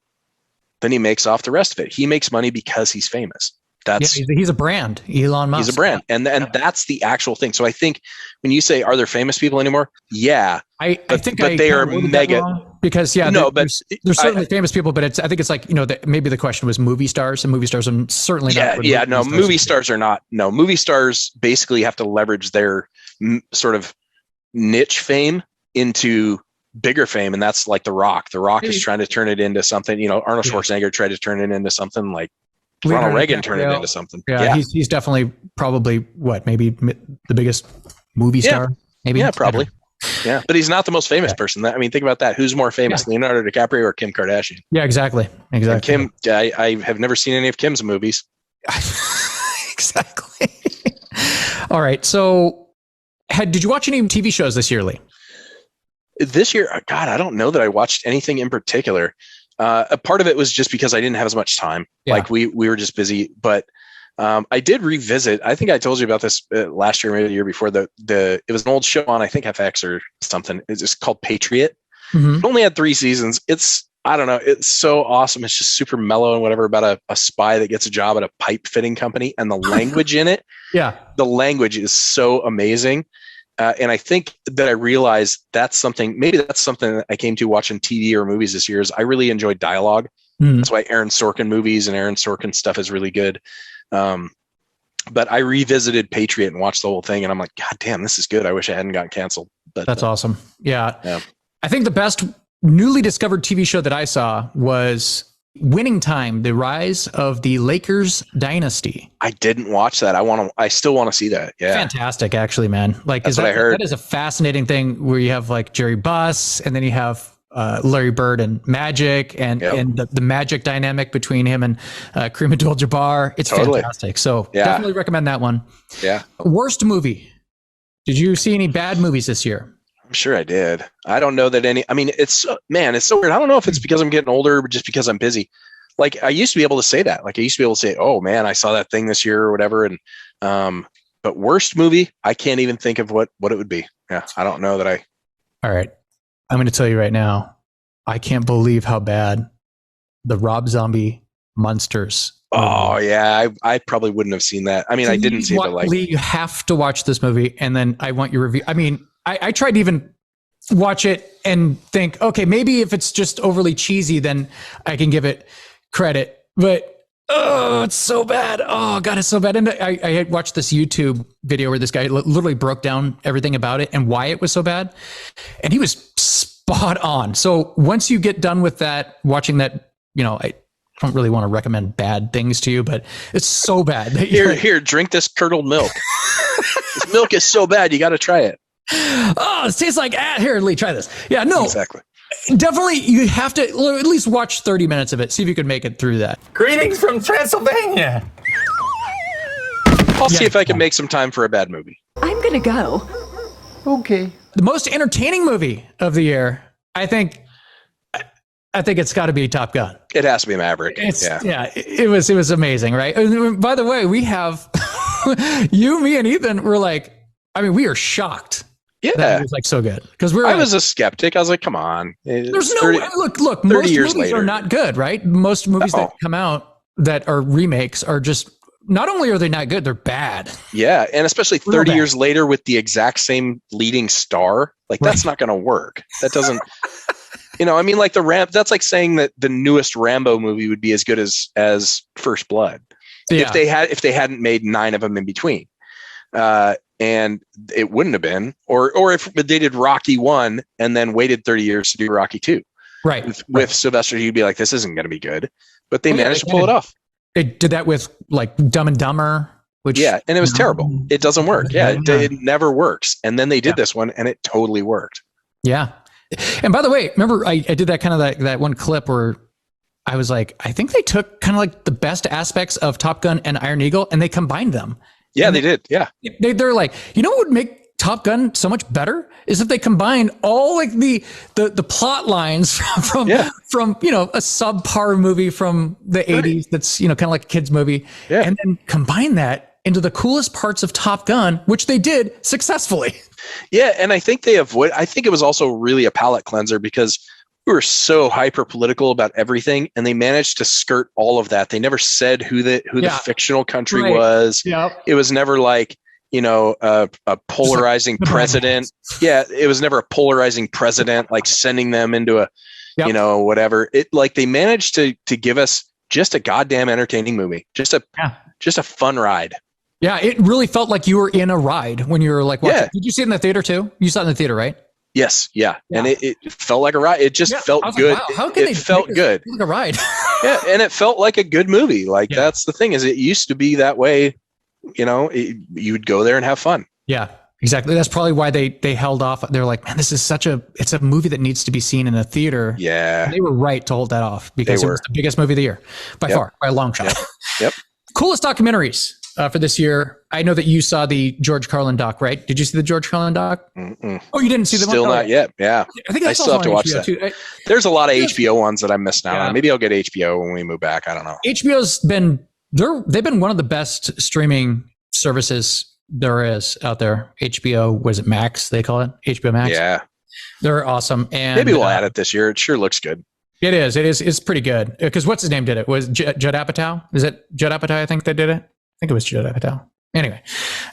than he makes off the rest of it. He makes money because he's famous. He's a brand. Elon Musk. He's a brand. And that's the actual thing. So I think when you say, are there famous people anymore? Yeah. I think they are mega. Because there's certainly famous people, but I think it's like, maybe the question was movie stars, and movie stars are certainly not. Movie stars are not. No, movie stars basically have to leverage their sort of niche fame into bigger fame. And that's like The Rock. The Rock is trying to turn it into something, Arnold Schwarzenegger tried to turn it into something, like Ronald Reagan turned it into something. Yeah. He's definitely probably maybe the biggest movie star. Maybe. Yeah, probably. Yeah, but he's not the most famous person. I mean, think about that. Who's more famous, Leonardo DiCaprio or Kim Kardashian? Yeah, exactly. And Kim, I have never seen any of Kim's movies. Exactly. All right. So, did you watch any TV shows this year, Lee? This year, God, I don't know that I watched anything in particular. A part of it was just because I didn't have as much time. Yeah. Like we were just busy, but I did revisit. I think I told you about this last year, maybe the year before. It was an old show on, I think, FX or something. It's just called Patriot. Mm-hmm. It only had 3 seasons. I don't know. It's so awesome. It's just super mellow and whatever, about a spy that gets a job at a pipe fitting company, and the language in it. Yeah, the language is so amazing. And I think that I realized that's something that I came to watching TV or movies this year. Is I really enjoy dialogue. Mm-hmm. That's why Aaron Sorkin movies and Aaron Sorkin stuff is really good. But I revisited Patriot and watched the whole thing, and I'm like, God damn, this is good. I wish I hadn't gotten canceled. But that's awesome. Yeah. I think the best newly discovered TV show that I saw was Winning Time: The Rise of the Lakers Dynasty. I didn't watch that. I still want to see that. Yeah. Fantastic, actually, man. Like, that's what I heard. That is a fascinating thing where you have like Jerry Buss, and then you have Larry Bird and Magic, and the Magic dynamic between him and Kareem Abdul-Jabbar. It's fantastic. So definitely recommend that one. Yeah. Worst movie. Did you see any bad movies this year? I'm sure I did. I don't know that any. I mean, it's so weird. I don't know if it's because I'm getting older, but just because I'm busy. Like, I used to be able to say that. Like, I used to be able to say, "Oh man, I saw that thing this year" or whatever. And but worst movie, I can't even think of what it would be. Yeah, I don't know that I. All right. I'm going to tell you right now, I can't believe how bad the Rob Zombie Monsters. Oh yeah, I probably wouldn't have seen that. I mean, I didn't see it, but like, Lee, you have to watch this movie, and then I want your review. I mean, I tried to even watch it and think, okay, maybe if it's just overly cheesy, then I can give it credit. But it's so bad. Oh God, it's so bad. And I had watched this YouTube video where this guy literally broke down everything about it and why it was so bad, and he was spot on. So once you get done with that, watching that, I don't really want to recommend bad things to you, but it's so bad. Here, drink this curdled milk. This milk is so bad, you got to try it. Oh, it tastes like, here, Lee, try this. Yeah, no. Exactly. Definitely, you have to at least watch 30 minutes of it. See if you can make it through that. Greetings from Transylvania. I'll see if I can make some time for a bad movie. I'm gonna go. Okay. The most entertaining movie of the year, I think it's got to be Top Gun. It has to be Maverick. It was amazing, right? And by the way, we have you, me, and Ethan were like, I mean, we are shocked. Yeah, that it was like so good because I was a skeptic. I was like, come on. There's no way. Look. Most movies later are not good, right? Most movies that come out that are remakes are just, not only are they not good, they're bad. Yeah, and especially 30 years later with the exact same leading star, like that's not going to work. That doesn't. I mean, like that's like saying that the newest Rambo movie would be as good as First Blood if they hadn't made 9 of them in between. And it wouldn't have been, or if they did Rocky 1 and then waited 30 years to do Rocky 2. Right. With Sylvester, you'd be like, this isn't going to be good, but they managed to pull it off. They did that with like Dumb and Dumber, which and it was terrible. It doesn't work. It never works. And then they did this one and it totally worked. Yeah. And by the way, remember I did that kind of that one clip where I was like, I think they took kind of like the best aspects of Top Gun and Iron Eagle and they combined them. Yeah, they did. Yeah. They're like, what would make Top Gun so much better is if they combined all like the plot lines from a subpar movie from the 80s that's, kind of like a kid's movie. Yeah. And then combine that into the coolest parts of Top Gun, which they did successfully. Yeah. And I think I think it was also really a palate cleanser because we were so hyper political about everything, and they managed to skirt all of that. They never said who the fictional country was. Yep. It was never like, a polarizing president. Yeah. It was never a polarizing president, like sending them into a, whatever. It like they managed to give us just a goddamn entertaining movie, just a fun ride. Yeah. It really felt like you were in a ride when you were like, watching. Did you see it in the theater too? You saw it in the theater, right? Yes, yeah, and it felt like a ride. It just felt good. Like, wow, how can it felt good, like a ride. Yeah, and it felt like a good movie. Like that's the thing is, it used to be that way. You'd go there and have fun. Yeah, exactly. That's probably why they held off. They're like, man, this is it's a movie that needs to be seen in a theater. Yeah, and they were right to hold that off because it was the biggest movie of the year by far, by a long shot. Yep. Coolest documentaries for this year. I know that you saw the George Carlin doc, right? Did you see the George Carlin doc? Mm-mm. Oh, you didn't see the one? Still not yet. Yeah. I think I still have to watch HBO that. There's a lot of HBO ones that I missed out on. Maybe I'll get HBO when we move back. I don't know. HBO's they've been one of the best streaming services there is out there. HBO, was it Max? They call it HBO Max. Yeah. They're awesome. And maybe we'll add it this year. It sure looks good. It is. It's pretty good. Because what's his name did it? Was Judd Apatow? Is it Judd Apatow? I think they did it. I think it was Judd Apatow. Anyway,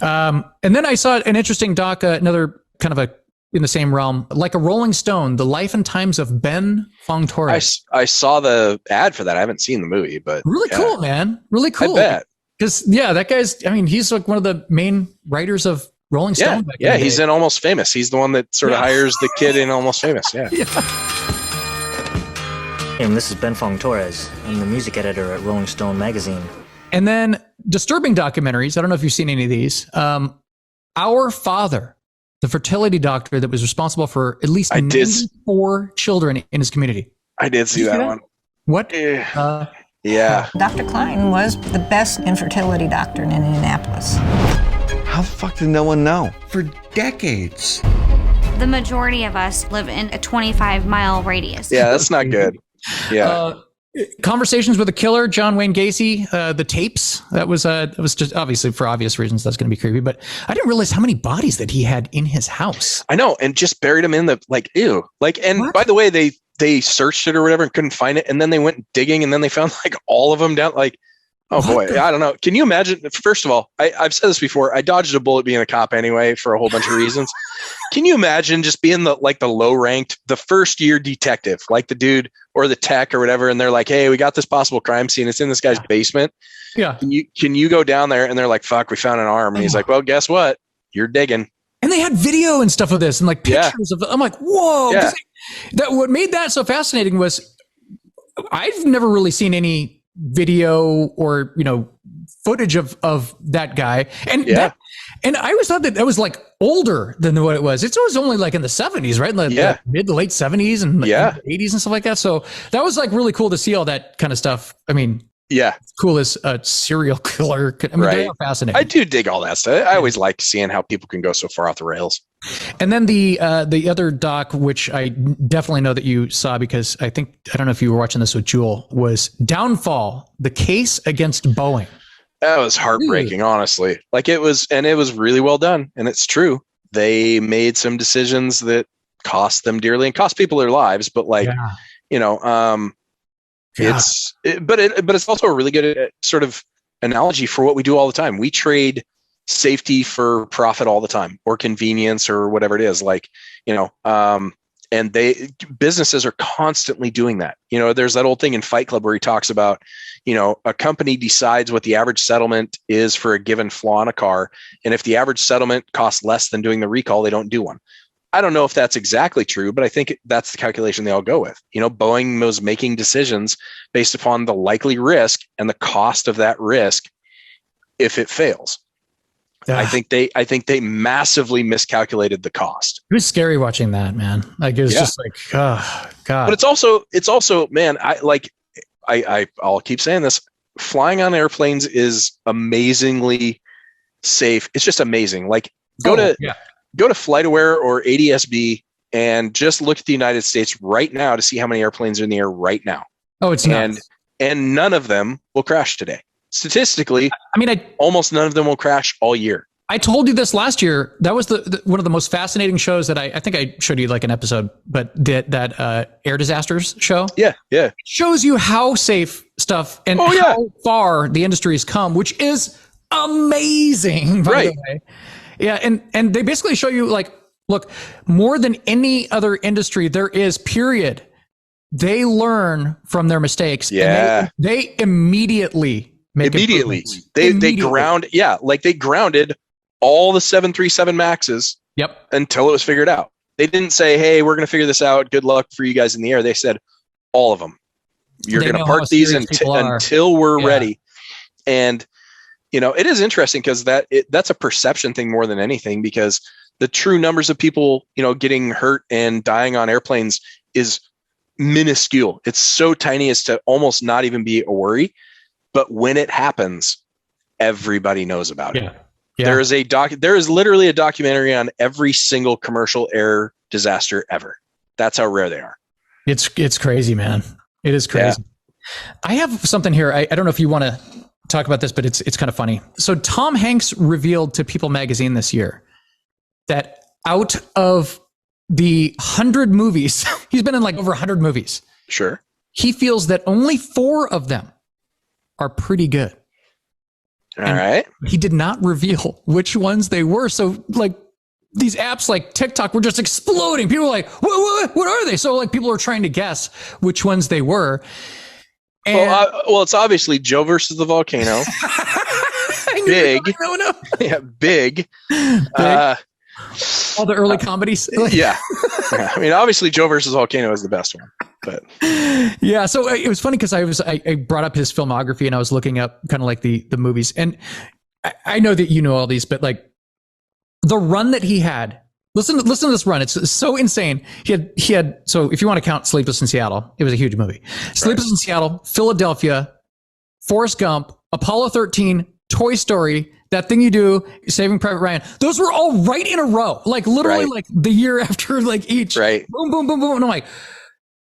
and then I saw an interesting doc, another kind of in the same realm, like a Rolling Stone, the life and times of Ben Fong Torres. I saw the ad for that. I haven't seen the movie, but really cool, man. Really cool. I bet. Because that guy's. I mean, he's like one of the main writers of Rolling Stone. Yeah, he's in Almost Famous. He's the one that sort of hires the kid in Almost Famous. Yeah. And this is Ben Fong Torres. I'm the music editor at Rolling Stone magazine. And then disturbing documentaries. I don't know if you've seen any of these. Our Father, the fertility doctor that was responsible for at least 94 children in his community. I did see that one. What? Yeah. Dr. Klein was the best infertility doctor in Indianapolis. How the fuck did no one know? For decades. The majority of us live in a 25-mile radius. Yeah, that's not good. Yeah. Conversations with a Killer, John Wayne Gacy, the tapes. That was just obviously for obvious reasons that's going to be creepy. But I didn't realize how many bodies that he had in his house. I know, and just buried them in the ew. And by the way, they they searched it or whatever and couldn't find it. And then they went digging and then they found like all of them down. Like, oh boy, I don't know. Can you imagine? First of all, I've said this before. I dodged a bullet being a cop anyway for a whole bunch of reasons. Can you imagine just being the low ranked, the first year detective, like the dude or the tech or whatever, and they're like, hey, we got this possible crime scene. It's in this guy's basement. Yeah. Can you go down there? And they're like, fuck, we found an arm. And he's like, well, guess what? You're digging. And they had video and stuff of this and like pictures of it. I'm like, whoa. Yeah. What made that so fascinating was I've never really seen any video or, footage of that guy. And and I always thought that was like older than what it was. It was only like in the 70s, right? In the mid to late 70s and the 80s and stuff like that. So that was like really cool to see all that kind of stuff. I mean, cool as a serial killer. I mean, they are fascinating. I do dig all that stuff. I always like seeing how people can go so far off the rails. And then the other doc, which I definitely know that you saw because I don't know if you were watching this with Jewel, was Downfall, the case against Boeing. That was heartbreaking, honestly. Like it was really well done. And it's true. They made some decisions that cost them dearly and cost people their lives. But it's also a really good sort of analogy for what we do all the time. We trade safety for profit all the time, or convenience, or whatever it is. And businesses are constantly doing that. There's that old thing in Fight Club where he talks about, a company decides what the average settlement is for a given flaw in a car. And if the average settlement costs less than doing the recall, they don't do one. I don't know if that's exactly true, but I think that's the calculation they all go with. Boeing was making decisions based upon the likely risk and the cost of that risk if it fails. I think they massively miscalculated the cost. It was scary watching that, man. Like it was just like, oh God. But it's also, man, I'll keep saying this. Flying on airplanes is amazingly safe. It's just amazing. Like go to FlightAware or ADSB and just look at the United States right now to see how many airplanes are in the air right now. Oh, it's nuts. And none of them will crash today. Statistically, almost none of them will crash all year. I told you this last year. That was one of the most fascinating shows that I think I showed you like an episode, but that air disasters show. Yeah. It shows you how safe stuff and how far the industry has come, which is amazing, by the way. Yeah, and they basically show you like, look, more than any other industry there is, period. They learn from their mistakes. Yeah. And they immediately make improvements. They grounded all the 737 Maxes. Yep. Until it was figured out. They didn't say, hey, we're going to figure this out. Good luck for you guys in the air. They said, all of them. You're going to park these until we're ready. And it is interesting because that's a perception thing more than anything, because the true numbers of people, getting hurt and dying on airplanes is minuscule. It's so tiny as to almost not even be a worry. But when it happens, everybody knows about it. Yeah. There is literally a documentary on every single commercial air disaster ever. That's how rare they are. It's crazy, man. It is crazy. Yeah. I have something here. I don't know if you want to talk about this, but it's kind of funny. So Tom Hanks revealed to People magazine this year that out of the 100 movies, he's been in like over 100 movies. Sure. He feels that only 4 of them are pretty good. All right. He did not reveal which ones they were. So like these apps like TikTok were just exploding. People were like, what are they? So like people are trying to guess which ones they were. And well, it's obviously Joe versus the volcano. Big. No. Yeah, big. All the early comedies. Yeah. I mean, obviously Joe versus volcano is the best one. But yeah, so it was funny because I brought up his filmography and I was looking up kind of like the movies, and I know that you know all these, but like the run that he had. Listen to this run. It's so insane. He had. So if you want to count Sleepless in Seattle, it was a huge movie. Sleepless in Seattle, Philadelphia, Forrest Gump, Apollo 13, Toy Story, That Thing You Do, Saving Private Ryan. Those were all right in a row, like literally like the year after like each. Right. Boom, boom, boom, boom. And I'm like,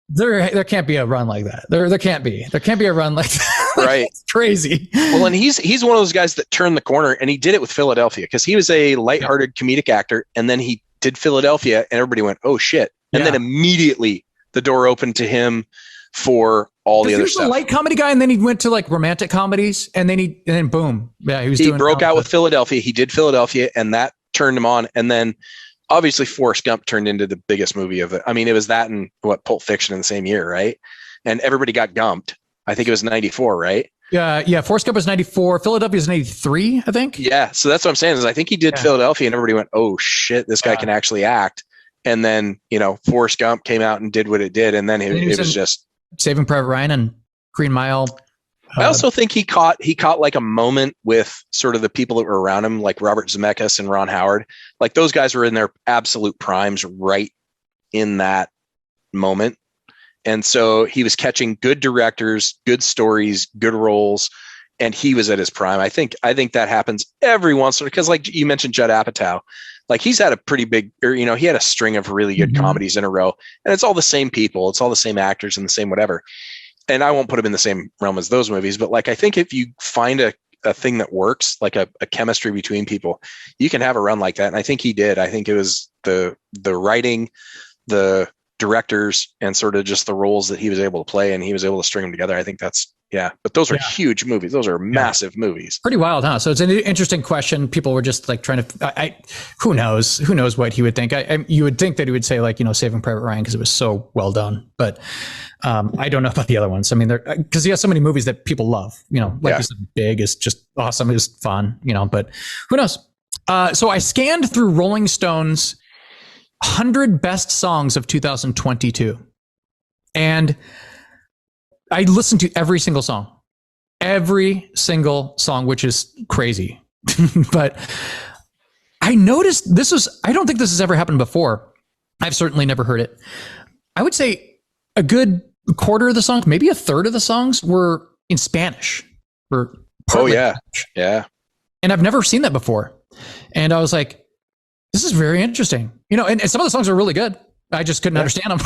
there can't be a run like that. There can't be a run like that. Right. It's crazy. Well, and he's one of those guys that turned the corner, and he did it with Philadelphia because he was a lighthearted comedic actor, and then he did Philadelphia, and everybody went, "Oh shit!" And then immediately the door opened to him for all the other stuff. He was a light comedy guy, and then he went to like romantic comedies, and then boom, yeah, he broke out with Philadelphia. He did Philadelphia, and that turned him on. And then obviously Forrest Gump turned into the biggest movie of it. I mean, it was that and Pulp Fiction in the same year, right? And everybody got gumped. I think it was 94, right? Yeah. Forrest Gump was 94. Philadelphia was 93, I think. Yeah. So that's what I'm saying is I think he did Philadelphia, and everybody went, "Oh shit, this guy can actually act." And then Forrest Gump came out and did what it did, and then it was just Saving Private Ryan and Green Mile. I also think he caught like a moment with sort of the people that were around him, like Robert Zemeckis and Ron Howard. Like those guys were in their absolute primes right in that moment. And so he was catching good directors, good stories, good roles, and he was at his prime. I think that happens every once in a while, because like you mentioned Judd Apatow, like he's had a pretty big, he had a string of really good comedies in a row, and it's all the same people. It's all the same actors and the same whatever. And I won't put him in the same realm as those movies, but like, I think if you find a thing that works, like a chemistry between people, you can have a run like that. And I think he did. I think it was the writing, the directors, and sort of just the roles that he was able to play, and he was able to string them together. I think that's, but those are huge movies. Those are massive movies. Pretty wild, huh? So it's an interesting question. People were just like trying to, who knows what he would think. You would think that he would say like, Saving Private Ryan, because it was so well done, but I don't know about the other ones. I mean, because he has so many movies that people love, like you said, Big is just awesome. It's fun, but who knows? So I scanned through Rolling Stone's 100 best songs of 2022. And I listened to every single song, which is crazy. But I noticed I don't think this has ever happened before. I've certainly never heard it. I would say a good quarter of the songs, maybe a third of the songs were in Spanish. Yeah. And I've never seen that before. And I was like, this is very interesting. And some of the songs are really good. I just couldn't understand them.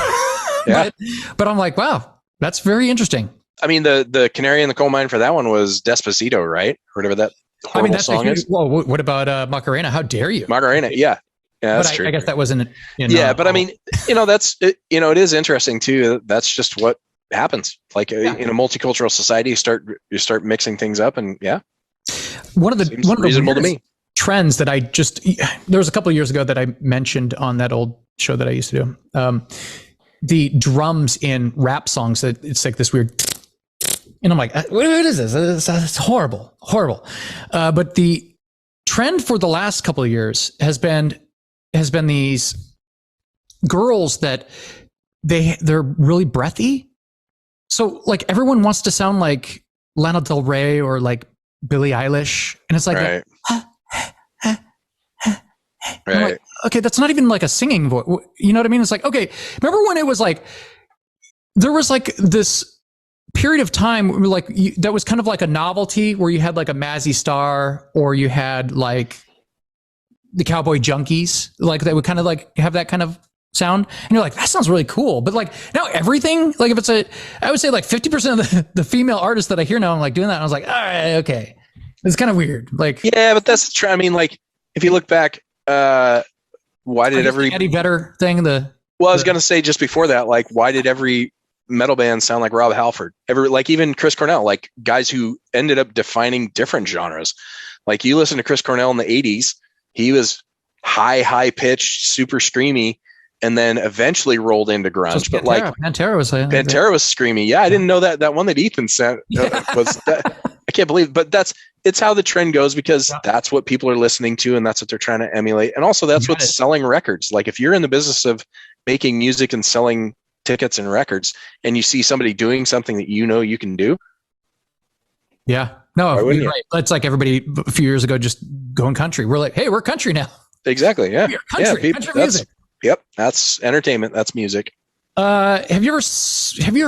But I'm like, wow, that's very interesting. I mean, the canary in the coal mine for that one was Despacito, right? Or whatever that horrible song is. Well, what about Macarena? How dare you? Macarena, yeah, that's true. I guess that wasn't. But I mean, that's it is interesting too. That's just what happens. Like in a multicultural society, you start mixing things up, and one of the reasonable to me. Trends that there was a couple of years ago that I mentioned on that old show that I used to do. The drums in rap songs, that it's like this weird, and I'm like, what is this? It's horrible. But the trend for the last couple of years has been these girls that they're really breathy. So like everyone wants to sound like Lana Del Rey or like Billie Eilish, and it's like, right. Right. Like, okay, that's not even like a singing voice. You know what I mean? It's like, okay, remember when it was like, there was like this period of time like that was kind of like a novelty where you had like a Mazzy Star, or you had like the Cowboy Junkies, like they would kind of like have that kind of sound. And you're like, that sounds really cool. But like now everything, like if I would say like 50% of the female artists that I hear now, I'm like doing that. And I was like, all right, okay. It's kind of weird. Like, yeah, but that's true. I mean, like if you look back, why did every Eddie Vedder thing? I was going to say just before that, like, why did every metal band sound like Rob Halford? Like even Chris Cornell, like guys who ended up defining different genres. Like you listen to Chris Cornell in the 80s, he was high pitched, super screamy, and then eventually rolled into grunge. So Pantera was screamy. Yeah, I didn't know that one that Ethan sent was that. I can't believe, but it's how the trend goes, because that's what people are listening to, and that's what they're trying to emulate. And also that's what's selling records. Like if you're in the business of making music and selling tickets and records, and you see somebody doing something that you can do. Yeah. No, you're right. It's like everybody a few years ago just going country. We're like, hey, we're country now. Exactly. Yeah. Country music. Yep. That's entertainment. That's music. Have you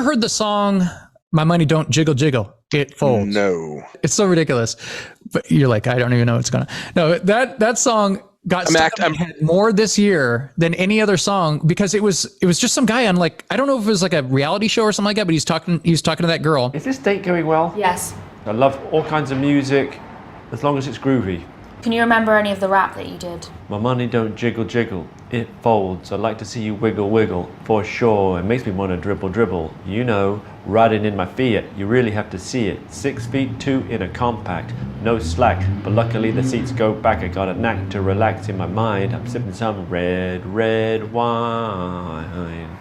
heard the song My Money Don't Jiggle Jiggle? It folds. No. It's so ridiculous. But you're like, I don't even know what's going to. No, that song got stuck in my head more this year than any other song, because it was just some guy on, like, I don't know if it was like a reality show or something like that, but he was talking to that girl. Is this date going well? Yes. I love all kinds of music, as long as it's groovy. Can you remember any of the rap that you did? My money don't jiggle jiggle, it folds. I'd like to see you wiggle wiggle, for sure. It makes me want to dribble dribble. You know, riding in my Fiat, you really have to see it. 6'2" in a compact, no slack. But luckily the seats go back. I got a knack to relax in my mind. I'm sipping some red wine.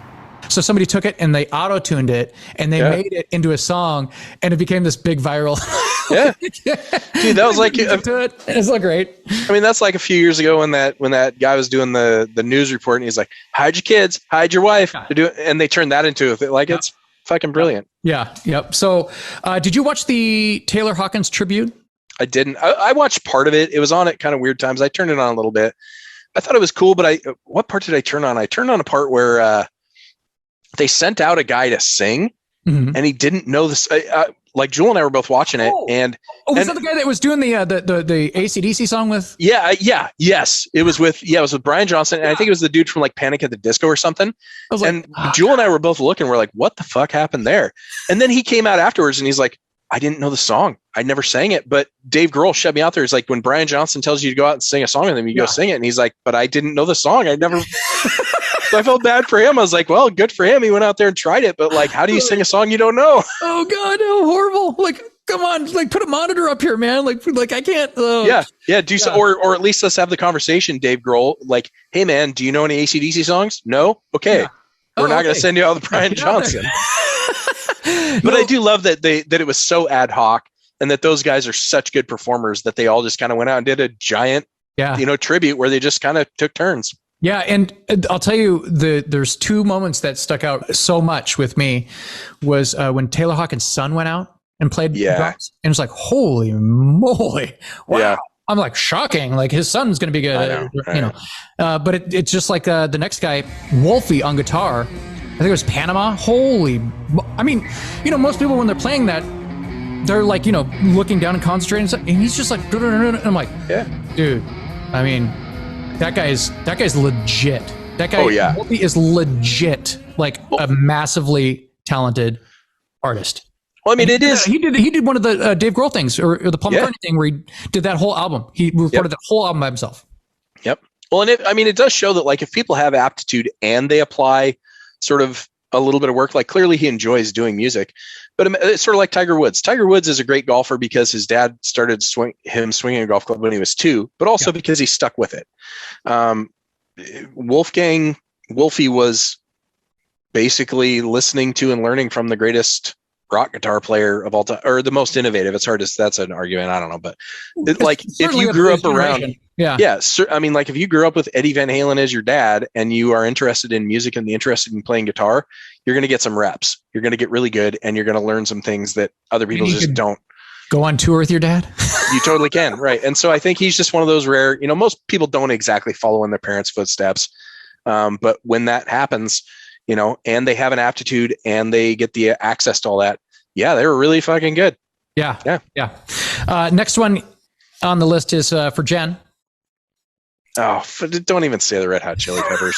So somebody took it and they auto-tuned it and they made it into a song and it became this big viral. Yeah. Dude, that was like it's so great. I mean, that's like a few years ago when that guy was doing the news report and he's like, hide your kids, hide your wife. And they turned that into it's fucking brilliant. Yeah. Yep. So did you watch the Taylor Hawkins tribute? I didn't. I watched part of it. It was on at kind of weird times. I turned it on a little bit. I thought it was cool, but what part did I turn on? I turned on a part where they sent out a guy to sing and he didn't know this. Like Jewel and I were both watching it, and was that the guy that was doing the AC/DC song with? Yes, it was with Brian Johnson, and I think it was the dude from like Panic at the Disco or something. Jewel and I were both looking. We're like, what the fuck happened there? And then he came out afterwards, and he's like, I didn't know the song. I never sang it, but Dave Grohl shoved me out there. It's like when Brian Johnson tells you to go out and sing a song with him, you go sing it, and he's like, but I didn't know the song. I never. So I felt bad for him. I was like, well, good for him. He went out there and tried it. But like, how do you sing a song you don't know? Oh God, how horrible. Like, come on, like put a monitor up here, man. Like I can't. Do so, or at least let's have the conversation, Dave Grohl. Like, hey man, do you know any AC/DC songs? No? Okay. We're not going to send you out with Brian Johnson. But I do love that that it was so ad hoc and that those guys are such good performers that they all just kind of went out and did a giant, tribute where they just kind of took turns. Yeah, and I'll tell you, there's two moments that stuck out so much with me was when Taylor Hawkins' son went out and played drums, and it was like, holy moly, wow. Yeah. I'm like, shocking, like his son's going to be good, but it's just like the next guy, Wolfie on guitar, I think it was Panama, I mean, most people when they're playing that, they're like, looking down and concentrating, and he's just like, and I'm like, dude, I mean, that guy's legit. That guy Wolfie is legit, like a massively talented artist. Well, I mean, it is. He did one of the Dave Grohl things or the Paul McCartney thing where he did that whole album. He recorded that whole album by himself. Yep. Well, and it does show that like if people have aptitude and they apply sort of a little bit of work, like clearly he enjoys doing music, but it's sort of like Tiger Woods. Tiger Woods is a great golfer because his dad started swinging a golf club when he was 2, but also because he stuck with it. Wolfie was basically listening to and learning from the greatest rock guitar player of all time, or the most innovative. It's hard to, that's an argument. I don't know, but like if you grew up around, I mean, like if you grew up with Eddie Van Halen as your dad and you are interested in music and interested in playing guitar, you're going to get some reps. You're going to get really good and you're going to learn some things that other people just don't. Go on tour with your dad? You totally can. Right. And so I think he's just one of those rare, most people don't exactly follow in their parents' footsteps. But when that happens, and they have an aptitude and they get the access to all that. Yeah. They were really fucking good. Yeah. Next one on the list is for Jen. Oh, don't even say the Red Hot Chili Peppers.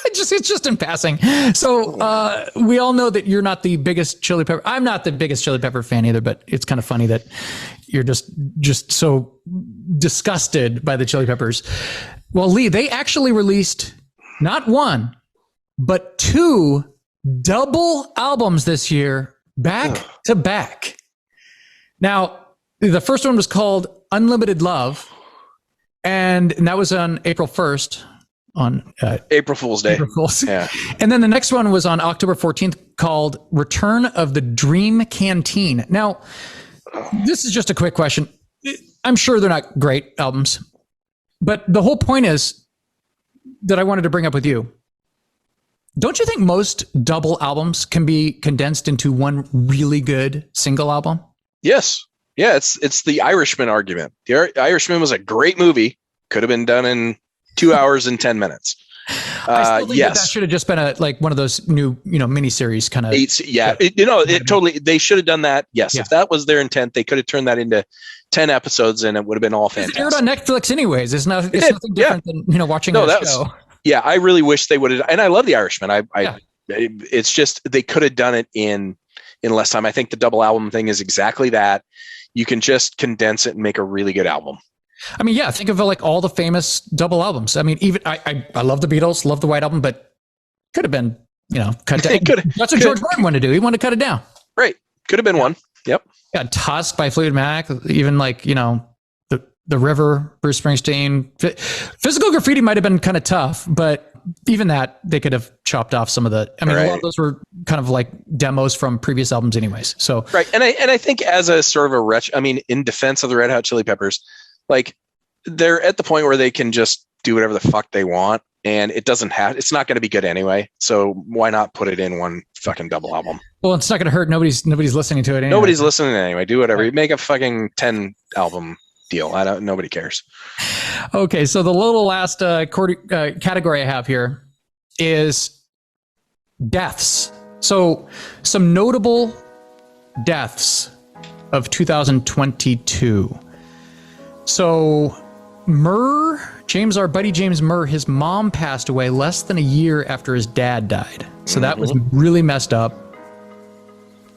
It's just in passing. So we all know that you're not the biggest Chili Pepper. I'm not the biggest Chili Pepper fan either, but it's kind of funny that you're just so disgusted by the Chili Peppers. Well, Lee, they actually released not one, but 2 double albums this year, back to back. Now, the first one was called Unlimited Love, and that was on April 1st. On April Fool's Day. April Fool's. Yeah. And then the next one was on October 14th called Return of the Dream Canteen. Now, this is just a quick question. I'm sure they're not great albums, but the whole point is that I wanted to bring up with you. Don't you think most double albums can be condensed into one really good single album? Yes. Yeah, it's the Irishman argument. The Irishman was a great movie. Could have been done in 2 hours and 10 minutes. I still think that should have just been one of those new, miniseries kind of. Totally. They should have done that. Yes. Yeah. If that was their intent, they could have turned that into 10 episodes and it would have been all fantastic. It aired on Netflix anyways. It's nothing different than, watching a show. Yeah. I really wish they would have, and I love the Irishman. It's just, they could have done it in less time. I think the double album thing is exactly that. You can just condense it and make a really good album. I mean, yeah, think of like all the famous double albums. I mean, even I love the Beatles, love the White Album, but could have been, cut down. That's what George Martin wanted to do. He wanted to cut it down. Right. Could have been one. Yep. Got tossed by Fleetwood Mac. Even like, the River, Bruce Springsteen. Physical Graffiti might have been kind of tough, but even that, they could have chopped off some of the. I mean, a lot of those were kind of like demos from previous albums, anyways. So right, and I think as a sort of a wretch, I mean, in defense of the Red Hot Chili Peppers, like they're at the point where they can just do whatever the fuck they want, and it's not going to be good anyway. So why not put it in one fucking double album? Well, it's not going to hurt. Nobody's listening to it anyway. Nobody's listening anyway. Do whatever. Right. Make a fucking 10 album deal. Nobody cares. Okay, so the little last category I have here is deaths. So some notable deaths of 2022. So our buddy James Murr, his mom passed away less than a year after his dad died. So that was really messed up.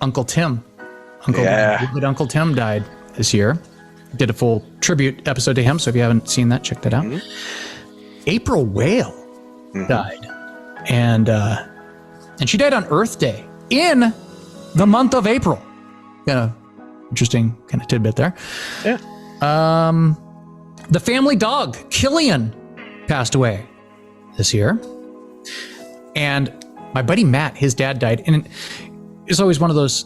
Uncle Tim. Uncle Tim died this year. Did a full tribute episode to him. So if you haven't seen that, check that out. April Whale died. And she died on Earth Day in the month of April. Interesting kind of tidbit there. Yeah. The family dog, Killian, passed away this year. And my buddy Matt, his dad died. And it's always one of those,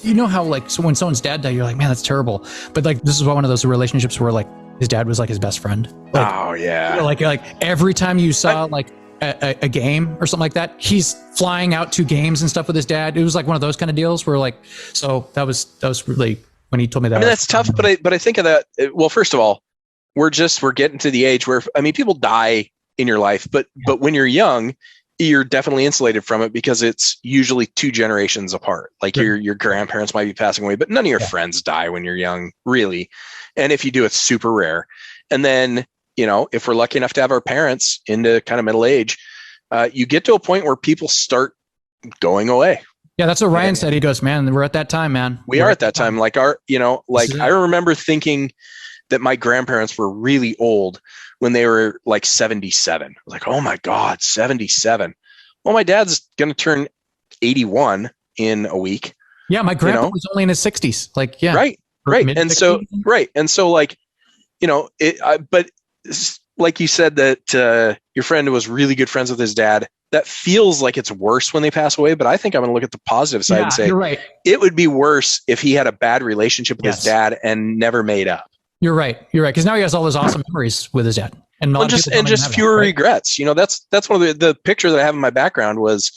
how like, so when someone's dad died, you're like, man, that's terrible. But like, this is one of those relationships where like his dad was like his best friend. Like, oh yeah. Like every time you saw like a game or something like that, he's flying out to games and stuff with his dad. It was like one of those kind of deals where like, so that was really, when he told me that. I mean, that's tough, but I think of that. Well, first of all, we're getting to the age where, I mean, people die in your life, but when you're young, you're definitely insulated from it because it's usually 2 generations apart. Like your grandparents might be passing away, but none of your friends die when you're young, really. And if you do, it's super rare. And then, if we're lucky enough to have our parents into kind of middle age, you get to a point where people start going away. Yeah, that's what Ryan said. He goes, man, we're at that time, man. We are at that time. Like I remember thinking that my grandparents were really old when they were like 77. I was like, oh my God, 77. Well, my dad's going to turn 81 in a week. Yeah. My grandpa was only in his 60s. Like, yeah. Right. And so, like, but like you said that your friend was really good friends with his dad. That feels like it's worse when they pass away, but I think I'm going to look at the positive side and say, you're right. It would be worse if he had a bad relationship with his dad and never made up. You're right. Because now he has all those awesome memories with his dad, and just fewer regrets. That's one of the picture that I have in my background was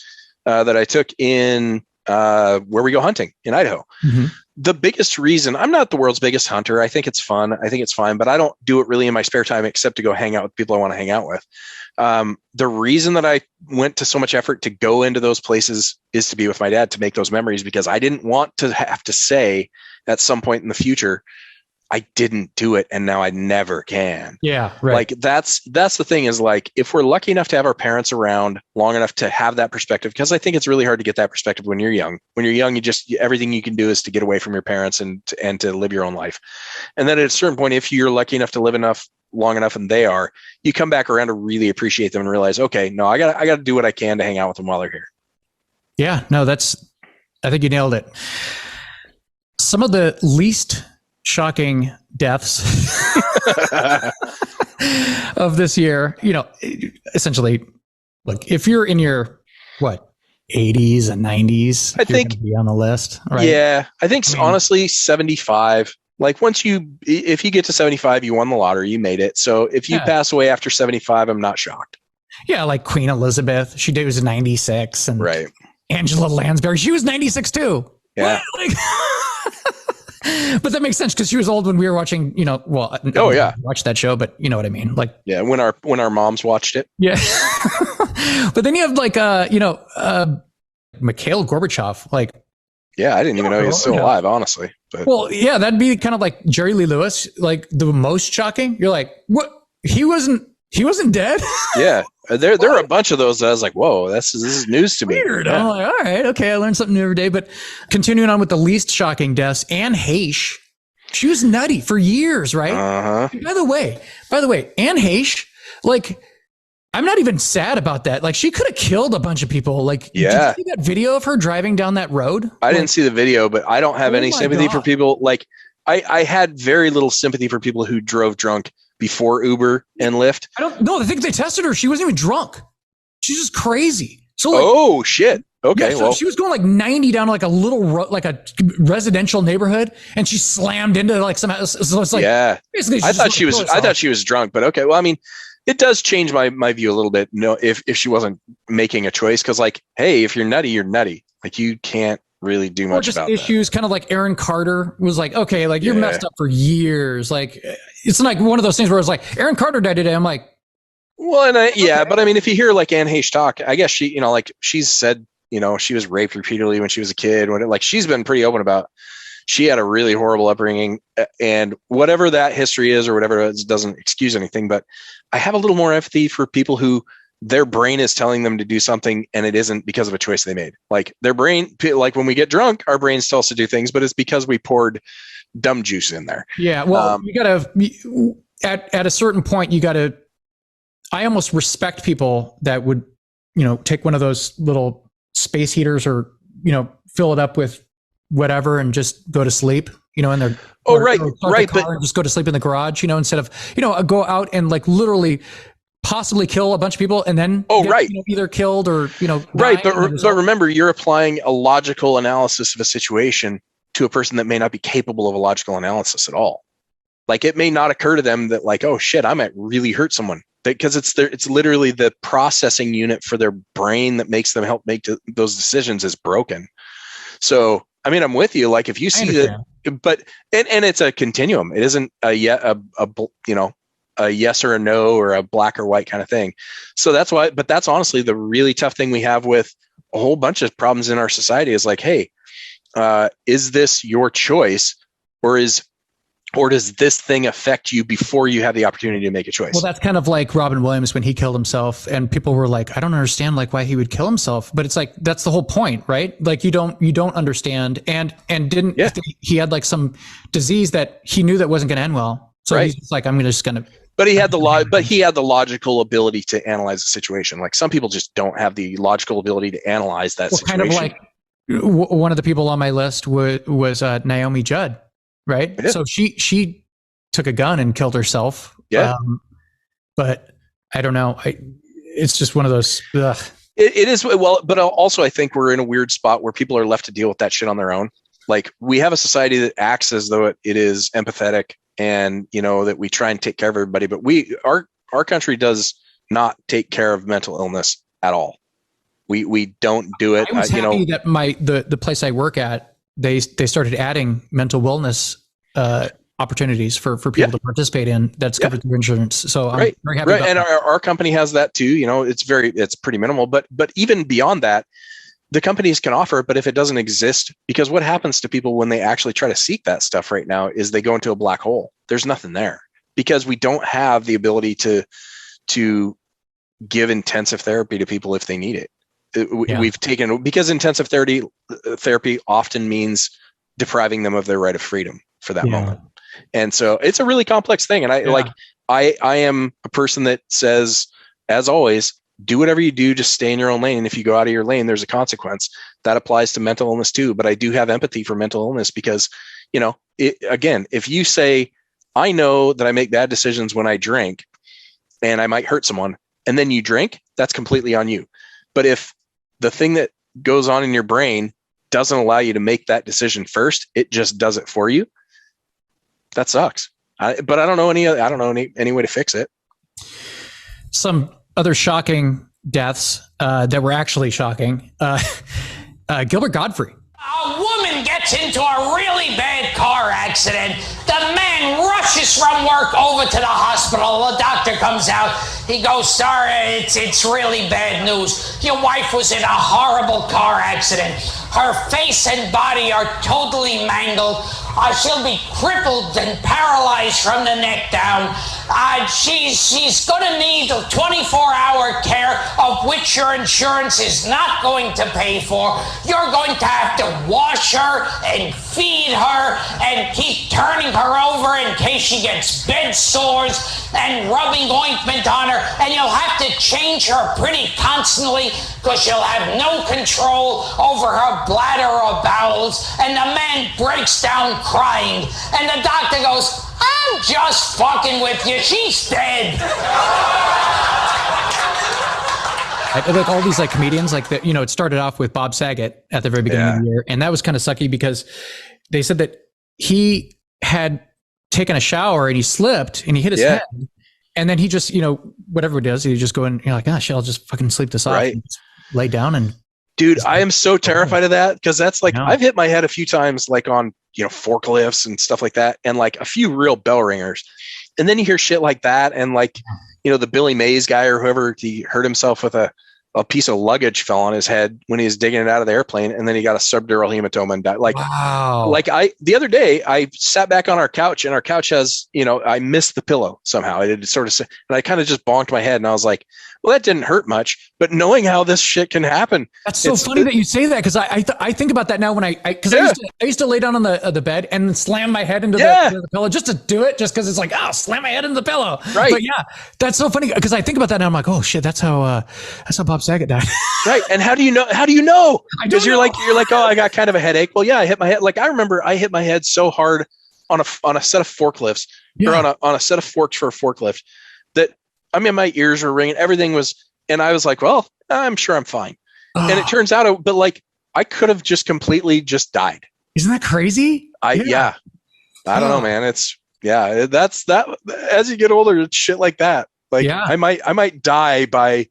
that I took in where we go hunting in Idaho. Mm-hmm. The biggest reason, I'm not the world's biggest hunter. I think it's fun. I think it's fine, but I don't do it really in my spare time except to go hang out with people I want to hang out with. The reason that I went to so much effort to go into those places is to be with my dad, to make those memories, because I didn't want to have to say at some point in the future, I didn't do it and now I never can. Yeah, right. Like that's the thing is like, if we're lucky enough to have our parents around long enough to have that perspective, because I think it's really hard to get that perspective when you're young. When you're young, everything you can do is to get away from your parents and to live your own life. And then at a certain point, if you're lucky enough to live long enough, and they are, you come back around to really appreciate them and realize, okay, no, I got to do what I can to hang out with them while they're here. Yeah, no, I think you nailed it. Some of the least shocking deaths of this year, essentially, look, if you're in your 80s and 90s, I think be on the list, right? Yeah, I think honestly 75. Like if you get to 75, you won the lottery, you made it. So if you pass away after 75, I'm not shocked. Yeah, like Queen Elizabeth, she was 96, and right. Angela Lansbury, she was 96 too. Yeah. But that makes sense because she was old when we were watching, watch that show, but you know what I mean? Like, yeah, when our moms watched it. Yeah. But then you have Mikhail Gorbachev, like, yeah, I didn't even know he was still alive, honestly. But. Well, yeah, that'd be kind of like Jerry Lee Lewis, like the most shocking. You're like, what? He wasn't dead? Yeah. There are a bunch of those that I was like, whoa, this is news to me. Weird. Yeah. I'm like, all right, okay, I learned something new every day. But continuing on with the least shocking deaths, Anne Heche She was nutty for years, right? By the way, Anne Heche, like, I'm not even sad about that. Like, she could have killed a bunch of people. Like, did you see that video of her driving down that road? I didn't see the video, but I don't have any sympathy for people. Like, I had very little sympathy for people who drove drunk before Uber and Lyft. I think they tested her. She wasn't even drunk. She's just crazy. So, like, shit. Okay, so she was going like 90 down like a little like a residential neighborhood, and she slammed into like some. So it's like, basically, I thought she was drunk, but okay. Well, I mean, it does change my view a little bit. No, if she wasn't making a choice, because like, hey, if you're nutty, you're nutty. Like, you can't really do much about issues. Kind of like Aaron Carter was like, okay, like you're messed up for years. Like, it's like one of those things where it's like Aaron Carter died today. I'm like, well, and but I mean, if you hear like Anne Heche talk, I guess she, like she's said, she was raped repeatedly when she was a kid. Like, she's been pretty open about. She had a really horrible upbringing, and whatever that history is or whatever it is, doesn't excuse anything. But I have a little more empathy for people who their brain is telling them to do something and it isn't because of a choice they made. Like, their brain, like when we get drunk, our brains tell us to do things, but it's because we poured dumb juice in there. Yeah. Well, you gotta, at a certain point, I almost respect people that would, take one of those little space heaters or, fill it up with whatever and just go to sleep, in their right. And just go to sleep in the garage, instead of, go out and like literally possibly kill a bunch of people and then either killed or, right. But remember, you're applying a logical analysis of a situation to a person that may not be capable of a logical analysis at all. Like, it may not occur to them that like, oh shit, I might really hurt someone, because it's literally the processing unit for their brain that makes them help make those decisions is broken. So, I mean, I'm with you. Like, if you see that, but it's a continuum. It isn't a yes or a no or a black or white kind of thing. So that's why. But that's honestly the really tough thing we have with a whole bunch of problems in our society is like, hey, is this your choice, or does this thing affect you before you have the opportunity to make a choice? Well, that's kind of like Robin Williams when he killed himself, and people were like, I don't understand like why he would kill himself. But it's like, that's the whole point, right? Like, you don't understand. And he had like some disease that he knew that wasn't going to end well. So he's just like, but he had the logical ability to analyze the situation. Like, some people just don't have the logical ability to analyze that situation. Kind of like one of the people on my list was Naomi Judd. Right. Yeah. So she took a gun and killed herself. Yeah. But I don't know. It's just one of those. It is. Well, but also I think we're in a weird spot where people are left to deal with that shit on their own. Like, we have a society that acts as though it is empathetic and, that we try and take care of everybody. But our country does not take care of mental illness at all. We don't do it. I was happy that the place I work at, they started adding mental wellness opportunities for people to participate in. That's covered through insurance. So I'm very happy about and that. our company has that too. It's pretty minimal, but even beyond that, the companies can offer it, but if it doesn't exist, because what happens to people when they actually try to seek that stuff right now is they go into a black hole. There's nothing there because we don't have the ability to give intensive therapy to people if they need it. We've taken, because intensive therapy often means depriving them of their right of freedom for that moment. And so it's a really complex thing. And I am a person that says, as always, do whatever you do, just stay in your own lane. And if you go out of your lane, there's a consequence. That applies to mental illness too. But I do have empathy for mental illness because, again, if you say, I know that I make bad decisions when I drink and I might hurt someone, and then you drink, that's completely on you. But if the thing that goes on in your brain doesn't allow you to make that decision first, it just does it for you, that sucks. But I don't know any way to fix it. Some other shocking deaths that were actually shocking. Gilbert Gottfried. A woman gets into a really bad car accident. The man rushes from work over to the hospital. The doctor comes out. He goes, sorry, it's really bad news. Your wife was in a horrible car accident. Her face and body are totally mangled. She'll be crippled and paralyzed from the neck down. She's going to need 24-hour care, of which your insurance is not going to pay for. You're going to have to wash her and feed her and keep turning her over in case she gets bed sores and rubbing ointment on her. And you'll have to change her pretty constantly because you'll have no control over her bladder or bowels. And the man breaks down crying. And the doctor goes, I'm just fucking with you. She's dead. Like all these like comedians, like that, it started off with Bob Saget at the very beginning of the year, and that was kind of sucky because they said that he had taken a shower and he slipped and he hit his head, and then he just, whatever he does, he just go and you're like, gosh, I'll just fucking sleep this off, and just lay down. And dude, I am so terrified of that because that's like I've hit my head a few times, like on forklifts and stuff like that, and like a few real bell ringers, and then you hear shit like that, and like the Billy Mays guy or whoever, he hurt himself with a piece of luggage fell on his head when he was digging it out of the airplane, and then he got a subdural hematoma and died. Like, wow. Like the other day I sat back on our couch, and our couch has, I missed the pillow somehow. I did sort of, and I kind of just bonked my head, and I was like, well, that didn't hurt much, but knowing how this shit can happen. That's so funny that you say that, because I think about that now when I used to lay down on the bed and slam my head into the pillow just to do it, just because it's like, slam my head into the pillow. Right. But yeah, that's so funny because I think about that now. I'm like, oh shit, that's how Bob Saget died. Right. And how do you know? Because you're like, oh, I got kind of a headache. Well, yeah, I hit my head. Like I remember I hit my head so hard on a set of forklifts or on a set of forks for a forklift that, I mean, my ears were ringing, everything was, and I was like, well, I'm sure I'm fine. And it turns out, but like, I could have just completely just died. Isn't that crazy? I don't know, man. That's that. As you get older, it's shit like that. Like I might die by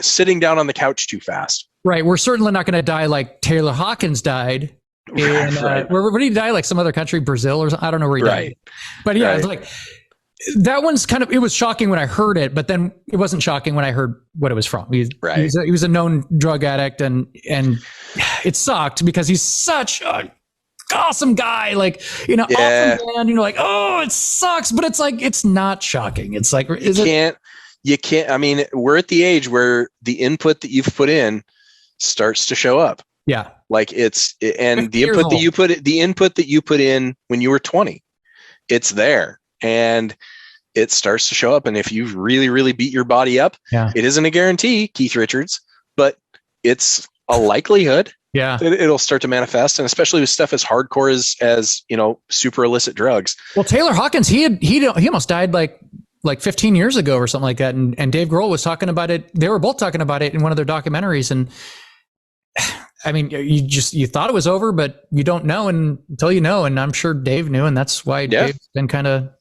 sitting down on the couch too fast. Right. We're certainly not going to die like Taylor Hawkins died. Where did he die? Like some other country, Brazil or something? I don't know where he died. But yeah, it's like, that one's kind of, it was shocking when I heard it, but then it wasn't shocking when I heard what it was from. He was a known drug addict, and it sucked because he's such a awesome guy, like, awesome man, like, oh, it sucks, but it's like, it's not shocking. It's like, you can't, I mean, we're at the age where the input that you've put in starts to show up. Yeah. Like the input that you put in when you were 20, it's there. And it starts to show up. And if you've really, really beat your body up, it isn't a guarantee, Keith Richards, but it's a likelihood. Yeah, it'll start to manifest, and especially with stuff as hardcore as super illicit drugs. Well, Taylor Hawkins, he almost died like 15 years ago or something like that. And Dave Grohl was talking about it. They were both talking about it in one of their documentaries. And I mean, you thought it was over, but you don't know until you know. And I'm sure Dave knew, and that's why Dave's been kind of.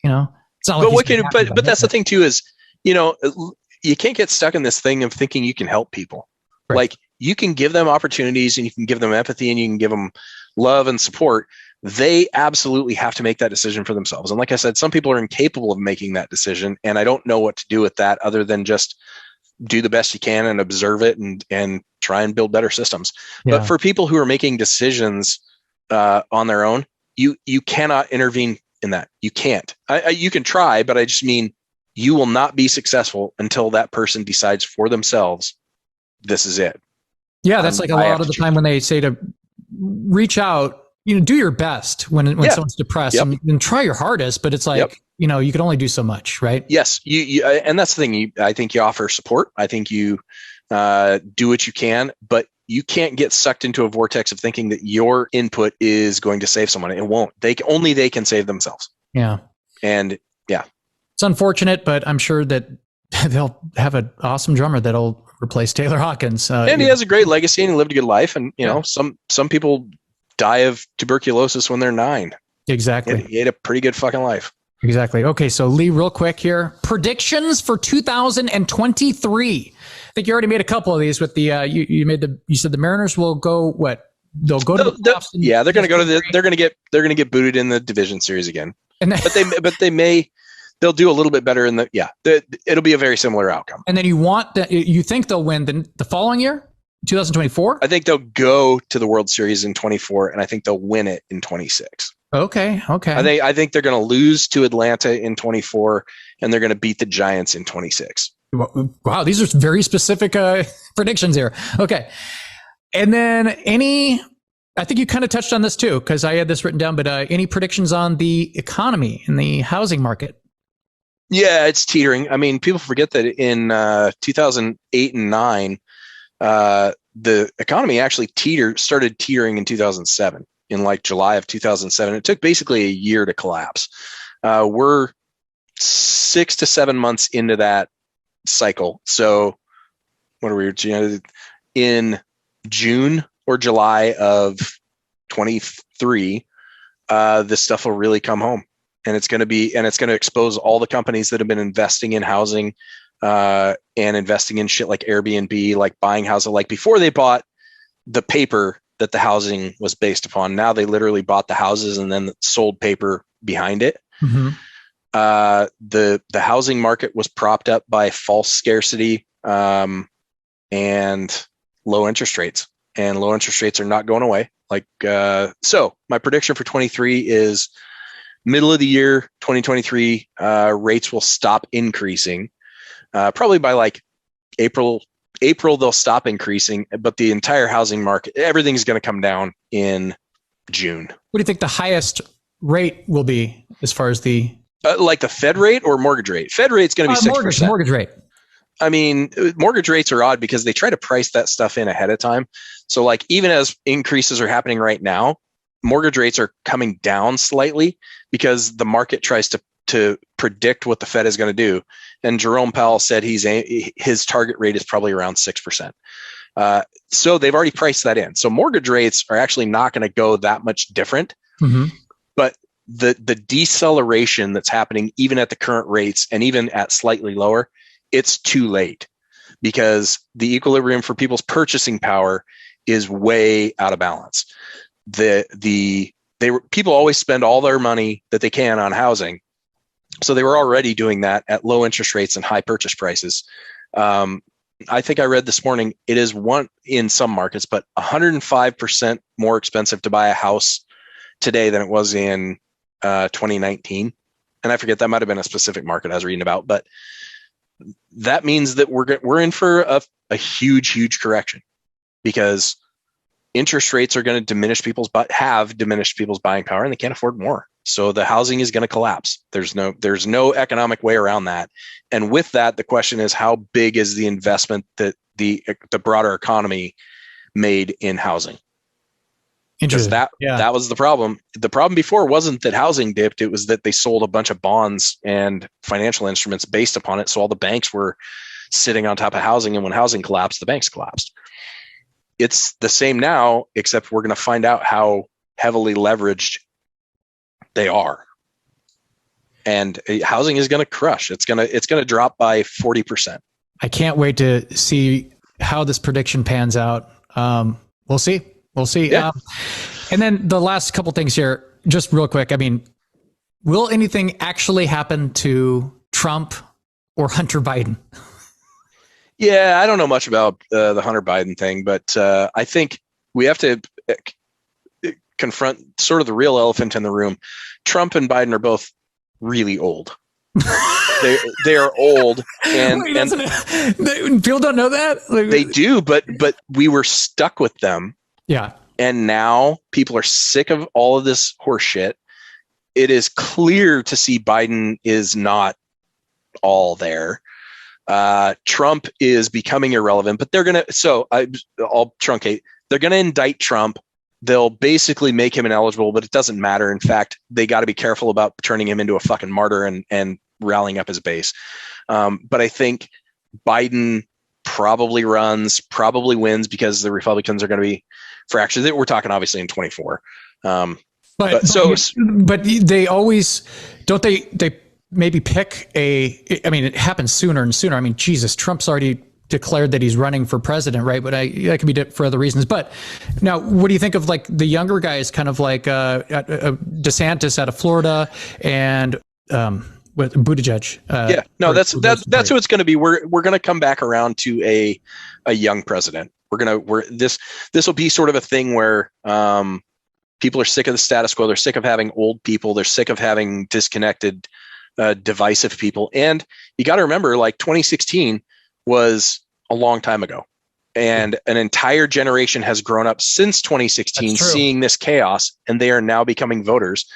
It's not like but that's the thing too, is, you can't get stuck in this thing of thinking you can help people. Right. Like you can give them opportunities, and you can give them empathy, and you can give them love and support. They absolutely have to make that decision for themselves. And like I said, some people are incapable of making that decision. And I don't know what to do with that other than just do the best you can and observe it and try and build better systems. Yeah. But for people who are making decisions on their own, you cannot intervene in that. You can't. You can try, but I just mean you will not be successful until that person decides for themselves, this is it. Yeah, that's like a lot of the time when they say to reach out, do your best when someone's depressed and try your hardest, but it's like, you can only do so much, right? Yes. You and that's the thing. I think you offer support. I think you do what you can, but you can't get sucked into a vortex of thinking that your input is going to save someone. It won't. They can save themselves. Yeah. And it's unfortunate, but I'm sure that they'll have an awesome drummer that'll replace Taylor Hawkins. And he has a great legacy and he lived a good life. And some people die of tuberculosis when they're 9. Exactly. He had a pretty good fucking life. Exactly. Okay, so Lee, real quick here, predictions for 2023. I think you already made a couple of these with the you said the Mariners will go what? They'll go to the playoffs. Yeah, they're going to go to they're going to get booted in the division series again. And then, they'll do a little bit better in it'll be a very similar outcome. And then you think they'll win the following year, 2024? I think they'll go to the World Series in 24, and I think they'll win it in 26. Okay. I think they're going to lose to Atlanta in 24, and they're going to beat the Giants in 26. Wow, these are very specific predictions here. Okay. And then I think you kind of touched on this too, because I had this written down, but any predictions on the economy and the housing market? Yeah, it's teetering. I mean, people forget that in 2008 and 9, the economy actually started teetering in 2007, in like July of 2007. It took basically a year to collapse. We're 6 to 7 months into that cycle. So what are we, in June or July of 23, this stuff will really come home, and it's going to expose all the companies that have been investing in housing, and investing in shit like Airbnb, like buying houses. Like before they bought the paper that the housing was based upon, now they literally bought the houses and then sold paper behind it. Mm-hmm. The housing market was propped up by false scarcity, and low interest rates, and low interest rates are not going away. So my prediction for 23 is middle of the year, 2023, rates will stop increasing, probably by like April, they'll stop increasing, but the entire housing market, everything's going to come down in June. What do you think the highest rate will be as far as the like the Fed rate or mortgage rate? Fed rate's going to be 6%. Mortgage rate. I mean, mortgage rates are odd because they try to price that stuff in ahead of time. So like even as increases are happening right now, mortgage rates are coming down slightly because the market tries to predict what the Fed is going to do. And Jerome Powell said his target rate is probably around 6%. So they've already priced that in. So mortgage rates are actually not going to go that much different. Mm-hmm. But the deceleration that's happening even at the current rates and even at slightly lower, it's too late because the equilibrium for people's purchasing power is way out of balance. People always spend all their money that they can on housing. So they were already doing that at low interest rates and high purchase prices. I think I read this morning, it is in some markets, but 105% more expensive to buy a house today than it was in 2019. And I forget, that might've been a specific market I was reading about, but that means that we're in for a huge correction because interest rates are going to have diminished people's buying power, and they can't afford more. So the housing is going to collapse. There's no economic way around that. And with that, the question is, how big is the investment that the broader economy made in housing? Because that was the problem. The problem before wasn't that housing dipped. It was that they sold a bunch of bonds and financial instruments based upon it. So all the banks were sitting on top of housing. And when housing collapsed, the banks collapsed. It's the same now, except we're going to find out how heavily leveraged they are. And housing is going to crush. It's going to drop by 40%. I can't wait to see how this prediction pans out. We'll see. Yeah. And then the last couple things here, just real quick. I mean, will anything actually happen to Trump or Hunter Biden? Yeah, I don't know much about the Hunter Biden thing, but I think we have to confront sort of the real elephant in the room. Trump and Biden are both really old. they are old, and people don't know that. They do, but we were stuck with them. Yeah. And now people are sick of all of this horse shit. It is clear to see Biden is not all there. Trump is becoming irrelevant, but I'll truncate. They're going to indict Trump. They'll basically make him ineligible, but it doesn't matter. In fact, they got to be careful about turning him into a fucking martyr and rallying up his base. But I think Biden probably wins because the Republicans are going to be fractured. We're talking obviously in 24. But they always don't they maybe pick it happens sooner and sooner. I mean, Jesus, Trump's already declared that he's running for president, right? But that could be for other reasons. But now, what do you think of like the younger guys, kind of like DeSantis out of Florida and with Buttigieg? That's who it's going to be. We're going to come back around to a young president. This will be sort of a thing where People are sick of the status quo. They're sick of having old people. They're sick of having disconnected, divisive people. And you got to remember, like 2016 was a long time ago. And an entire generation has grown up since 2016 seeing this chaos, and they are now becoming voters.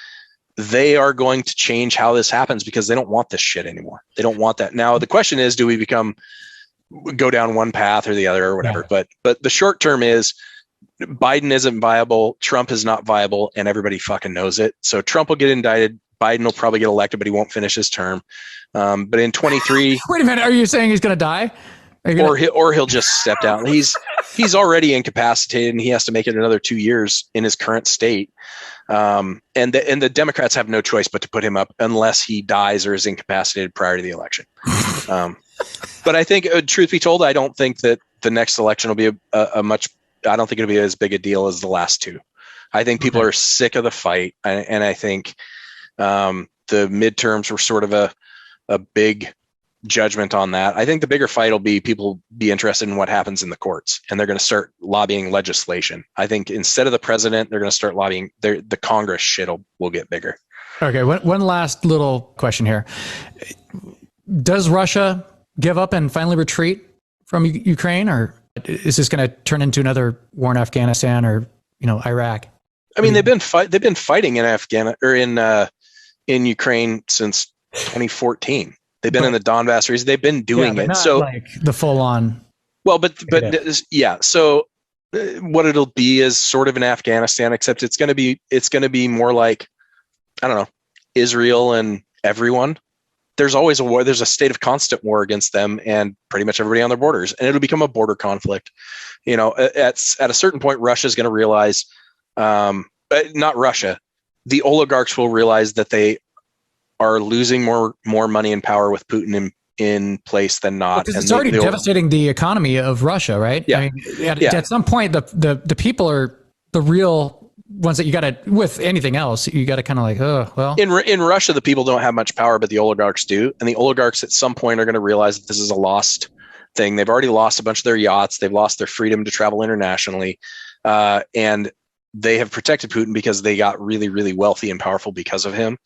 They are going to change how this happens because they don't want this shit anymore. They don't want that. Now, the question is, do we go down one path or the other or whatever? Yeah. But the short term is Biden isn't viable. Trump is not viable, and everybody fucking knows it. So Trump will get indicted. Biden will probably get elected, but he won't finish his term. But in 23, wait a minute, are you saying he's going to die? Or he'll just step down. He's already incapacitated, and he has to make it another 2 years in his current state. And the Democrats have no choice but to put him up unless he dies or is incapacitated prior to the election. But I think, truth be told, I don't think that the next election will be I don't think it'll be as big a deal as the last two. I think people are sick of the fight, and I think the midterms were sort of a big judgment on that. I think the bigger fight will be people be interested in what happens in the courts, and they're going to start lobbying legislation. I think instead of the president, they're going to start lobbying. The Congress shit will get bigger. Okay, one last little question here. Does Russia give up and finally retreat from Ukraine, or is this going to turn into another war in Afghanistan or Iraq? I mean, they've been fighting in Afghanistan or in Ukraine since 2014. They've been in the Donbass region. They've been doing it. So like the full on. Well, but yeah. So what it'll be is sort of in Afghanistan, except it's going to be more like, I don't know, Israel and everyone. There's always a war. There's a state of constant war against them and pretty much everybody on their borders, and it'll become a border conflict. At a certain point, Russia's going to realize, not Russia, the oligarchs will realize that they are losing more money and power with Putin in place than not. Because it's already devastating the economy of Russia, right? Yeah. I mean, at some point, the people are the real ones that you got to, with anything else, you got to kind of like, oh, well. In Russia, the people don't have much power, but the oligarchs do. And the oligarchs at some point are going to realize that this is a lost thing. They've already lost a bunch of their yachts. They've lost their freedom to travel internationally. And they have protected Putin because they got really, really wealthy and powerful because of him.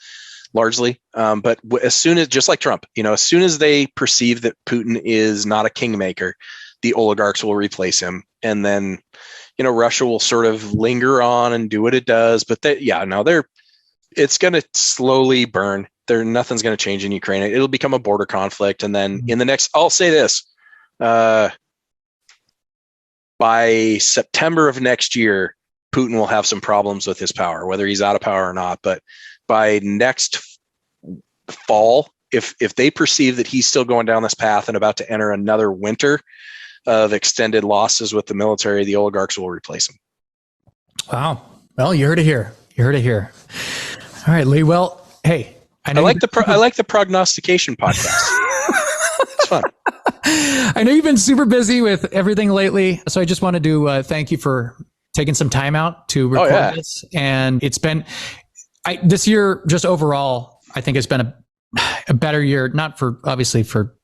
Largely. But as soon as, just like Trump, as soon as they perceive that Putin is not a kingmaker, the oligarchs will replace him. And then, Russia will sort of linger on and do what it does. But it's going to slowly burn. Nothing's going to change in Ukraine. It'll become a border conflict. And then I'll say this, by September of next year, Putin will have some problems with his power, whether he's out of power or not. But by next fall, if they perceive that he's still going down this path and about to enter another winter of extended losses with the military, the oligarchs will replace him. Wow. Well, you heard it here. All right, Lee. Well, hey, I like the prognostication podcast. It's fun. I know you've been super busy with everything lately, so I just wanted to thank you for taking some time out to record this. And it's been this year, just overall, I think it's been a better year, not for obviously for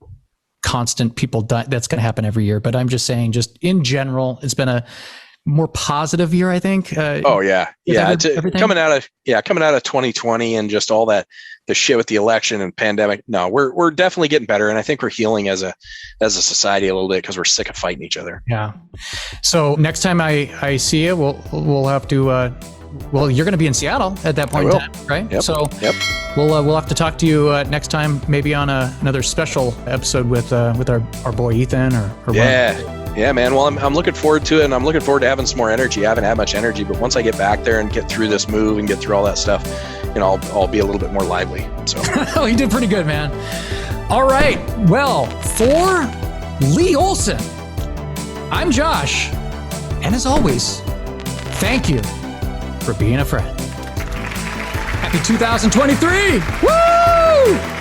constant people die. That's going to happen every year, but I'm just saying, just in general, it's been a more positive year, I think. Coming out of 2020 and just all that, the shit with the election and pandemic. No, we're definitely getting better, and I think we're healing as a society a little bit because we're sick of fighting each other. Yeah. So next time I see you, we'll have to. Well, you're going to be in Seattle at that point in time, right? Yep. So we'll have to talk to you next time, maybe on another special episode with our boy Ethan or yeah, man. Well, I'm looking forward to it, and I'm looking forward to having some more energy. I haven't had much energy, but once I get back there and get through this move and get through all that stuff, I'll be a little bit more lively. So oh, you did pretty good, man. All right. Well, for Lee Olson, I'm Josh, and as always, thank you for being a friend. Happy 2023! Woo!